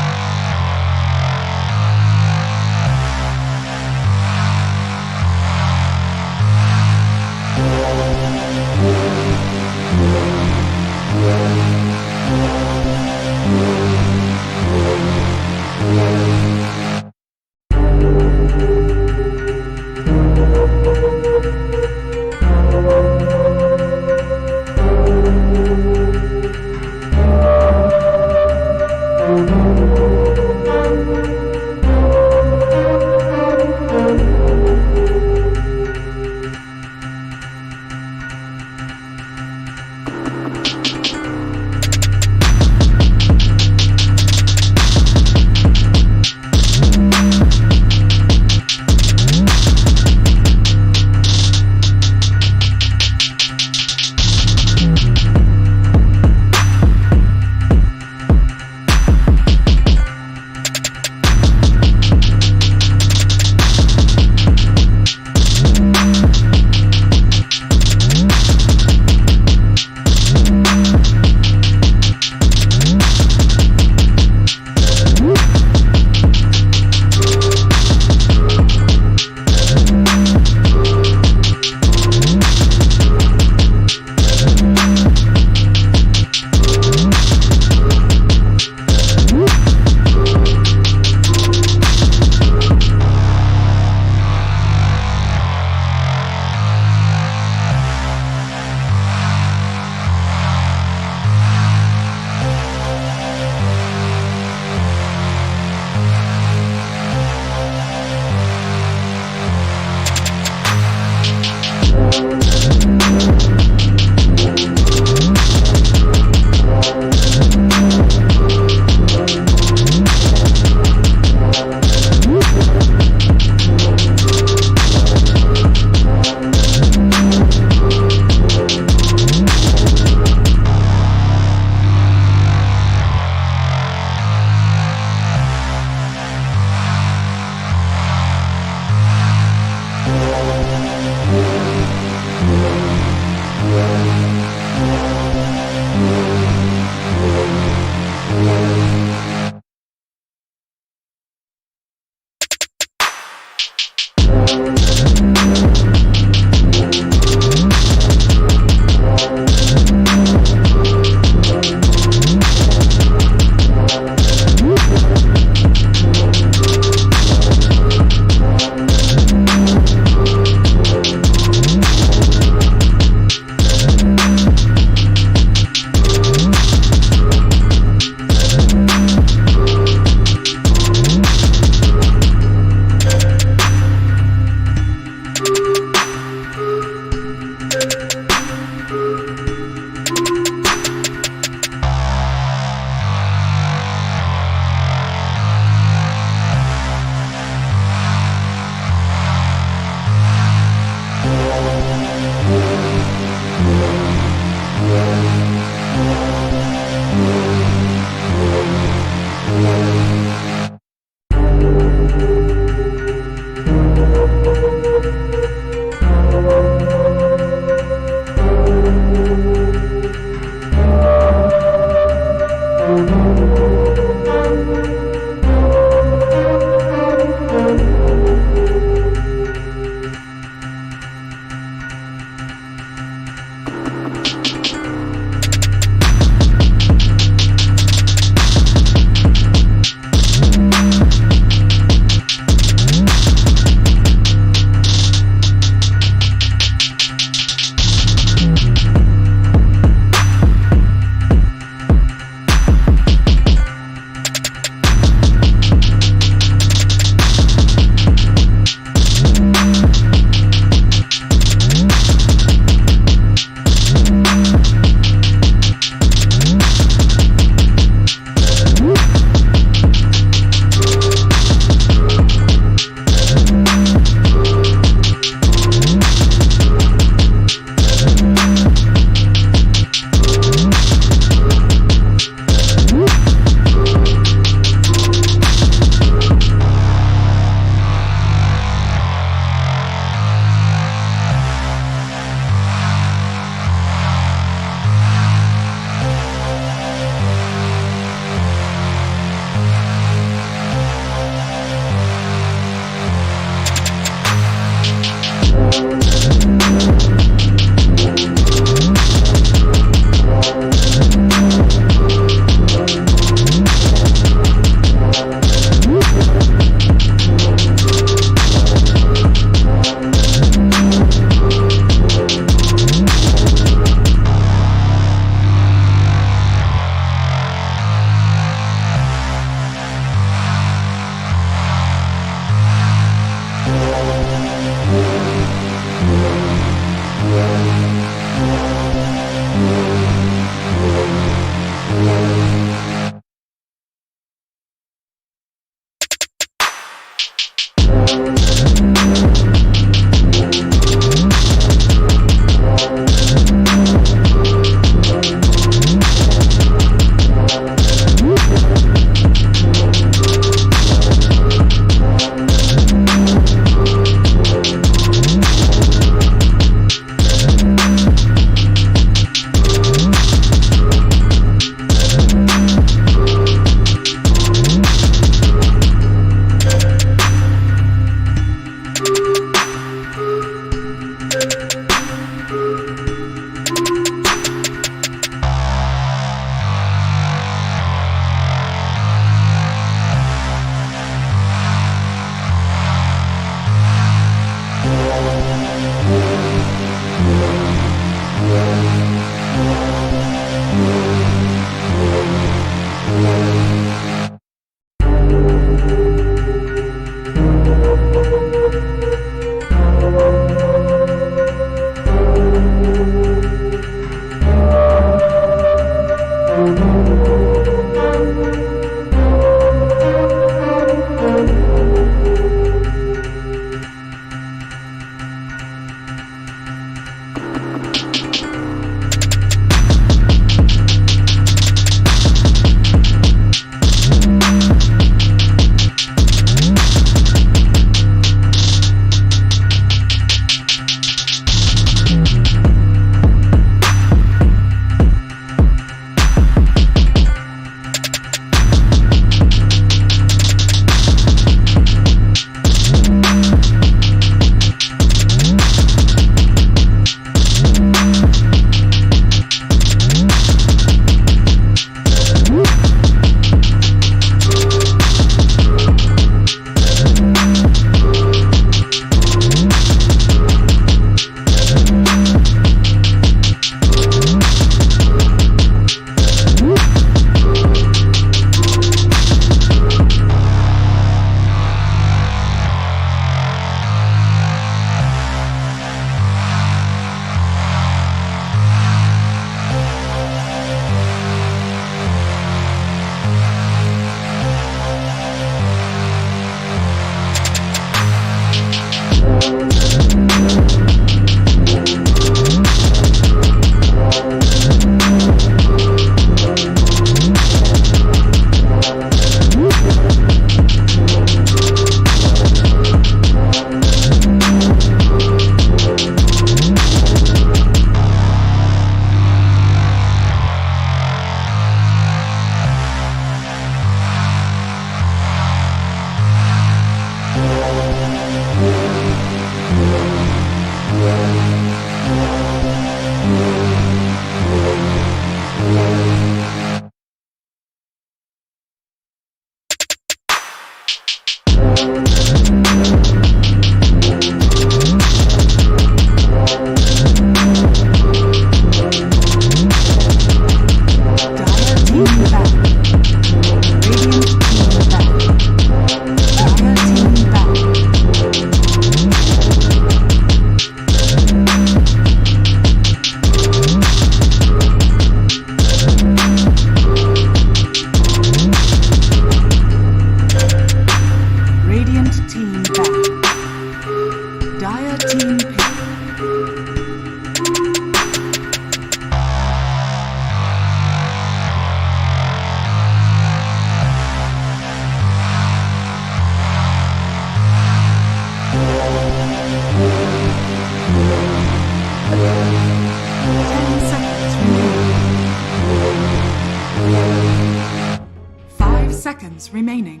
seconds remaining.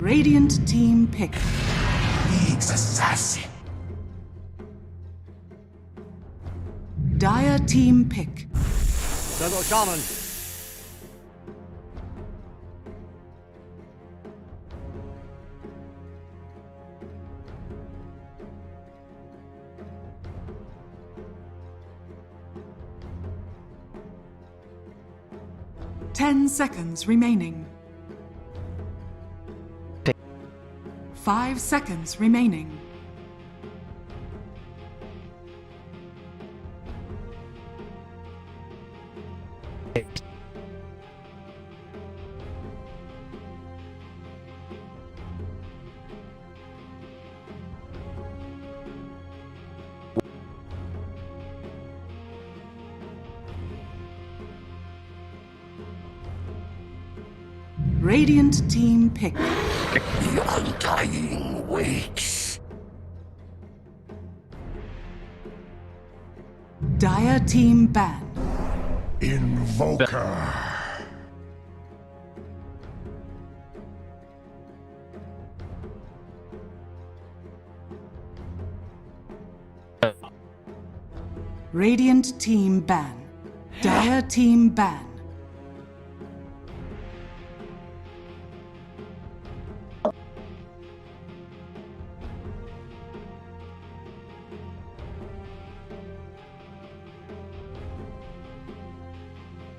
Radiant team pick. Assassin. Dire team pick. Jungle Shaman. Ten seconds remaining. 5 seconds remaining. Radiant team pick. The undying wakes. Dire team ban. Invoker. Radiant team ban. Dire team ban.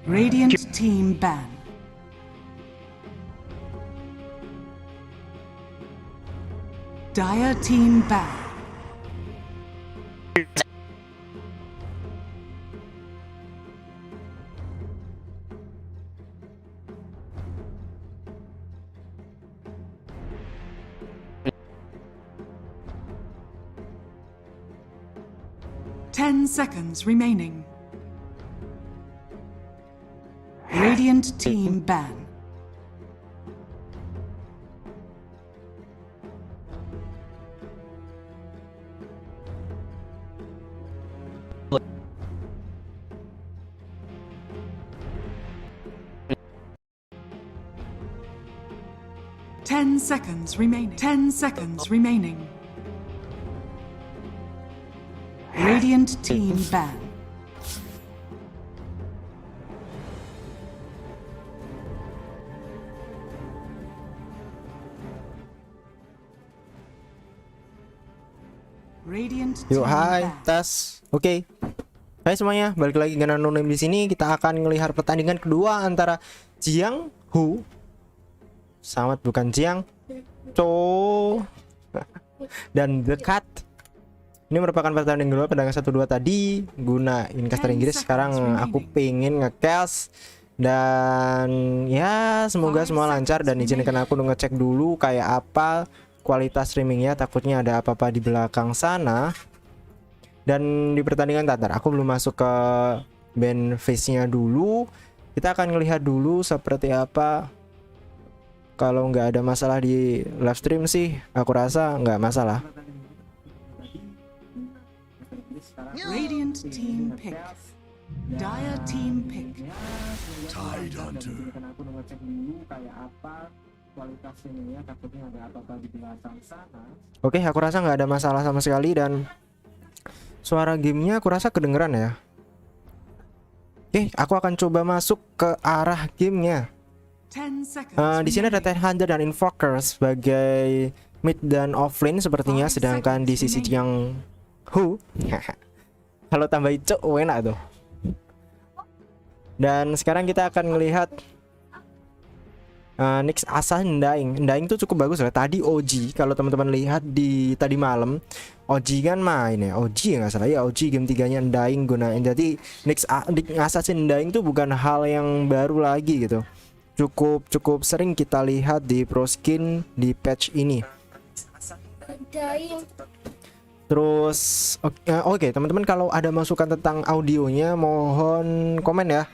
Radiant team ban. Dire team ban. Ten seconds remaining. Radiant team ban. Ten seconds remaining. 10 seconds remaining. Radiant team ban. Radiant Yuk, team hai, ban. tes. Oke. Hai semuanya, balik lagi dengan NoName di sini. Kita akan melihat pertandingan kedua antara Jiang Sangat bukan Jiang dan The Cat. Ini merupakan pertandingan kedua pedagang 1-2 tadi gunain caster Inggris. Sekarang aku pengen nge-cast dan ya semoga semua lancar, dan izinkan aku ngecek dulu kayak apa kualitas streamingnya, takutnya ada apa-apa di belakang sana. Dan di pertandingan aku belum masuk ke band face-nya dulu. Kita akan ngelihat dulu seperti apa. Kalau nggak ada masalah di live stream sih, aku rasa nggak masalah. Radiant team pick. Dire team pick. Tide Hunter. Oke, aku rasa nggak ada masalah sama sekali, dan suara gamenya aku rasa kedengeran ya. Oke, aku akan coba masuk ke arah gamenya. 10 seconds Di sini ada remaining. Hunter dan Invoker sebagai mid dan offlane sepertinya, sedangkan di sisi Jiang kalau tambah hijau enak tuh. Dan sekarang kita akan melihat Next Assassin Dying tuh cukup bagus lah. Tadi OG, kalau teman-teman lihat di tadi malam, OG kan main ya, OG ya nggak salah ya, OG game 3-nya Dying gunain. Jadi Next Assassin Dying tuh bukan hal yang baru lagi gitu. Cukup sering kita lihat di pro skin di patch ini. Terus oke, teman-teman kalau ada masukan tentang audionya mohon komen ya.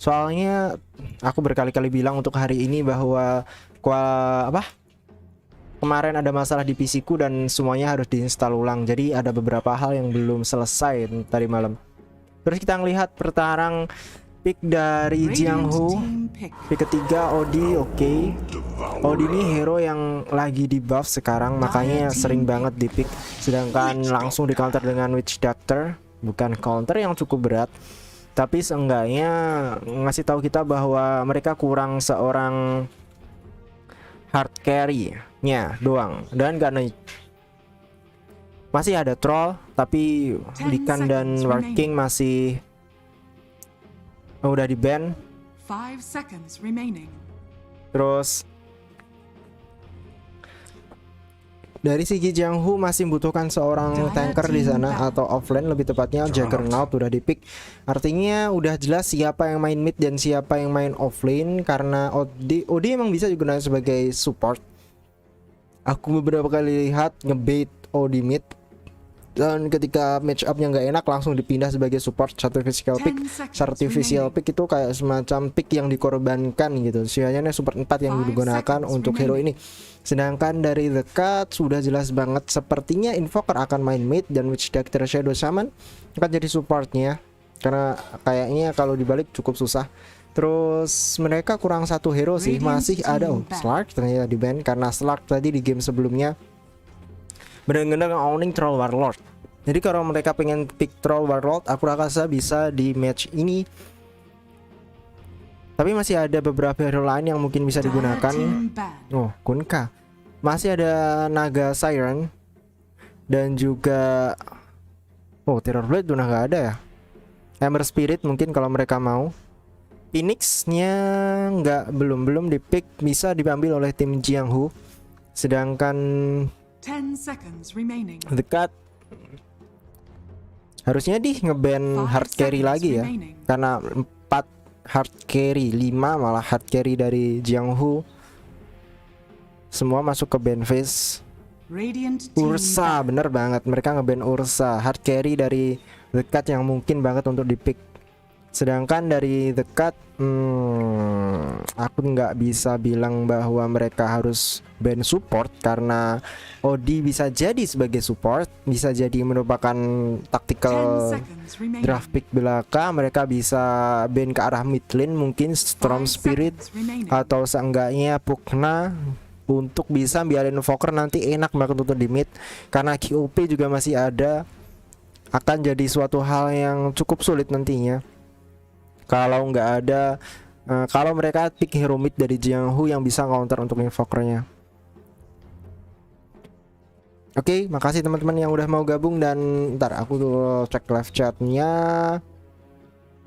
Soalnya aku berkali-kali bilang untuk hari ini bahwa kemarin ada masalah di PC ku dan semuanya harus diinstal ulang. Jadi ada beberapa hal yang belum selesai tadi malam. Terus kita ngelihat pertarang Pick dari Jiang, pick ketiga Odi. Oke. Odi ini hero yang lagi di buff sekarang, makanya sering banget di pick. Sedangkan langsung di counter dengan Witch Doctor, bukan counter yang cukup berat, tapi seenggaknya ngasih tahu kita bahwa mereka kurang seorang hard carry-nya doang. Dan karena masih ada troll, tapi Likan dan Working masih udah di ban. 5 seconds remaining. Terus dari segi Jiang masih membutuhkan seorang tanker di sana, atau offlane lebih tepatnya. Juggernaut udah di pick, artinya udah jelas siapa yang main mid dan siapa yang main offlane. Karena OD emang bisa digunakan sebagai support. Aku beberapa kali lihat ngebait OD mid, dan ketika match up-nya nggak enak langsung dipindah sebagai support. Artificial pick itu kayak semacam pick yang dikorbankan gitu. Sianya support 4 yang digunakan untuk hero ini. Sedangkan dari The Cut sudah jelas banget sepertinya Invoker akan main mid dan Witch Doctor Shadow Shaman akan jadi supportnya, karena kayaknya kalau dibalik cukup susah. Terus mereka kurang satu hero sih, masih ada Slark ternyata di ban, karena Slark tadi di game sebelumnya benar-benar owning Troll Warlord. Jadi kalau mereka pengen pick Troll Warlord, aku rasa bisa di match ini. Tapi masih ada beberapa hero lain yang mungkin bisa digunakan. Oh, Kunka. Masih ada Naga Siren dan juga Terror Blade udah nggak ada ya. Hammer Spirit mungkin kalau mereka mau. Phoenix-nya belum di pick, bisa diambil oleh tim Jiang. Sedangkan 10 seconds remaining. The Cut harusnya ngeban hard carry lagi ya, karena 4 hard carry, 5 malah hard carry dari Jiang semua masuk ke ban phase. Ursa, bener banget, mereka ngeban Ursa, hard carry dari The Cut yang mungkin banget untuk di pick. Sedangkan dari The Cut, aku nggak bisa bilang bahwa mereka harus ban support, karena Odi bisa jadi sebagai support, bisa jadi merupakan tactical draft pick belaka. Mereka bisa ban ke arah mid lane, mungkin Storm Spirit atau seenggaknya Pukna, untuk bisa biarin Invoker nanti enak banget untuk di mid, karena QOP juga masih ada. Akan jadi suatu hal yang cukup sulit nantinya kalau nggak ada kalau mereka pick hero mid dari Jiang yang bisa counter untuk Invokernya. Oke, makasih teman-teman yang udah mau gabung, dan ntar aku tuh cek live chatnya.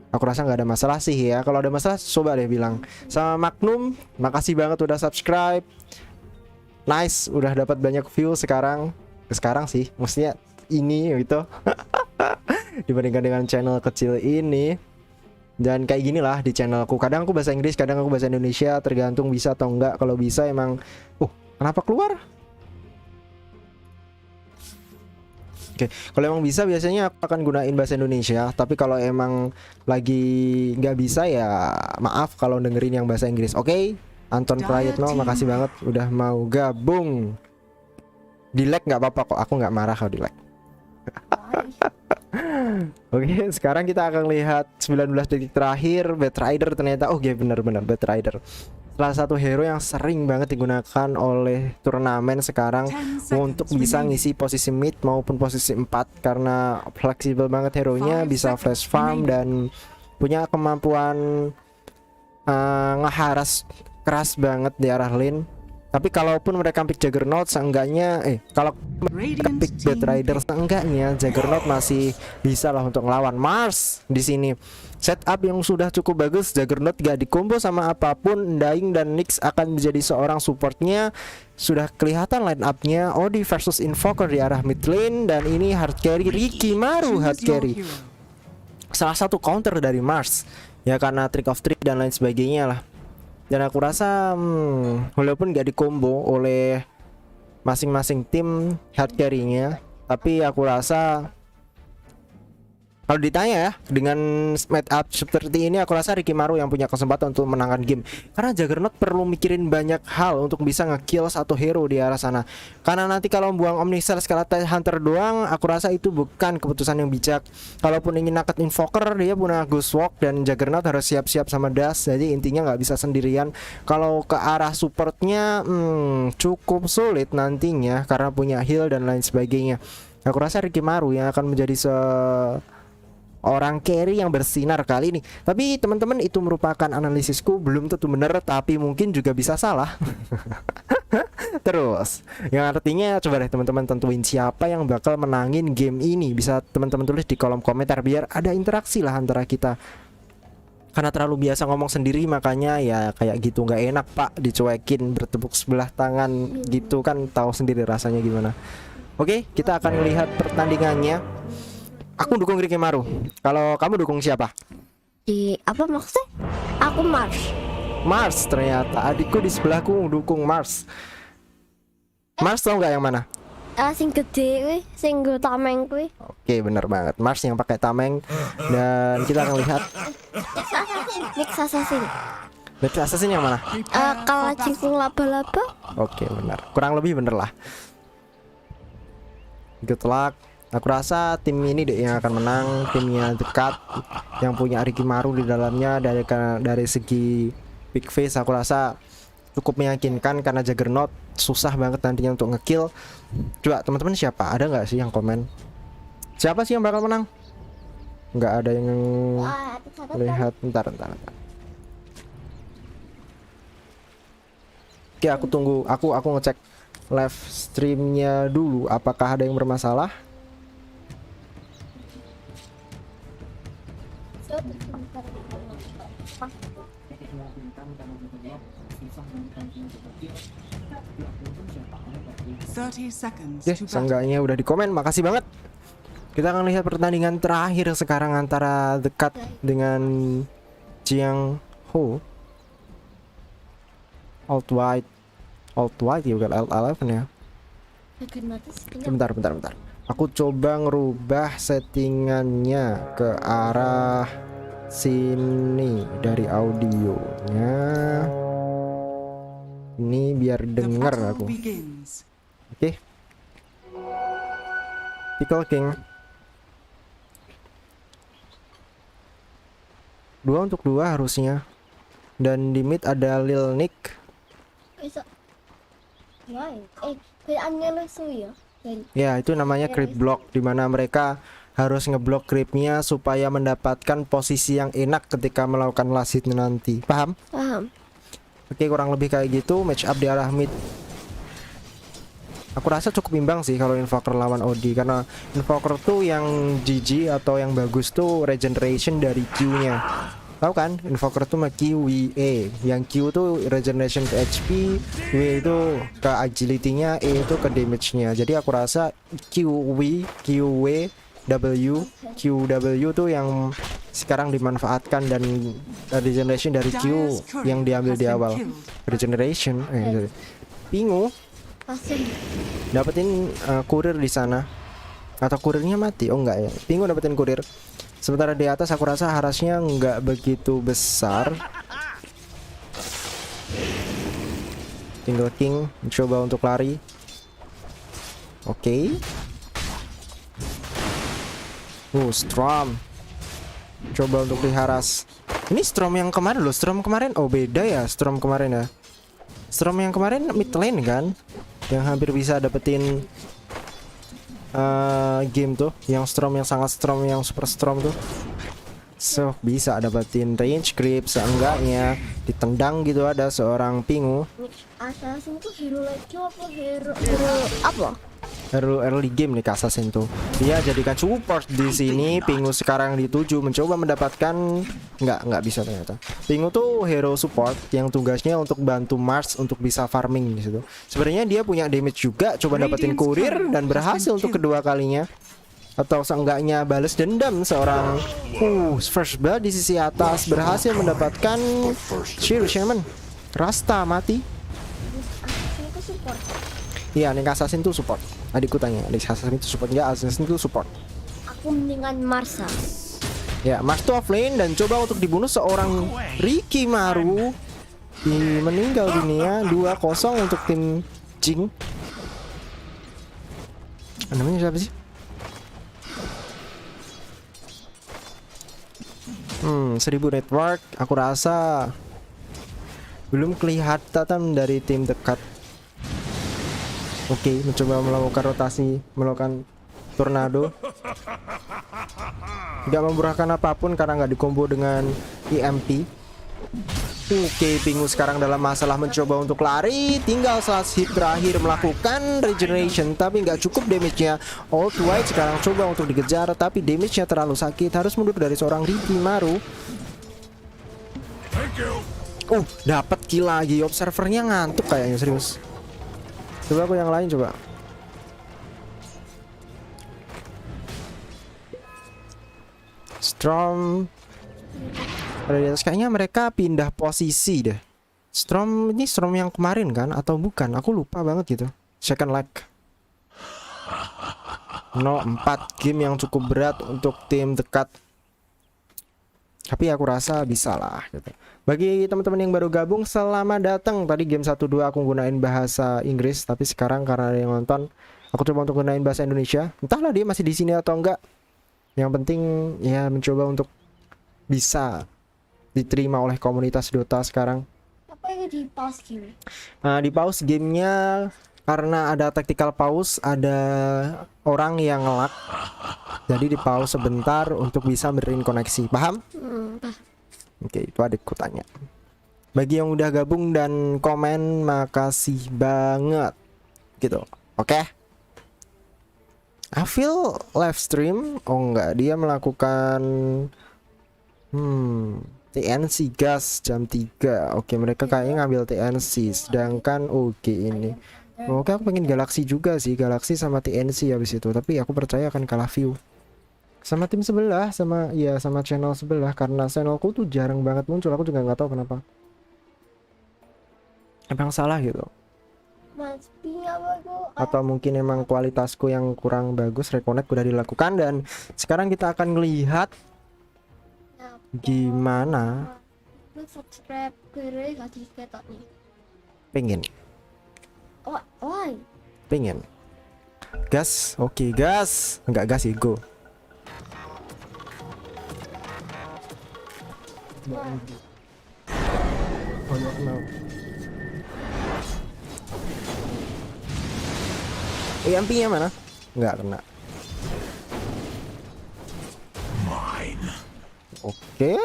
Aku rasa nggak ada masalah sih ya. Kalau ada masalah coba deh bilang. Sama Magnum, makasih banget udah subscribe. Nice, udah dapat banyak view sekarang sih, maksudnya ini gitu. Dibandingkan dengan channel kecil ini. Dan kayak gini lah di channelku, kadang aku bahasa Inggris, kadang aku bahasa Indonesia, tergantung bisa atau enggak. Kalau bisa emang kenapa keluar? Oke, kalau emang bisa biasanya aku akan gunain bahasa Indonesia. Tapi kalau emang lagi nggak bisa ya maaf kalau dengerin yang bahasa Inggris. Oke, Anton Prayitno, makasih banget udah mau gabung. Di like nggak apa-apa kok, aku nggak marah kalau di like. Oke, sekarang kita akan lihat 19 detik terakhir. Batrider ternyata, benar-benar Batrider, salah satu hero yang sering banget digunakan oleh turnamen sekarang untuk bisa ngisi posisi mid maupun posisi 4, karena fleksibel banget hero-nya, bisa flash farm dan punya kemampuan ngeharas keras banget di arah lane. Tapi kalaupun mereka pick Juggernaut, seenggaknya kalau mereka pick Batrider, seenggaknya Juggernaut masih bisa lah untuk ngelawan Mars. Di sini setup yang sudah cukup bagus, Juggernaut gak dikombo sama apapun. Dying dan Nyx akan menjadi seorang supportnya. Sudah kelihatan line up-nya, Odi versus Invoker di arah mid lane, dan ini hard carry Rikimaru hard carry. Salah satu counter dari Mars ya, karena trick of trick dan lain sebagainya lah. Dan aku rasa walaupun gak dikombo oleh masing-masing tim hard carry-nya, tapi aku rasa Kalau ditanya ya, dengan match up seperti ini aku rasa Rikimaru yang punya kesempatan untuk menangkan game. Karena Juggernaut perlu mikirin banyak hal untuk bisa nge-kill satu hero di arah sana. Karena nanti kalau buang Omniscell Skeleton Hunter doang, aku rasa itu bukan keputusan yang bijak. Kalaupun ingin naket Invoker, dia punya Ghost Walk dan Juggernaut harus siap-siap sama Dash. Jadi intinya nggak bisa sendirian. Kalau ke arah supportnya cukup sulit nantinya karena punya heal dan lain sebagainya. Aku rasa Rikimaru yang akan menjadi orang carry yang bersinar kali ini. Tapi teman-teman, itu merupakan analisisku, belum tentu benar, tapi mungkin juga bisa salah. Terus, yang artinya coba deh teman-teman tentuin siapa yang bakal menangin game ini. Bisa teman-teman tulis di kolom komentar biar ada interaksi lah antara kita. Karena terlalu biasa ngomong sendiri, makanya ya kayak gitu nggak enak pak, dicuekin bertepuk sebelah tangan gitu kan, tahu sendiri rasanya gimana. Oke, kita akan melihat pertandingannya. Aku dukung Rikimaru. Kalau kamu dukung siapa? Di apa maksudnya? Aku Mars. Mars, ternyata adikku di sebelahku dukung Mars. Mars tau nggak yang mana? Sing gede kuwi, sing nggo tameng kuwi. Oke, bener banget. Mars yang pakai tameng. Dan kita akan lihat Next Assassin. Next Assassin yang mana? Kalau cingkung laba-laba. Oke, benar. Kurang lebih bener lah. Good luck. Aku rasa tim ini deh yang akan menang, timnya dekat, yang punya Rikimaru di dalamnya. Dari segi big face aku rasa cukup meyakinkan karena Juggernaut susah banget nantinya untuk ngekill. Coba teman-teman siapa? Ada nggak sih yang komen? Siapa sih yang bakal menang? Nggak ada yang lihat. Bentar. Oke, aku tunggu. Aku ngecek live streamnya dulu. Apakah ada yang bermasalah? Seenggaknya udah di komen, makasih banget. Kita akan lihat pertandingan terakhir sekarang antara dekat dengan Jiang Ho. Alt white ya, bukan alt 11 ya. Bentar. Aku coba ngerubah settingannya ke arah sini dari audionya. Ini biar denger aku. Oke. Pickle King. 2 untuk 2 harusnya. Dan di mid ada Lil Nick. Ya, itu namanya creep block, dimana mereka harus ngeblok creepnya supaya mendapatkan posisi yang enak ketika melakukan last hit nanti. Paham? Paham. Oke, kurang lebih kayak gitu. Match up di arah mid. Aku rasa cukup imbang sih kalau Invoker lawan OD, karena Invoker tuh yang GG atau yang bagus tuh regeneration dari Q-nya. Tahu kan? Invoker tuh mah QWE. Yang Q tuh regeneration ke HP, W itu ke agility-nya, E itu ke damage-nya. Jadi aku rasa QW, QW tuh yang sekarang dimanfaatkan, dan regeneration dari Q yang diambil di awal. Regeneration Pingu dapetin kurir di sana, atau kurirnya mati? Oh enggak ya, Pingu dapetin kurir. Sementara di atas aku rasa harusnya nggak begitu besar. Tinggal King mencoba untuk lari. Oke. Strom coba untuk diharas. Ini Strom yang kemarin loh. Strom kemarin, oh beda ya. Strom kemarin ya. Strom yang kemarin mid lane kan, yang hampir bisa dapetin game tuh, yang Strom, yang sangat Strom, yang super Strom tuh. So bisa dapetin range creep, seenggaknya ditendang gitu ada seorang Pingu. Assassin tuh hero lagi apa hero apa? Early game nih Assassin tuh. Dia jadikan support di sini. Pingu sekarang dituju mencoba mendapatkan, nggak bisa ternyata. Pingu tuh hero support yang tugasnya untuk bantu Mars untuk bisa farming di situ. Sebenarnya dia punya damage juga, coba dapetin kurir dan berhasil untuk kedua kalinya. Atau seenggaknya balas dendam seorang first blood di sisi atas, berhasil mendapatkan Shield Shaman. Rasta mati. Iya, Nick Assassin tuh support. Adikku tanya, Nick Assassin itu support? Enggak, Assassin itu support. gabung dengan Marsa. Ya, Mars tuh offlane dan coba untuk dibunuh seorang Ricky Maru. Meninggal dunia 2-0 untuk tim Jiang. Namanya siapa sih? 1000 network. Aku rasa belum kelihatan dari tim dekat. Oke, mencoba melakukan rotasi, melakukan tornado. Tidak membuahkan apapun karena nggak dikombo dengan EMP. Oke, Pingu sekarang dalam masalah mencoba untuk lari. Tinggal saat hit terakhir melakukan regeneration, tapi nggak cukup damage-nya. Old White sekarang coba untuk dikejar, tapi damage-nya terlalu sakit. Harus mundur dari seorang Ricky Maru. Dapat kill lagi. Observernya ngantuk kayaknya, serius. Coba aku yang lain coba. Storm ada di atas, kayaknya mereka pindah posisi deh. Storm ini Storm yang kemarin kan atau bukan? Aku lupa banget gitu. Second leg. 4 game yang cukup berat untuk tim dekat. Tapi aku rasa bisa lah gitu. Bagi teman-teman yang baru gabung, selamat datang. Tadi game 1-2 aku gunain bahasa Inggris, tapi sekarang karena ada yang nonton, aku coba untuk gunain bahasa Indonesia. Entahlah dia masih di sini atau enggak. Yang penting ya mencoba untuk bisa diterima oleh komunitas Dota sekarang. Apa yang di pause game? Di pause gamenya karena ada tactical pause, ada orang yang ngelak. Jadi di pause sebentar untuk bisa benerin koneksi. Paham? Oke, itu adikku tanya. Bagi yang udah gabung dan komen, makasih banget. Gitu. Oke. I feel live stream. Oh enggak, dia melakukan TNC gas jam 3. Oke, mereka kayaknya ngambil TNC. Sedangkan ini. Oke, aku pengen Galaxy juga sih. Galaxy sama TNC habis itu. Tapi aku percaya akan kalah view sama tim sebelah, sama channel sebelah, karena channelku tuh jarang banget muncul. Aku juga nggak tahu kenapa. Emang salah gitu. Atau mungkin emang kualitasku yang kurang bagus. Reconnect udah dilakukan dan sekarang kita akan melihat gimana. Pengen. Pengen. Gas, oke gas. Enggak gas ego. EMP-nya mana? Enggak kena. Oke.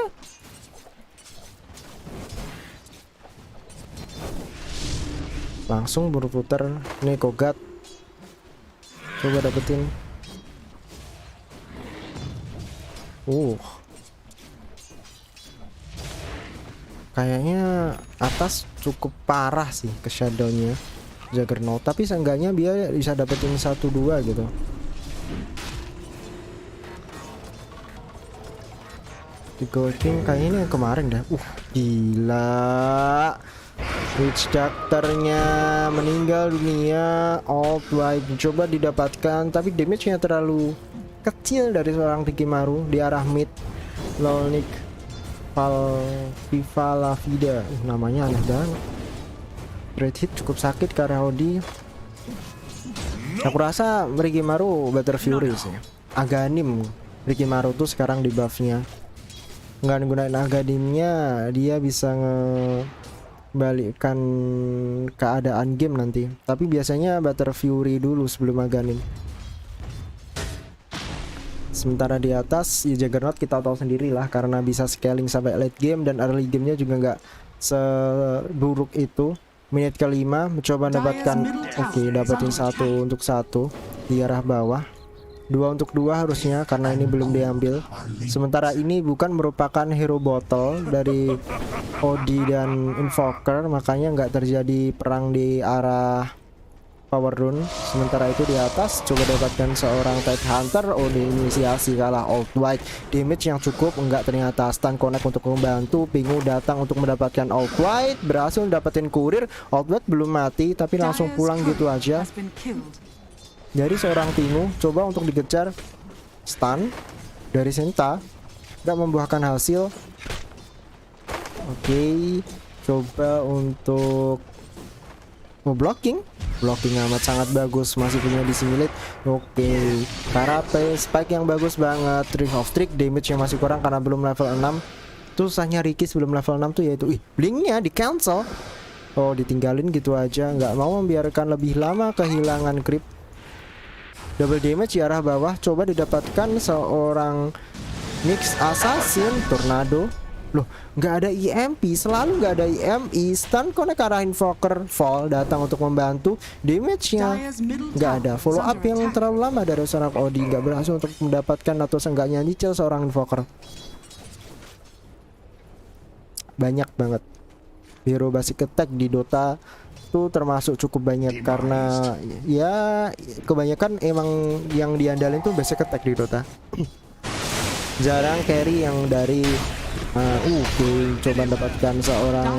Langsung berputar. Nih Kogat. Coba dapetin. Kayaknya atas cukup parah sih ke shadownya Juggernaut, tapi seenggaknya dia bisa dapetin 1-2 gitu. Di Golding kayaknya ini yang kemarin dah. Gila. Witch Doctor-nya meninggal dunia. Old White coba didapatkan, tapi damage-nya terlalu kecil dari seorang Ricky Maru di arah mid. Lolnik Viva La Vida, namanya aneh banget. Red hit cukup sakit karena Audi. Aku rasa Ricky Maru better Fury sih. Aganim Ricky Maru tuh sekarang di buffnya. Nggak gunain Aganimnya, dia bisa ngebalikkan keadaan game nanti. Tapi biasanya better Fury dulu sebelum Aganim. Sementara di atas ya Juggernaut kita tahu sendiri lah, karena bisa scaling sampai late game dan early gamenya juga nggak seburuk itu. Menit kelima mencoba mendapatkan dapetin 1 untuk 1 di arah bawah, 2 untuk 2 harusnya karena ini belum diambil. Sementara ini bukan merupakan hero bottle dari Odi dan Invoker, makanya nggak terjadi perang di arah power rune. Sementara itu di atas coba dapatkan seorang Tide Hunter. Diinisiasi kalah Old White. Damage yang cukup enggak, ternyata stun connect untuk membantu. Pingu datang untuk mendapatkan Old White, berhasil dapetin kurir. Old White belum mati tapi langsung pulang gitu aja. Jadi seorang Pingu coba untuk dikejar stun dari Senta, nggak membuahkan hasil. Oke, coba untuk blocking amat sangat bagus, masih punya dissimulate. Oke, karate spike yang bagus banget. Trick of trick, damage yang masih kurang karena belum level 6. Tuh susahnya Ricky sebelum level 6 tuh yaitu blinknya di cancel. Oh, ditinggalin gitu aja, nggak mau membiarkan lebih lama kehilangan creep. Double damage di arah bawah, coba didapatkan seorang mix assassin tornado. Loh, nggak ada EMP, selalu nggak ada EMP. Stun connect arah invoker, fall datang untuk membantu. Damage-nya nggak ada. Follow up yang terlalu lama dari seorang Odi, nggak berhasil untuk mendapatkan atau seenggaknya nyicil seorang invoker. Banyak banget hero basic attack di Dota tuh termasuk cukup banyak, karena ya kebanyakan emang yang diandalin tuh basic attack di Dota. Jarang carry yang dari coba mendapatkan seorang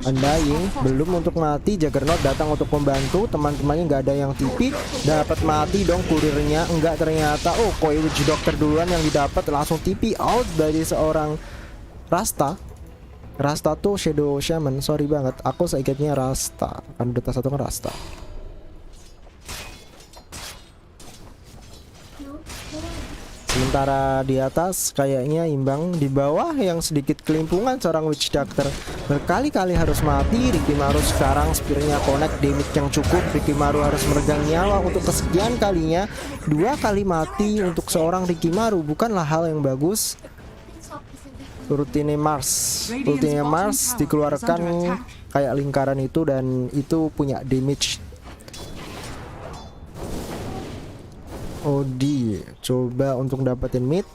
Undying, belum untuk mati. Juggernaut datang untuk membantu, teman-temannya nggak ada yang TP, dapat mati dong kurirnya. Enggak, ternyata Koi Witch Doctor duluan yang didapat, langsung TP out dari seorang Rasta tuh Shadow Shaman, sorry banget, aku seingatnya Rasta, kan Dota 1 kan Rasta. Sementara di atas kayaknya imbang, di bawah yang sedikit kelimpungan seorang Witch Doctor berkali-kali harus mati. Ricky Maru sekarang spearnya connect, damage yang cukup. Ricky Maru harus meregang nyawa untuk kesekian kalinya. 2 kali mati untuk seorang Ricky Maru bukanlah hal yang bagus. Rutine Mars dikeluarkan kayak lingkaran itu, dan itu punya damage. Odi coba untuk dapetin mid.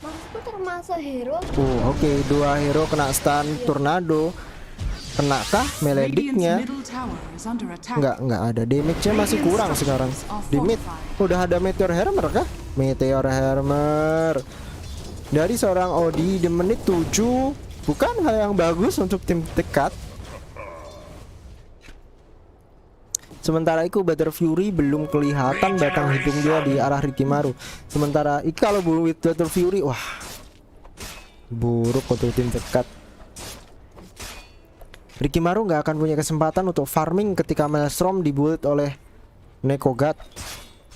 Maksudku termasuk hero. Oke, 2 hero kena stun tornado. Kenakah melediknya? Nggak ada, damage-nya masih kurang sekarang. Di mid udah ada Meteor Hammer kah? Meteor Hammer dari seorang Odi di menit 7, bukan hal yang bagus untuk tim dekat. Sementara itu Battle Fury belum kelihatan batang hidung dia di arah Ricky Maru. Sementara itu kalau with Battle Fury, wah, buruk untuk tim dekat. Ricky Maru nggak akan punya kesempatan untuk farming ketika Maelstrom dibullet oleh Nekogat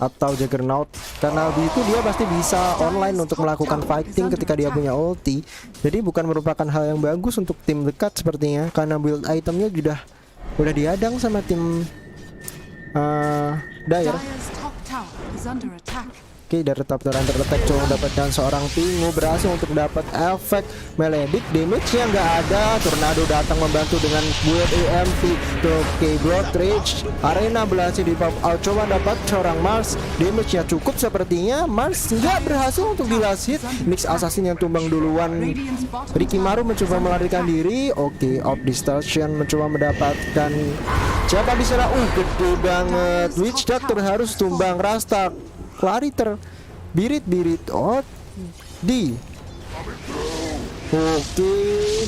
atau Juggernaut, karena itu dia pasti bisa online untuk melakukan fighting ketika dia punya ulti. Jadi bukan merupakan hal yang bagus untuk tim dekat sepertinya, karena build itemnya udah dihadang sama tim Dire. Oke, dari top turn under attack cuma mendapatkan seorang Pingu, berhasil untuk dapat efek meledik. Damage-nya nggak ada. Tornado datang membantu dengan build EMP. Oke, Blood Rage Arena berhasil di pop out. Coba dapat seorang Mars, damage-nya cukup sepertinya. Mars nggak berhasil untuk di last hit. Mix Assassin yang tumbang duluan. Ricky Maru mencoba melarikan diri. Oke, Off Distortion mencoba mendapatkan siapa di sana. Gede banget. Witch Doctor harus tumbang. Rasta Clariter birit-birit di. Oke,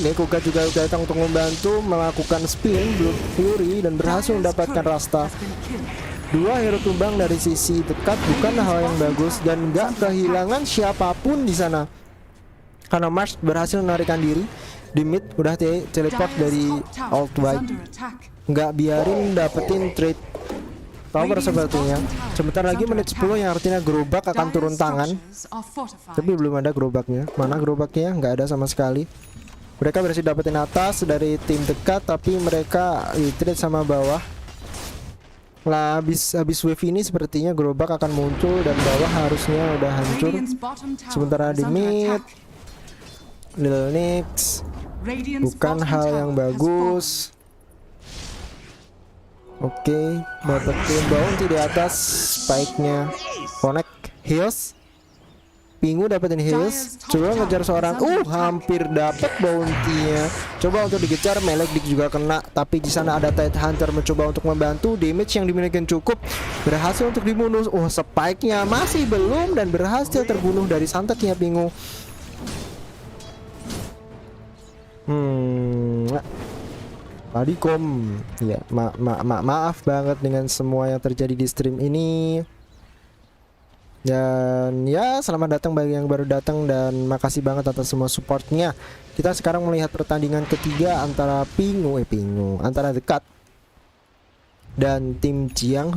Nekoga juga datang untuk membantu melakukan spin Blood Fury dan berhasil mendapatkan Rasta. 2 hero tumbang dari sisi dekat bukan hal yang bagus, dan nggak kehilangan siapapun di sana karena Mars berhasil menarikan diri. Di mid udah teleport dari alt white, nggak biarin dapetin trade tower sepertinya. Sebentar lagi menit 10 yang artinya gerobak akan turun tangan. Tapi belum ada gerobaknya. Mana gerobaknya? Nggak ada sama sekali. Mereka berhasil dapetin atas dari tim dekat, tapi mereka retreat sama bawah. Lah habis wave ini sepertinya gerobak akan muncul dan bawah harusnya udah hancur. Sementara di mid Lil Nix bukan hal yang bagus. Oke, dapetin bounty di atas, spike-nya connect, heals. Pingu dapetin heals, coba ngejar seorang, hampir dapet bounty-nya. Coba untuk dikejar, Melegdik juga kena, tapi di sana ada Tide Hunter mencoba untuk membantu. Damage yang dimiliki cukup, berhasil untuk dibunuh. Spike-nya masih belum dan berhasil terbunuh dari santaknya Pingu. Tadi ya, maaf banget dengan semua yang terjadi di stream ini. Dan ya selamat datang bagi yang baru datang dan makasih banget atas semua supportnya. Kita sekarang melihat pertandingan ketiga antara antara The Cut dan tim Jiang.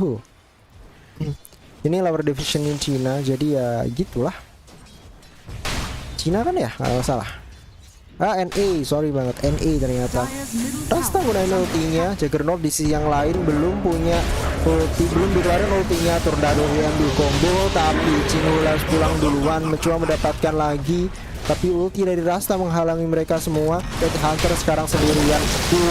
Ini lower division in Cina, jadi ya gitulah. Cina kan ya, kalau salah. NA, sorry banget, NA ternyata. Rasta gunain ultinya, Juggernaut di sisi yang lain belum punya ulti, belum dikeluarin ultinya. Tornado diambil combo, tapi Cinulas pulang duluan, mencoba mendapatkan lagi. Tapi ulti dari Rasta menghalangi mereka semua. Red Hunter sekarang sendirian.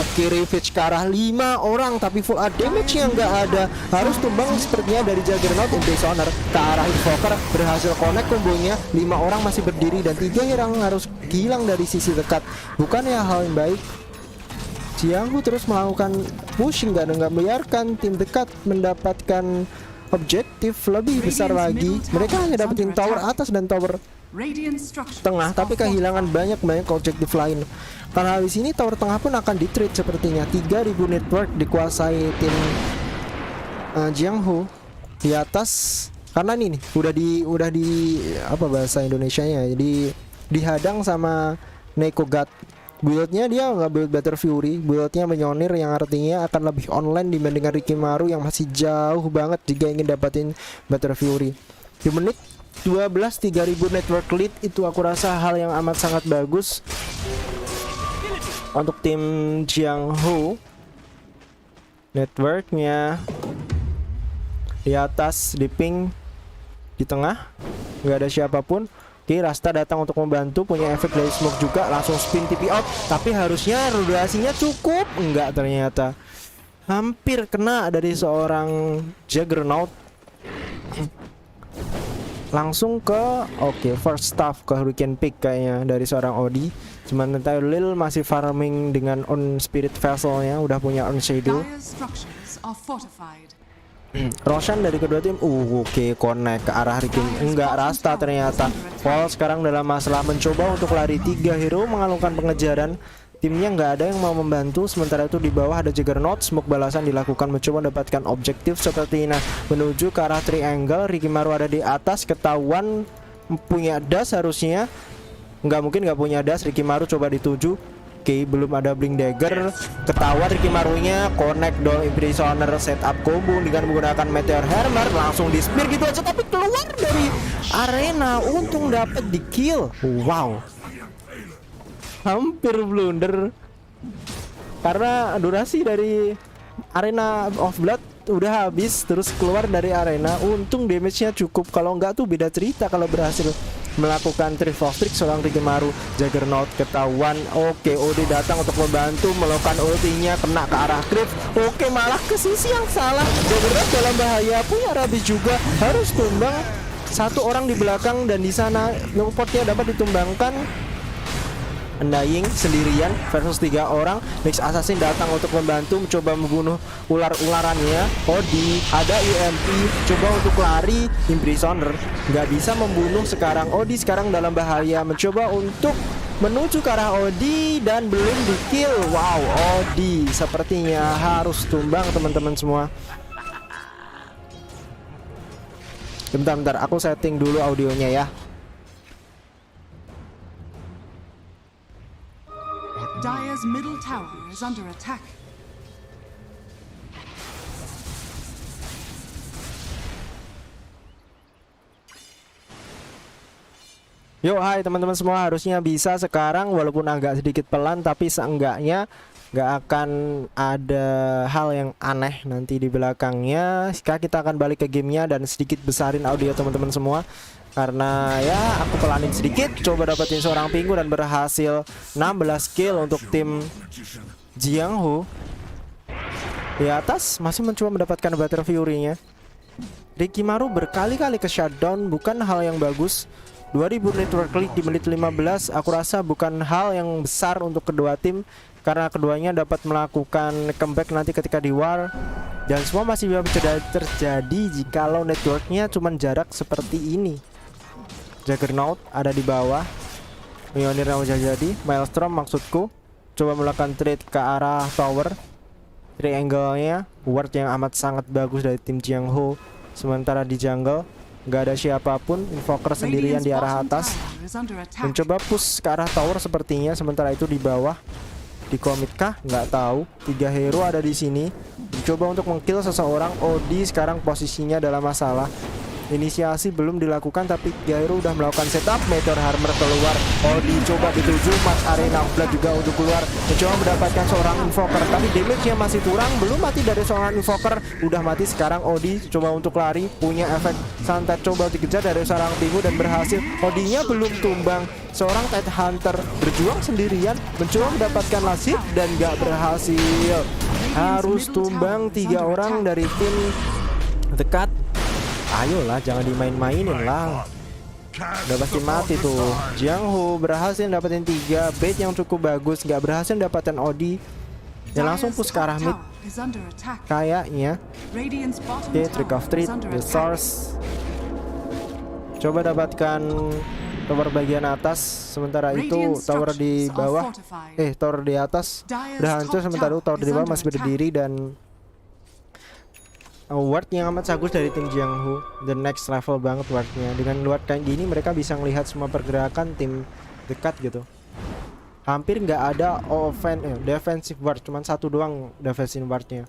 Oke, Ravage ke arah 5 orang, tapi full damage yang nggak ada. Harus tumbang sepertinya dari Juggernaut. Imprisoner ke arah Invoker berhasil connect kombonya. 5 orang masih berdiri dan 3 orang harus hilang dari sisi dekat. Bukannya hal yang baik. Jiang terus melakukan pushing, nggak membiarkan tim dekat mendapatkan objektif lebih besar lagi. Mereka hanya dapetin tower atas dan tower tengah, tapi kehilangan banyak objektif lain. Karena habis ini tower tengah pun akan di-trade sepertinya. 3000 network dikuasai tim Jiang di atas. Karena ini nih udah di apa bahasa Indonesianya, jadi dihadang sama Neko God. Buildnya dia nggak build Better Fury, buildnya menyonir yang artinya akan lebih online dibandingkan Rikimaru yang masih jauh banget jika ingin dapatin Better Fury. Di menit 12 3000 network lead itu aku rasa hal yang amat sangat bagus untuk tim Jiang. Networknya di atas, di ping, di tengah nggak ada siapapun. Oke, Rasta datang untuk membantu, punya efek dari smoke juga, langsung spin TP out, tapi harusnya durasinya cukup, enggak ternyata. Hampir kena dari seorang Juggernaut. Langsung ke first staff ke Hurricane Peak kayaknya dari seorang Odi. Sementara Lil masih farming dengan on spirit vesselnya, udah punya on shadow. Roshan dari kedua tim connect ke arah Rikin. Enggak, Rasta ternyata. Paul sekarang dalam masalah mencoba untuk lari 3 hero mengalungkan pengejaran. Timnya nggak ada yang mau membantu. Sementara itu di bawah ada Juggernaut. Smoke balasan dilakukan mencoba mendapatkan objektif seperti ini. Menuju ke arah triangle. Rikimaru ada di atas, ketahuan punya dash harusnya. Nggak mungkin nggak punya dash. Rikimaru coba dituju. Oke, belum ada Blink Dagger. Ketahuan Rikimarunya connect dong. Imprisoner setup combo dengan menggunakan Meteor Hammer, langsung di spear gitu aja, tapi keluar dari arena. Untung dapat di kill. Wow, hampir blunder karena durasi dari arena of blood udah habis, terus keluar dari arena. Untung damage-nya cukup, kalau enggak tuh beda cerita kalau berhasil melakukan trick of trick seorang Rikimaru. Juggernaut ketahuan. Oke, Odi datang untuk membantu melakukan ultinya, kena ke arah creep. Oke, malah ke sisi yang salah. Juggernaut dalam bahaya, punya Rabis juga, harus tumbang. Satu orang di belakang dan di sana portnya dapat ditumbangkan. Undying sendirian versus 3 orang. Mix Assassin datang untuk membantu, mencoba membunuh ular-ularannya. Odi ada UMP, coba untuk lari. Imprisoner nggak bisa membunuh sekarang. Odi sekarang dalam bahaya, mencoba untuk menuju ke arah Odi dan belum di kill. Wow, Odi sepertinya harus tumbang teman-teman semua. Bentar, aku setting dulu audionya ya. Dire's middle tower is under attack. Yo, hai teman-teman semua, harusnya bisa sekarang walaupun agak sedikit pelan, tapi seenggaknya nggak akan ada hal yang aneh nanti di belakangnya. Sekarang kita akan balik ke gamenya dan sedikit besarin audio teman-teman semua. Karena ya aku pelanin sedikit, coba dapetin seorang Pingu dan berhasil 16 kill untuk tim Jiang. Di atas masih mencoba mendapatkan Better Fury-nya. Rikimaru berkali-kali ke shutdown, bukan hal yang bagus. 2000 network lead di menit 15, aku rasa bukan hal yang besar untuk kedua tim, karena keduanya dapat melakukan comeback nanti ketika di war. Dan semua masih bisa terjadi jikalau networknya cuman jarak seperti ini. Juggernaut ada di bawah, Mjolnir yang udah jadi, Maelstrom maksudku, coba melakukan trade ke arah tower. Triangle-nya ward yang amat sangat bagus dari tim Jiang. Sementara di jungle nggak ada siapapun. Invoker sendirian di arah atas, mencoba push ke arah tower sepertinya. Sementara itu di bawah di komit kah? Nggak tahu. 3 hero ada di sini, mencoba untuk mengkill seseorang. Odi sekarang posisinya dalam masalah. Inisiasi belum dilakukan tapi Gyro udah melakukan setup. Meteor Hammer keluar. Odi coba dituju Match Arena Blood juga untuk keluar, mencoba mendapatkan seorang Invoker tapi damage-nya masih kurang. Belum mati dari seorang Invoker, udah mati sekarang. Odi coba untuk lari, punya efek santet, coba dikejar dari seorang Timu dan berhasil. Odinya belum tumbang. Seorang Tide Hunter berjuang sendirian, mencoba mendapatkan last hit dan gak berhasil. Harus tumbang 3 orang dari tim dekat. Ayolah, jangan dimain-mainin lah. Udah pasti mati tuh. Jiang berhasil dapetin 3 bait yang cukup bagus, nggak berhasil dapetin Odi. Dan langsung push ke arah mid kayaknya. Oke, trick of treat, the source. Coba dapatkan tower bagian atas. Sementara itu tower di bawah, tower di atas udah hancur. Sementara itu tower di bawah masih berdiri. Dan ward yang amat bagus dari tim Jiang. The next level banget wardnya. Dengan ward kayak gini mereka bisa melihat semua pergerakan tim dekat gitu. Hampir nggak ada defensive ward, cuman 1 doang defensive wardnya.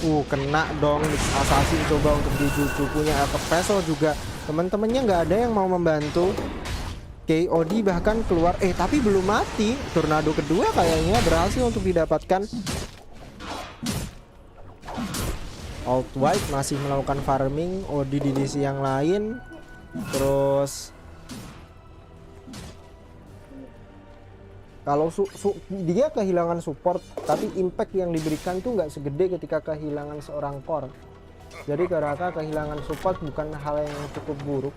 Kena dong. Assassin coba untuk dijuju, punya efek vessel juga. Teman-temannya nggak ada yang mau membantu. KOD bahkan keluar, tapi belum mati. Tornado kedua kayaknya berhasil untuk didapatkan. Alt White masih melakukan farming. Odi di sisi yang lain. Terus kalau dia kehilangan support, tapi impact yang diberikan tuh nggak segede ketika kehilangan seorang core. Jadi Karaka kehilangan support bukan hal yang cukup buruk,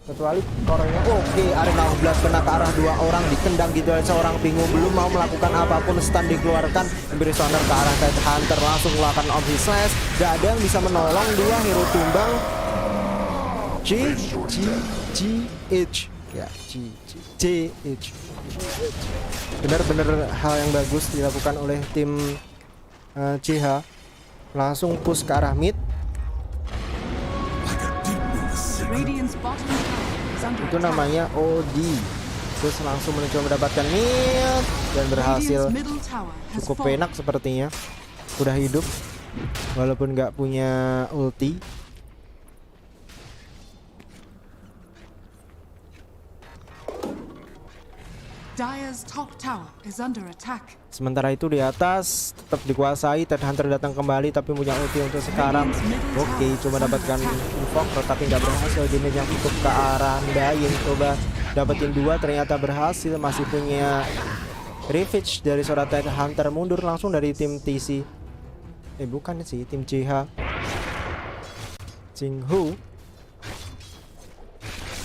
kecuali core-nya Arena Blast kena ke arah 2 orang, ditendang gitu oleh seorang bingung, belum mau melakukan apapun, stun dikeluarkan, beri sonar ke arah Tide Hunter, langsung melakukan Omni Slash. Gak ada yang bisa menolong, 2 hero tumbang. Benar-benar hal yang bagus dilakukan oleh tim CH. Langsung push ke arah mid. Itu namanya OD. Terus langsung mencoba mendapatkan mid dan berhasil. Cukup enak sepertinya. Udah hidup walaupun nggak punya ulti. Sementara itu di atas tetap dikuasai. Tide Hunter datang kembali tapi punya ulti untuk sekarang. Coba dapatkan invoker tapi nggak berhasil. Damage yang cukup ke arah Dying. Coba dapetin 2 ternyata berhasil. Masih punya Revenge dari seorang Tide Hunter. Mundur langsung dari tim TC. Bukan sih, tim CH. Jinghu.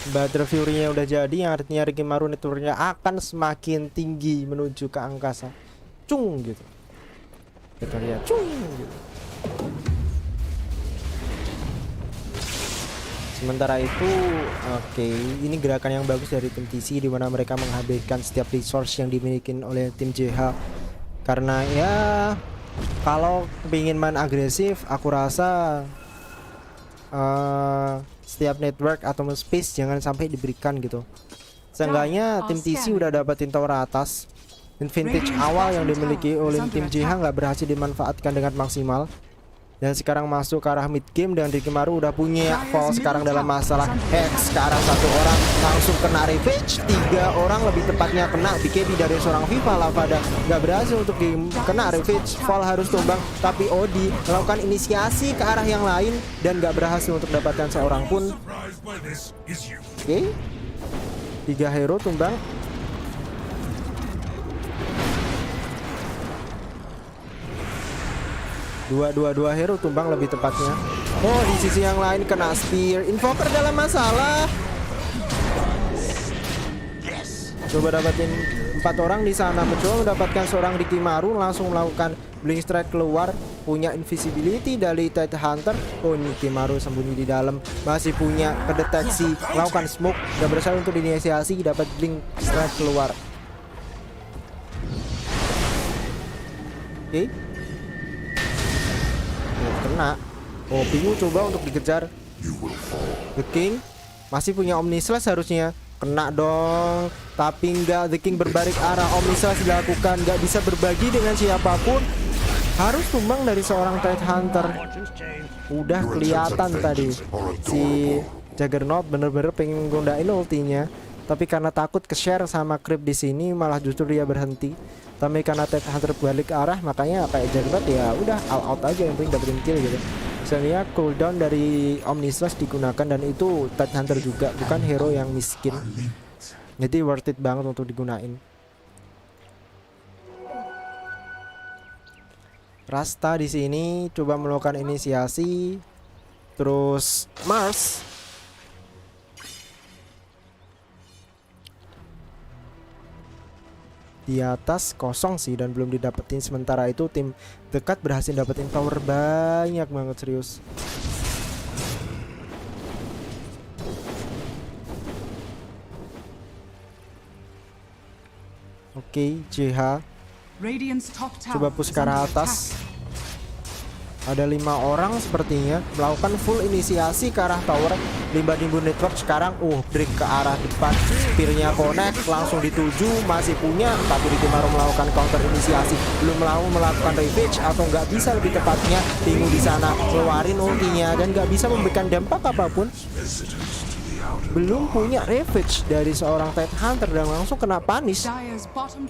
Battle Fury-nya udah jadi, yang artinya Rikimaru networknya akan semakin tinggi menuju ke angkasa. Cung gitu. Kita lihat cung gitu. Sementara itu, ini gerakan yang bagus dari tim TC di mana mereka menghabiskan setiap resource yang dimiliki oleh tim JH. Karena ya kalau ingin main agresif, aku rasa setiap network atau space jangan sampai diberikan gitu. Seenggaknya tim TC udah dapetin tower atas. Vintage awal yang dimiliki oleh tim JH nggak berhasil dimanfaatkan dengan maksimal. Dan sekarang masuk ke arah mid game dan Rikimaru udah punya fall sekarang dalam masalah Hex ke arah 1 orang, langsung kena revenge. 3 orang lebih tepatnya kena BKB dari seorang Viva Lavada. Nggak berhasil untuk kena revenge, fall harus tumbang. Tapi Odi melakukan inisiasi ke arah yang lain dan nggak berhasil untuk dapatkan seorang pun. 3 hero tumbang. Dua hero tumbang lebih tepatnya. Di sisi yang lain kena spear. Invoker dalam masalah. Coba dapetin 4 orang di sana, mencoba mendapatkan seorang Rikimaru, langsung melakukan blink strike keluar, punya invisibility dari Tide Hunter. Rikimaru sembunyi di dalam, masih punya kedeteksi, melakukan smoke, dan berusaha untuk inisiasi, dapat blink strike keluar. Kena Oh, Pingu coba untuk dikejar. The King masih punya Omni Slash harusnya. Kena dong. Tapi enggak, The King berbalik arah. Omni Slash dilakukan, nggak bisa berbagi dengan siapapun. Harus tumbang dari seorang Tidehunter. Udah kelihatan tadi si Juggernaut bener-bener pengen nggundain ultinya, tapi karena takut ke-share sama creep di sini malah justru dia berhenti. Tapi karena Tidehunter balik arah, makanya kayak Juggernaut ya udah all out aja, yang penting dapetin kill gitu. Misalnya cooldown dari Omni Slash digunakan, dan itu Tidehunter juga bukan hero yang miskin, jadi worth it banget untuk digunain. Rasta di sini coba melakukan inisiasi, terus Mars di atas kosong sih dan belum didapetin. Sementara itu tim dekat berhasil dapetin power banyak banget, serius. Oke, JH coba push ke arah atas. Ada 5 orang sepertinya melakukan full inisiasi ke arah tower. Limba Nimbu Network sekarang break ke arah depan. Spear-nya connect, langsung dituju, masih punya, tapi Rikimaru melakukan counter inisiasi. Belum mau melakukan ravage, atau nggak bisa lebih tepatnya Pingu di sana keluarin ultinya dan nggak bisa memberikan dampak apapun. Belum punya ravage dari seorang Tidehunter dan langsung kena punish.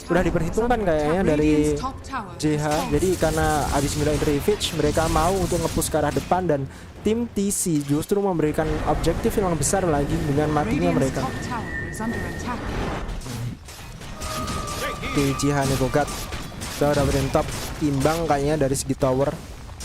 Udah diperhitungkan kayaknya dari JH. Jadi karena habis ngilain ravage, mereka mau untuk nge-push ke arah depan, dan tim TC justru memberikan objektif yang besar lagi dengan matinya mereka. Oke, JH Negogat sudah dapetin top, imbang kayaknya dari segi tower.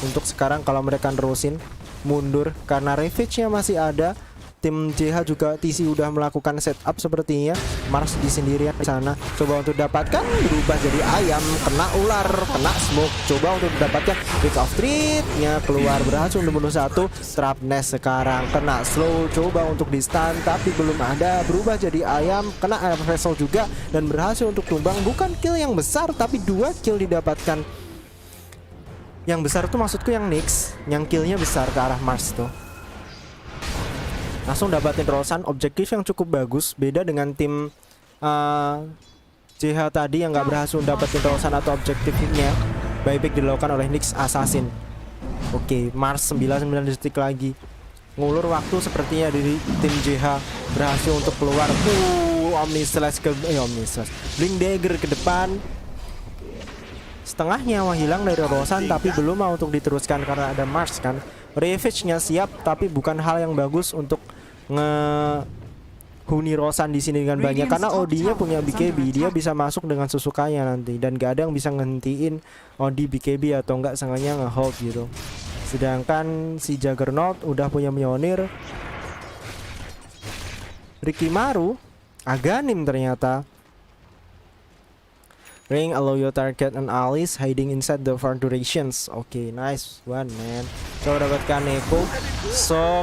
Untuk sekarang kalau mereka nerusin mundur karena ravage-nya masih ada. Tim JH juga TC udah melakukan setup sepertinya. Mars di sendirian di sana. Coba untuk dapatkan, berubah jadi ayam, kena ular, kena smoke. Coba untuk dapatkan pick off treat-nya keluar, berhasil membunuh satu. Trap nest sekarang kena slow, coba untuk di stun tapi belum ada. Berubah jadi ayam, kena air vessel juga dan berhasil untuk tumbang. Bukan kill yang besar tapi 2 kill didapatkan. Yang besar tuh maksudku yang Nyx, yang killnya besar ke arah Mars tuh. Langsung dapatin rosan, objektif yang cukup bagus. Beda dengan tim JH tadi yang nggak berhasil dapetin rosan atau objektifnya. Buyback dilakukan oleh Nyx Assassin. Oke, Mars 99 detik lagi. Ngulur waktu sepertinya dari tim JH. Berhasil untuk keluar. Omni Slash ke Omni Slash. Blink Dagger ke depan. Setengah nyawa hilang dari rosan, tapi belum mau untuk diteruskan karena ada Mars kan. Ravage-nya siap, tapi bukan hal yang bagus untuk huni rosan di sini dengan banyak, karena OD-nya punya BKB, dia bisa masuk dengan sesukanya nanti dan gak ada yang bisa ngentiin OD BKB atau enggak, sengaja nge-hold gitu. Sedangkan si Juggernaut udah punya Mjolnir. Rikimaru Aganim ternyata. Ring allow your target and allies hiding inside the far durations. Oke, nice one man. Coba dapatkan Neko.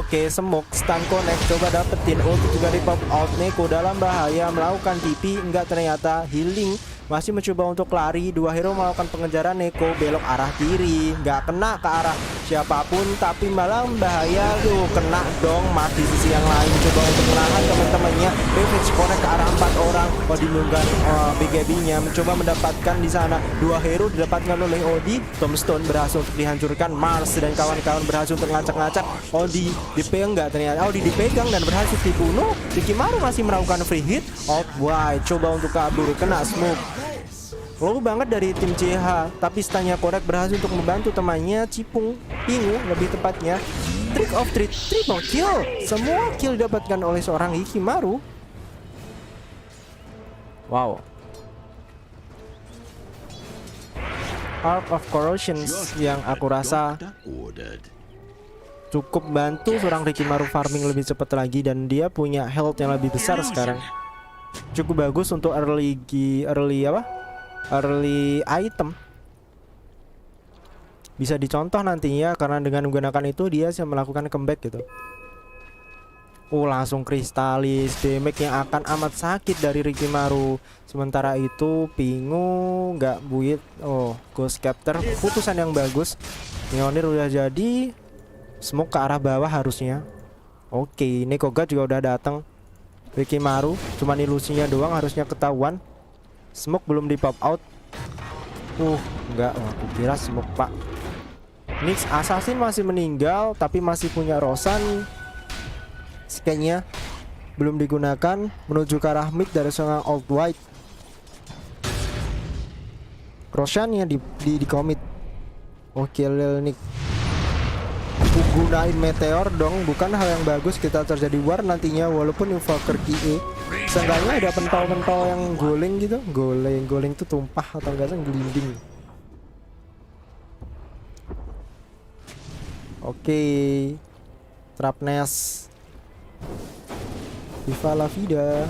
Oke, smoke stun connect. Coba dapetin ulti juga di pop out. Neko dalam bahaya, melakukan TP. Enggak, ternyata healing. Masih mencoba untuk lari. 2 hero melakukan pengejaran. Neko belok arah kiri, nggak kena ke arah siapapun, tapi malah bahaya. Tuh, kena dong. Mati di sisi yang lain. Coba untuk menahan teman-temannya. Ravage connect ke arah 4 orang. Dimungkinkan BKB-nya mencoba mendapatkan di sana 2 hero didapatkan oleh Odi. Tombstone berhasil untuk dihancurkan. Mars dan kawan-kawan berhasil untuk ngacak-ngacak. Odi dipegang nggak, ternyata Odi dipegang dan berhasil dibunuh. Rikimaru masih melakukan free hit. Out wide, coba untuk kabur, kena smoke. Low banget dari tim JH, tapi stun-nya korek berhasil untuk membantu temannya Pingu lebih tepatnya. Trick of treat, triple kill. Semua kill didapatkan oleh seorang Rikimaru. Wow. Arc of Corrosions yang aku rasa cukup bantu seorang Rikimaru farming lebih cepat lagi, dan dia punya health yang lebih besar sekarang. Cukup bagus untuk early item. Bisa dicontoh nantinya karena dengan menggunakan itu dia bisa melakukan comeback gitu. Langsung kristalis, damage yang akan amat sakit dari Rikimaru. Sementara itu Pingu nggak buit. Ghost Captor, putusan yang bagus. Mjolnir udah jadi. Smoke ke arah bawah harusnya. Oke, ini Koga juga udah datang. Rikimaru cuman ilusinya doang, harusnya ketahuan. Smoke belum di pop out. Enggak, aku kira smoke pak. Nix Assassin masih meninggal tapi masih punya Rosan. Scan-nya belum digunakan, menuju ke arah mid dari seorang Old White. Roshan-nya di commit. Oke, Lil Nick gunain meteor dong, bukan hal yang bagus kita terjadi war nantinya walaupun invoker QE. Seenggaknya ada pentol-pentol yang guling gitu. Guling tuh tumpah atau enggak sih gelinding. Oke. Trapnest. Viva la vida.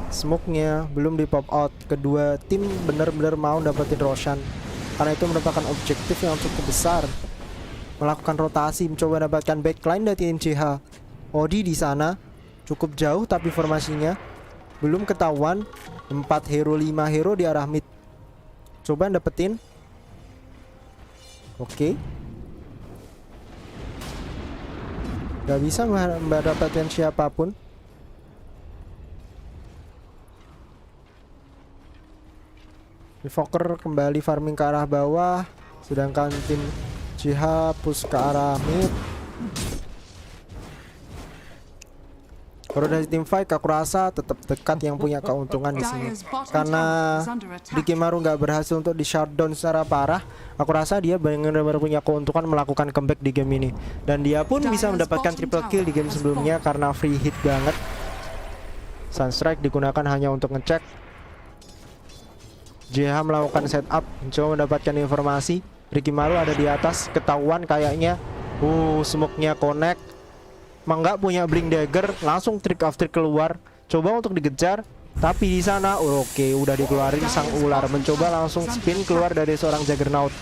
Smoke-nya belum di pop out. Kedua tim benar-benar mau dapetin Roshan karena itu merupakan objektif yang cukup besar. Melakukan rotasi, mencoba dapatkan backline dari tim CH. Odi di sana cukup jauh tapi formasinya belum ketahuan. 4 hero 5 hero di arah mid. Coba dapetin. Oke. Gak bisa mendapatkan siapapun. Invoker kembali farming ke arah bawah, sedangkan tim CH push ke arah mid. Kalau dari tim fight aku rasa tetap dekat yang punya keuntungan di sini. Karena Rikimaru nggak berhasil untuk di shutdown secara parah, aku rasa dia benar-benar punya keuntungan melakukan comeback di game ini. Dan dia pun bisa mendapatkan triple kill di game sebelumnya karena free hit banget. Sunstrike digunakan hanya untuk ngecek. JH melakukan setup, mencoba mendapatkan informasi. Rikimaru ada di atas, ketahuan kayaknya. Smoke-nya connect. Mangga punya blink dagger, langsung trick of trick keluar. Coba untuk dikejar, tapi di sana oke, udah dikeluarin sang ular. Mencoba langsung spin keluar dari seorang Juggernaut.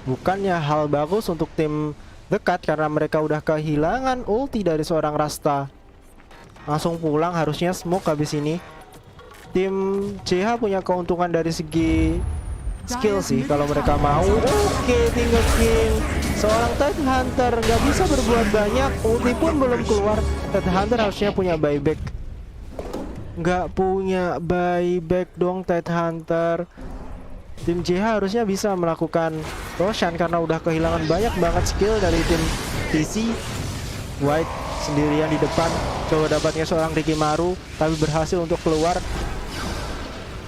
Bukannya hal bagus untuk tim dekat karena mereka udah kehilangan ulti dari seorang Rasta. Langsung pulang harusnya smoke habis ini. Tim CH punya keuntungan dari segi skill sih kalau mereka mau. Oke, tinggal kill seorang Tidehunter, nggak bisa berbuat banyak. Ulti pun belum keluar. Tidehunter harusnya punya buyback. Nggak punya buyback dong Tidehunter. Tim CH harusnya bisa melakukan Roshan karena udah kehilangan banyak banget skill dari tim TC. White sendirian di depan, coba dapatnya seorang Rikimaru tapi berhasil untuk keluar.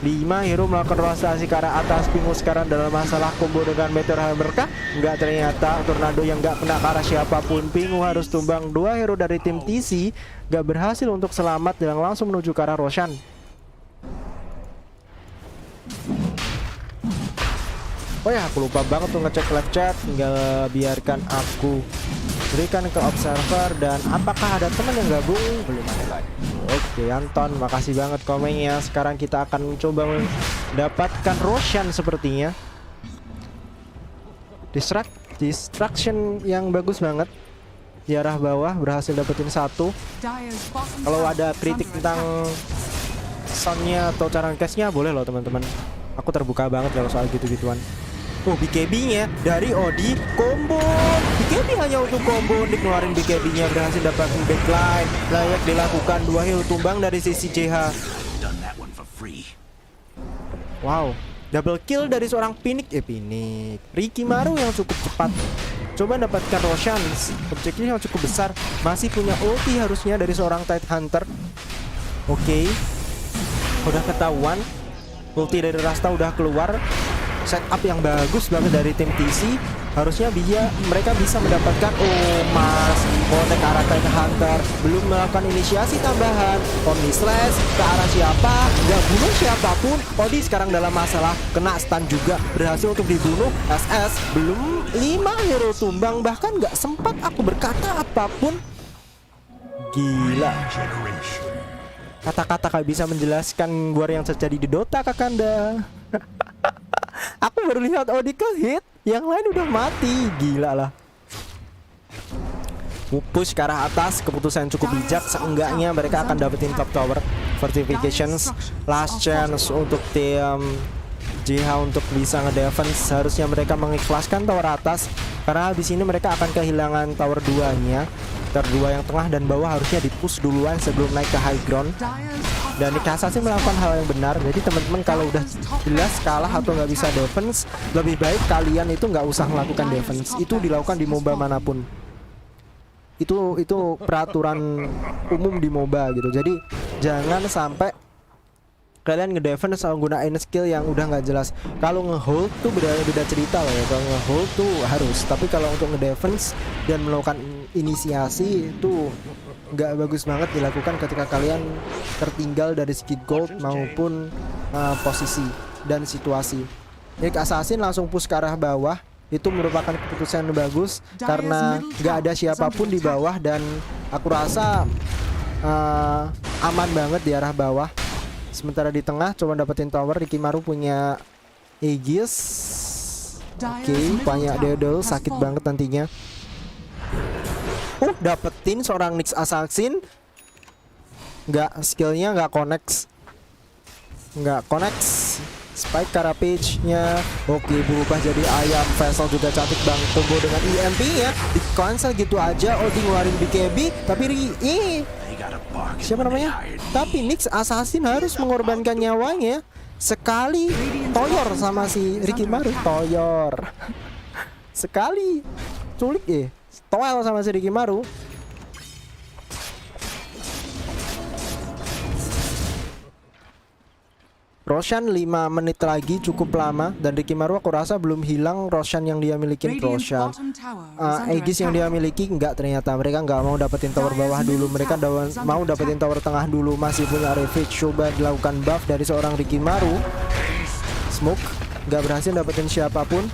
5 hero melakukan rotasi ke arah atas. Bingung sekarang dalam masalah combo dengan Meteor Hammer kah? Enggak, ternyata tornado yang enggak kena ke arah siapapun. Pingu harus tumbang. 2 hero dari tim TC enggak berhasil untuk selamat dan langsung menuju ke arah Roshan. Oh ya, aku lupa banget tuh ngecek live chat. Tinggal biarkan aku berikan ke observer. Dan apakah ada teman yang gabung? Belum ada lagi. Oke, Anton, makasih banget komennya. Sekarang kita akan mencoba mendapatkan Roshan sepertinya. Distraction yang bagus banget. Di arah bawah berhasil dapetin 1. Kalau ada kritik tentang soundnya atau cara cashnya boleh loh teman-teman. Aku terbuka banget kalau soal gitu-gituan. BKB-nya dari Odi combo. BKB hanya untuk combo, dikeluarin BKB-nya, berhasil dapatin backline. Layak dilakukan, 2 hero tumbang dari sisi CH. Wow, double kill dari seorang Pinik. Rikimaru yang cukup cepat. Coba dapatkan Roshan, objektifnya yang cukup besar. Masih punya ulti harusnya dari seorang Tidehunter. Oke, udah ketahuan. Ulti dari Rasta udah keluar. Setup yang bagus banget dari tim TC. Harusnya mereka bisa mendapatkan Mas Motek ke arah Tidehunter. Belum melakukan inisiasi tambahan. Omni Slash ke arah siapa? Nggak bunuh siapapun. Odi sekarang dalam masalah, kena stun juga. Berhasil untuk dibunuh. SS belum 5 hero tumbang. Bahkan nggak sempat aku berkata apapun. Gila. Kata-kata gak bisa menjelaskan war yang terjadi di Dota, Kakanda. Aku baru lihat Odi ke hit, yang lain udah mati. Gila lah. Push ke arah atas, keputusan cukup bijak. Seenggaknya mereka akan dapetin top tower. Fortifications, last chance untuk tim JH untuk bisa ngedefense. Harusnya mereka mengikhlaskan tower atas karena habis ini mereka akan kehilangan tower 2-nya. Tower 2 yang tengah dan bawah harusnya di-push duluan sebelum naik ke high ground. Dan Nick Assassin melakukan hal yang benar. Jadi teman-teman kalau udah jelas kalah atau nggak bisa defense, lebih baik kalian itu nggak usah melakukan defense. Itu dilakukan di MOBA manapun. Itu peraturan umum di MOBA gitu. Jadi jangan sampai kalian ngedefense atau gunain skill yang udah nggak jelas. Kalau ngehold tuh beda cerita loh ya. Kalau ngehold tuh harus, tapi kalau untuk ngedefense dan melakukan inisiasi itu nggak bagus banget dilakukan ketika kalian tertinggal dari segi gold maupun posisi dan situasi. Nick Assassin langsung push ke arah bawah. Itu merupakan keputusan yang bagus karena nggak ada siapapun di bawah dan aku rasa aman banget di arah bawah. Sementara di tengah coba dapetin tower. Rikimaru punya Aegis. Oke, banyak dedel, sakit banget nantinya. Dapetin seorang Nick Assassin. Skillnya nggak connect. Spike Carapage-nya oke, berubah jadi ayam. Vessel juga cantik banget, combo dengan EMP-nya di cancel gitu aja. Odi ngeluarin BKB tapi siapa namanya? Tapi Nick Assassin harus mengorbankan nyawanya. Sekali toyor sama si Rikimaru. Toyor sekali culik toel sama si Rikimaru. Roshan 5 menit lagi cukup lama. Dan Rikimaru aku rasa belum hilang Roshan yang dia miliki. Roshan Aegis yang dia miliki enggak, ternyata mereka nggak mau dapetin tower bawah dulu. Mereka mau dapetin tower tengah dulu. Masih punya Ravage. Coba dilakukan buff dari seorang Rikimaru. Smoke nggak berhasil dapetin siapapun.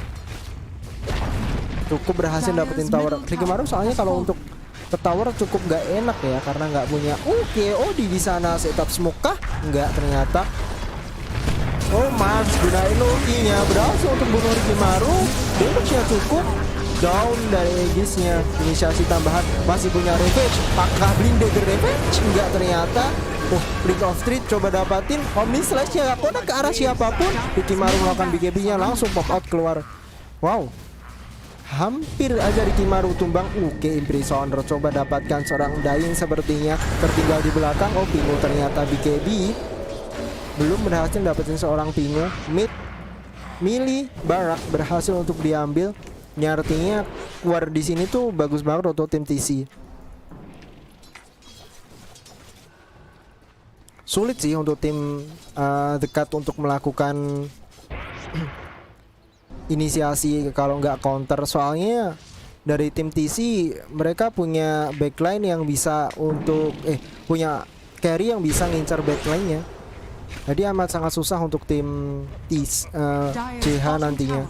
Cukup berhasil dapetin tower Rikimaru. Soalnya kalau untuk ke tower cukup nggak enak ya, karena nggak punya Odi di sana. Setup smoke kah? Nggak, ternyata Mars gunain ultinya, berhasil untuk bunuh Rikimaru. Damage-nya cukup. Down dari Aegis-nya. Inisiasi tambahan, masih punya Ravage. Apakah Blink Dagger Ravage? Enggak, ternyata Blink of Street coba dapatin. Omni Slash-nya gak konek ke arah siapapun. Rikimaru melakukan BKB-nya, langsung pop out keluar. Wow, hampir aja Rikimaru tumbang. Imprisoner coba dapatkan seorang Dying sepertinya. Tertinggal di belakang. Pingu ternyata BKB. Belum berhasil dapetin seorang Pingu. Mili Barak berhasil untuk diambil. Ini artinya keluar di sini tuh bagus banget untuk tim TC. Sulit sih untuk tim dekat untuk melakukan inisiasi kalau nggak counter. Soalnya dari tim TC mereka punya backline yang bisa untuk punya carry yang bisa ngincar backline-nya. Jadi amat sangat susah untuk tim JH nantinya.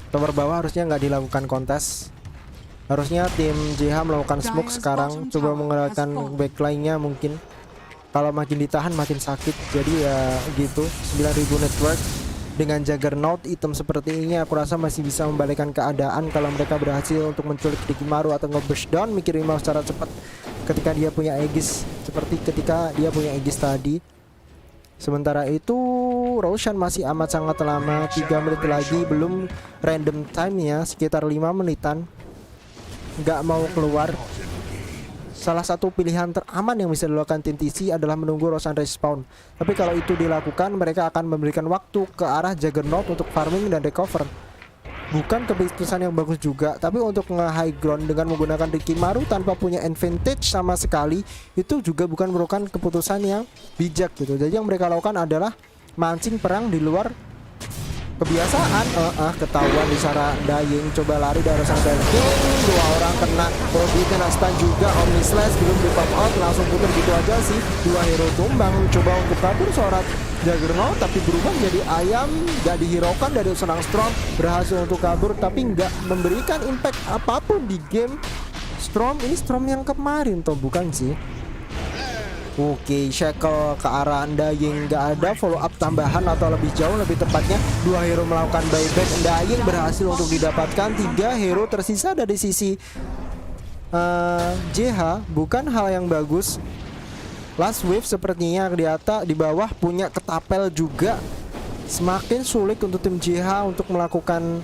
Tower bawah harusnya nggak dilakukan kontes. Harusnya tim JH melakukan smoke sekarang. Coba menggerakkan backline-nya mungkin. Kalau makin ditahan makin sakit. Jadi ya gitu. 9000 network dengan Juggernaut item seperti ini aku rasa masih bisa membalikkan keadaan kalau mereka berhasil untuk menculik Rikimaru atau nge-burst down Mickey Mouse secara cepat ketika dia punya Aegis, seperti ketika dia punya Aegis tadi. Sementara itu Roshan masih amat sangat lama, 3 menit lagi, belum random time-nya sekitar 5 menitan. Nggak mau keluar. Salah satu pilihan teraman yang bisa dilakukan tim TC adalah menunggu Roshan respawn. Tapi kalau itu dilakukan, mereka akan memberikan waktu ke arah Juggernaut untuk farming dan recover. Bukan keputusan yang bagus juga, tapi untuk nge-high ground dengan menggunakan Rikimaru tanpa punya advantage sama sekali, itu juga bukan merupakan keputusan yang bijak gitu. Jadi yang mereka lakukan adalah mancing perang di luar kebiasaan. Ketahuan di sana Dying coba lari dari sang tanking. 2 orang kena. Bobby kena stun juga. Omni Slash belum di pop out, langsung putar gitu aja sih. 2 hero tumbang. Coba untuk kabur seorang Juggernaut tapi berubah jadi ayam. Gak dihiraukan dari seorang Storm. Berhasil untuk kabur tapi nggak memberikan impact apapun di game. Storm ini Storm yang kemarin toh, bukan sih? Oke, Shackle ke arah Dying, nggak ada follow up tambahan atau lebih jauh, lebih tepatnya 2 hero melakukan buyback. Dying berhasil untuk didapatkan. 3 hero tersisa dari sisi JH, bukan hal yang bagus. Last wave sepertinya di atas, di bawah punya ketapel juga. Semakin sulit untuk tim JH untuk melakukan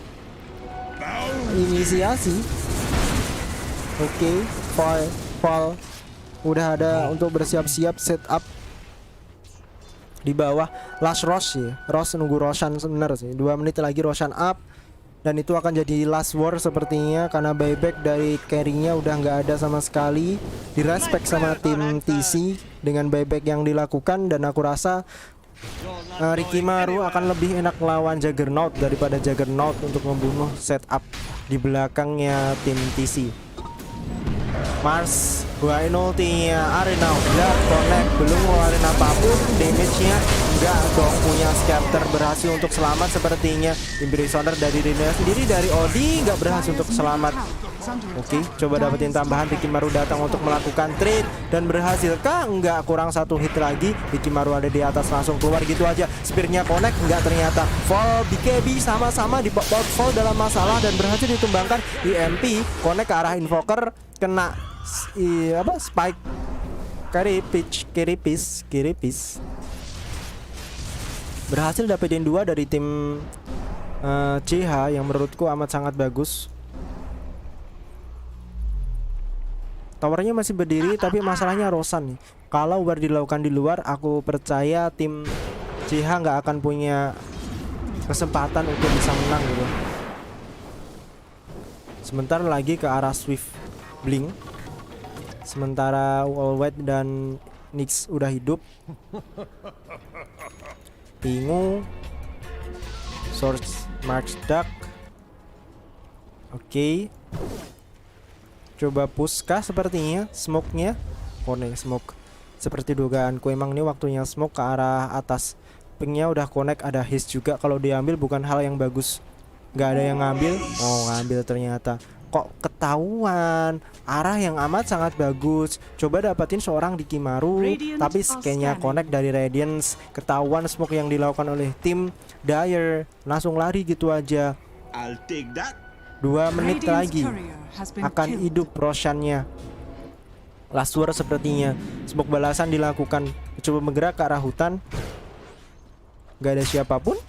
inisiasi. Oke, fall udah ada untuk bersiap-siap setup di bawah. Last Rosh ya, Rosh nunggu Roshan bener sih. 2 menit lagi Roshan up. Dan itu akan jadi last war sepertinya, karena buyback dari carry-nya udah nggak ada sama sekali. Direspek sama tim TC dengan buyback yang dilakukan, dan aku rasa Rikimaru akan lebih enak lawan Juggernaut daripada Juggernaut untuk membunuh setup di belakangnya tim TC. Mars guain ultinya, Arena udah connect, belum ngeluarin apapun, damage-nya enggak dong, punya scatter berhasil untuk selamat sepertinya. Imprisoner dari Rina sendiri, dari Odi nggak berhasil untuk selamat. Oke, coba dapetin tambahan. Rikimaru datang untuk melakukan trade dan berhasil kah? Enggak, kurang 1 hit lagi. Rikimaru ada di atas, langsung keluar gitu aja. Spear-nya connect, enggak ternyata. Fall BKB sama-sama di Fall dalam masalah dan berhasil ditumbangkan. EMP connect ke arah Invoker, kena spike kiripis. Berhasil dapetin 2 dari tim CH yang menurutku amat sangat bagus. Towernya masih berdiri, tapi masalahnya Roshan nih. Kalau war dilakukan di luar, aku percaya tim CH nggak akan punya kesempatan untuk bisa menang gitu. Sebentar lagi ke arah Swift Blink. Sementara All White dan Nyx udah hidup. Pingu, Source March Duck. Oke. Coba push kah sepertinya smoke-nya. Connect smoke. Seperti dugaanku, emang ini waktunya smoke ke arah atas. Pingnya udah connect, ada his juga. Kalau diambil bukan hal yang bagus. Gak ada yang ngambil. Oh, ngambil ternyata. Kok ketahuan. Arah yang amat sangat bagus. Coba dapetin seorang di Kimaru, tapi scan-nya connect dari Radiance. Ketahuan smoke yang dilakukan oleh tim Dire. Langsung lari gitu aja. 2 menit lagi akan hidup Roshan-nya. Last war sepertinya. Smoke balasan dilakukan. Coba bergerak ke arah hutan. Gak ada siapapun.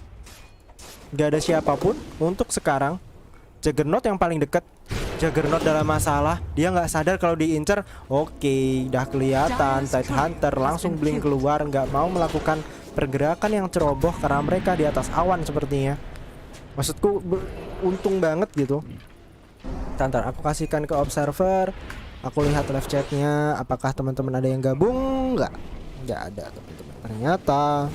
Gak ada siapapun untuk sekarang. Juggernaut yang paling dekat. Juggernaut dalam masalah. Dia nggak sadar kalau diincer. Oke, udah kelihatan. Tide Hunter langsung blink keluar. Nggak mau melakukan pergerakan yang ceroboh karena mereka di atas awan sepertinya. Maksudku untung banget gitu. Ntar aku kasihkan ke observer. Aku lihat live chatnya. Apakah teman-teman ada yang gabung? Nggak ada teman-teman. Ternyata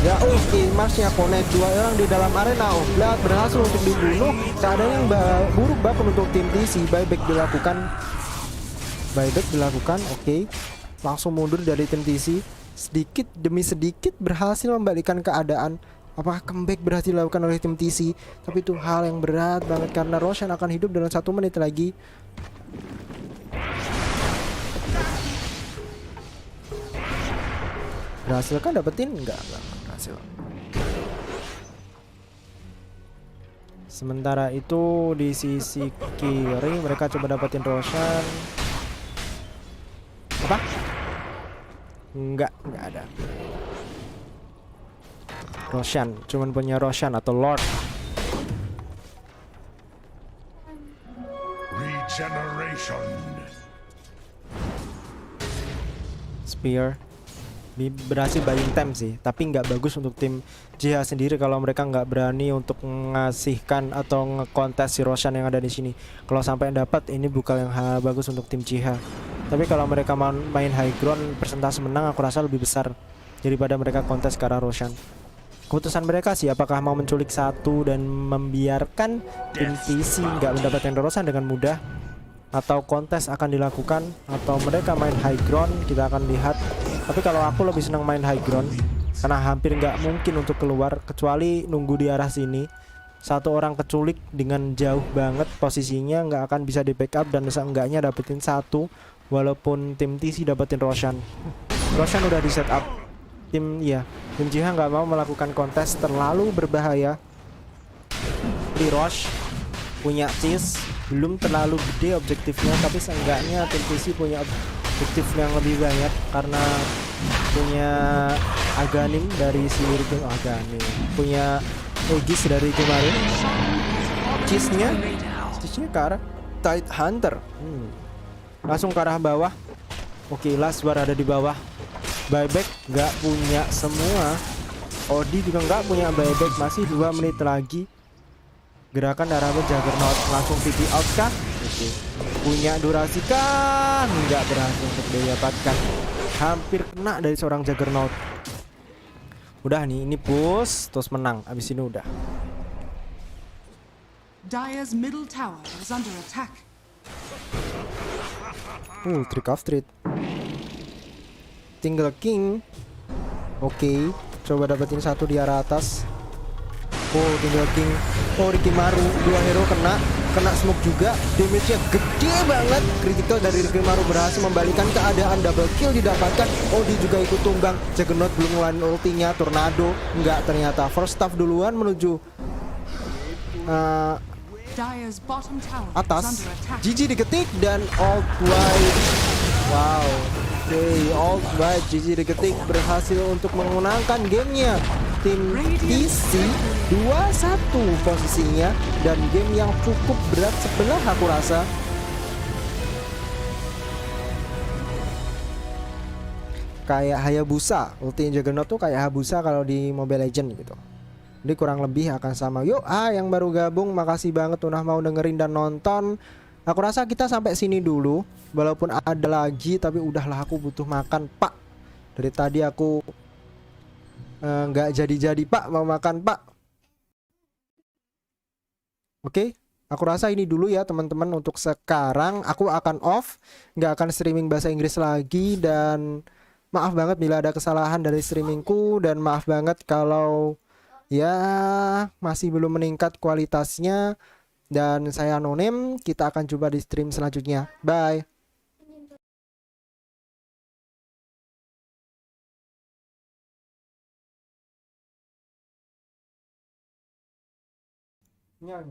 ya. Oke, Marsnya connect 2 orang di dalam arena. Oblat berhasil untuk dibunuh. Keadaan yang buruk banget untuk tim TC. Buyback dilakukan. Oke, langsung mundur dari tim TC. Sedikit demi sedikit berhasil membalikkan keadaan. Apakah comeback berhasil dilakukan oleh tim TC? Tapi itu hal yang berat banget karena Roshan akan hidup dalam 1 menit lagi. Berhasil kan dapetin? Enggak berhasil. Sementara itu di sisi kiri mereka coba dapetin Roshan. Apa? Enggak ada. Roshan, cuman punya Roshan atau Lord. Regeneration. Spear berhasil buying time sih, tapi nggak bagus untuk tim JH sendiri kalau mereka nggak berani untuk mengasihkan atau ngekontes si Roshan yang ada di sini. Kalau sampai dapat, ini bukan yang hal bagus untuk tim JH. Tapi kalau mereka main high ground, persentase menang aku rasa lebih besar daripada mereka kontes ke arah Roshan. Keputusan mereka sih, apakah mau menculik 1 dan membiarkan tim TC nggak mendapatkan Roshan dengan mudah, atau kontes akan dilakukan, atau mereka main high ground. Kita akan lihat. Tapi kalau aku lebih senang main high ground karena hampir nggak mungkin untuk keluar kecuali nunggu di arah sini. 1 orang keculik dengan jauh banget posisinya, nggak akan bisa di backup dan seenggaknya dapetin 1. Walaupun tim TC dapetin Roshan udah di setup. Tim JH nggak mau melakukan kontes terlalu berbahaya. Di Rosh punya cheese belum terlalu gede objektifnya, tapi seenggaknya tim PC punya objektif yang lebih banyak karena punya Aganim dari si Rikim Aganim, punya Aegis dari kemarin, cheese-nya ke arah Tide Hunter. Langsung ke arah bawah. Oke, Last Bar ada di bawah. Buyback nggak punya semua. Odi juga nggak punya buyback. Masih 2 menit lagi. Gerakan darah Juggernaut langsung VP out kah? Oke. Punya durasi kah? Nggak berhasil untuk didapatkan. Hampir kena dari seorang Juggernaut. Udah nih, ini push terus menang. Abis ini udah. Dire's middle tower is under attack. Trick of Street. Tinggal King. Oke, coba dapetin satu di arah atas. Tinggal King. Rikimaru, 2 hero kena smoke juga. Damage-nya gede banget. Critical dari Rikimaru berhasil membalikan keadaan, double kill didapatkan. Odi juga ikut tumbang. Juggernaut belum ngeluarin ultinya. Tornado enggak, ternyata first staff duluan menuju atas. GG diketik dan alt white. Wow. Alt white GG diketik berhasil untuk memenangkan gamenya. Tim PC 2-1 posisinya, dan game yang cukup berat sebelah aku rasa. Kayak Hayabusa, ulti Juggernaut tuh kayak Hayabusa kalau di Mobile Legends gitu. Jadi kurang lebih akan sama. Yuk, yang baru gabung, makasih banget udah mau dengerin dan nonton. Aku rasa kita sampai sini dulu. Walaupun ada lagi, tapi udahlah, aku butuh makan, Pak. Dari tadi aku nggak jadi-jadi, Pak, mau makan, Pak. Oke, aku rasa ini dulu ya teman-teman. Untuk sekarang aku akan off, nggak akan streaming bahasa Inggris lagi. Dan maaf banget bila ada kesalahan dari streamingku, dan maaf banget kalau ya masih belum meningkat kualitasnya. Dan saya NoName, kita akan coba di stream selanjutnya. Bye. Ya,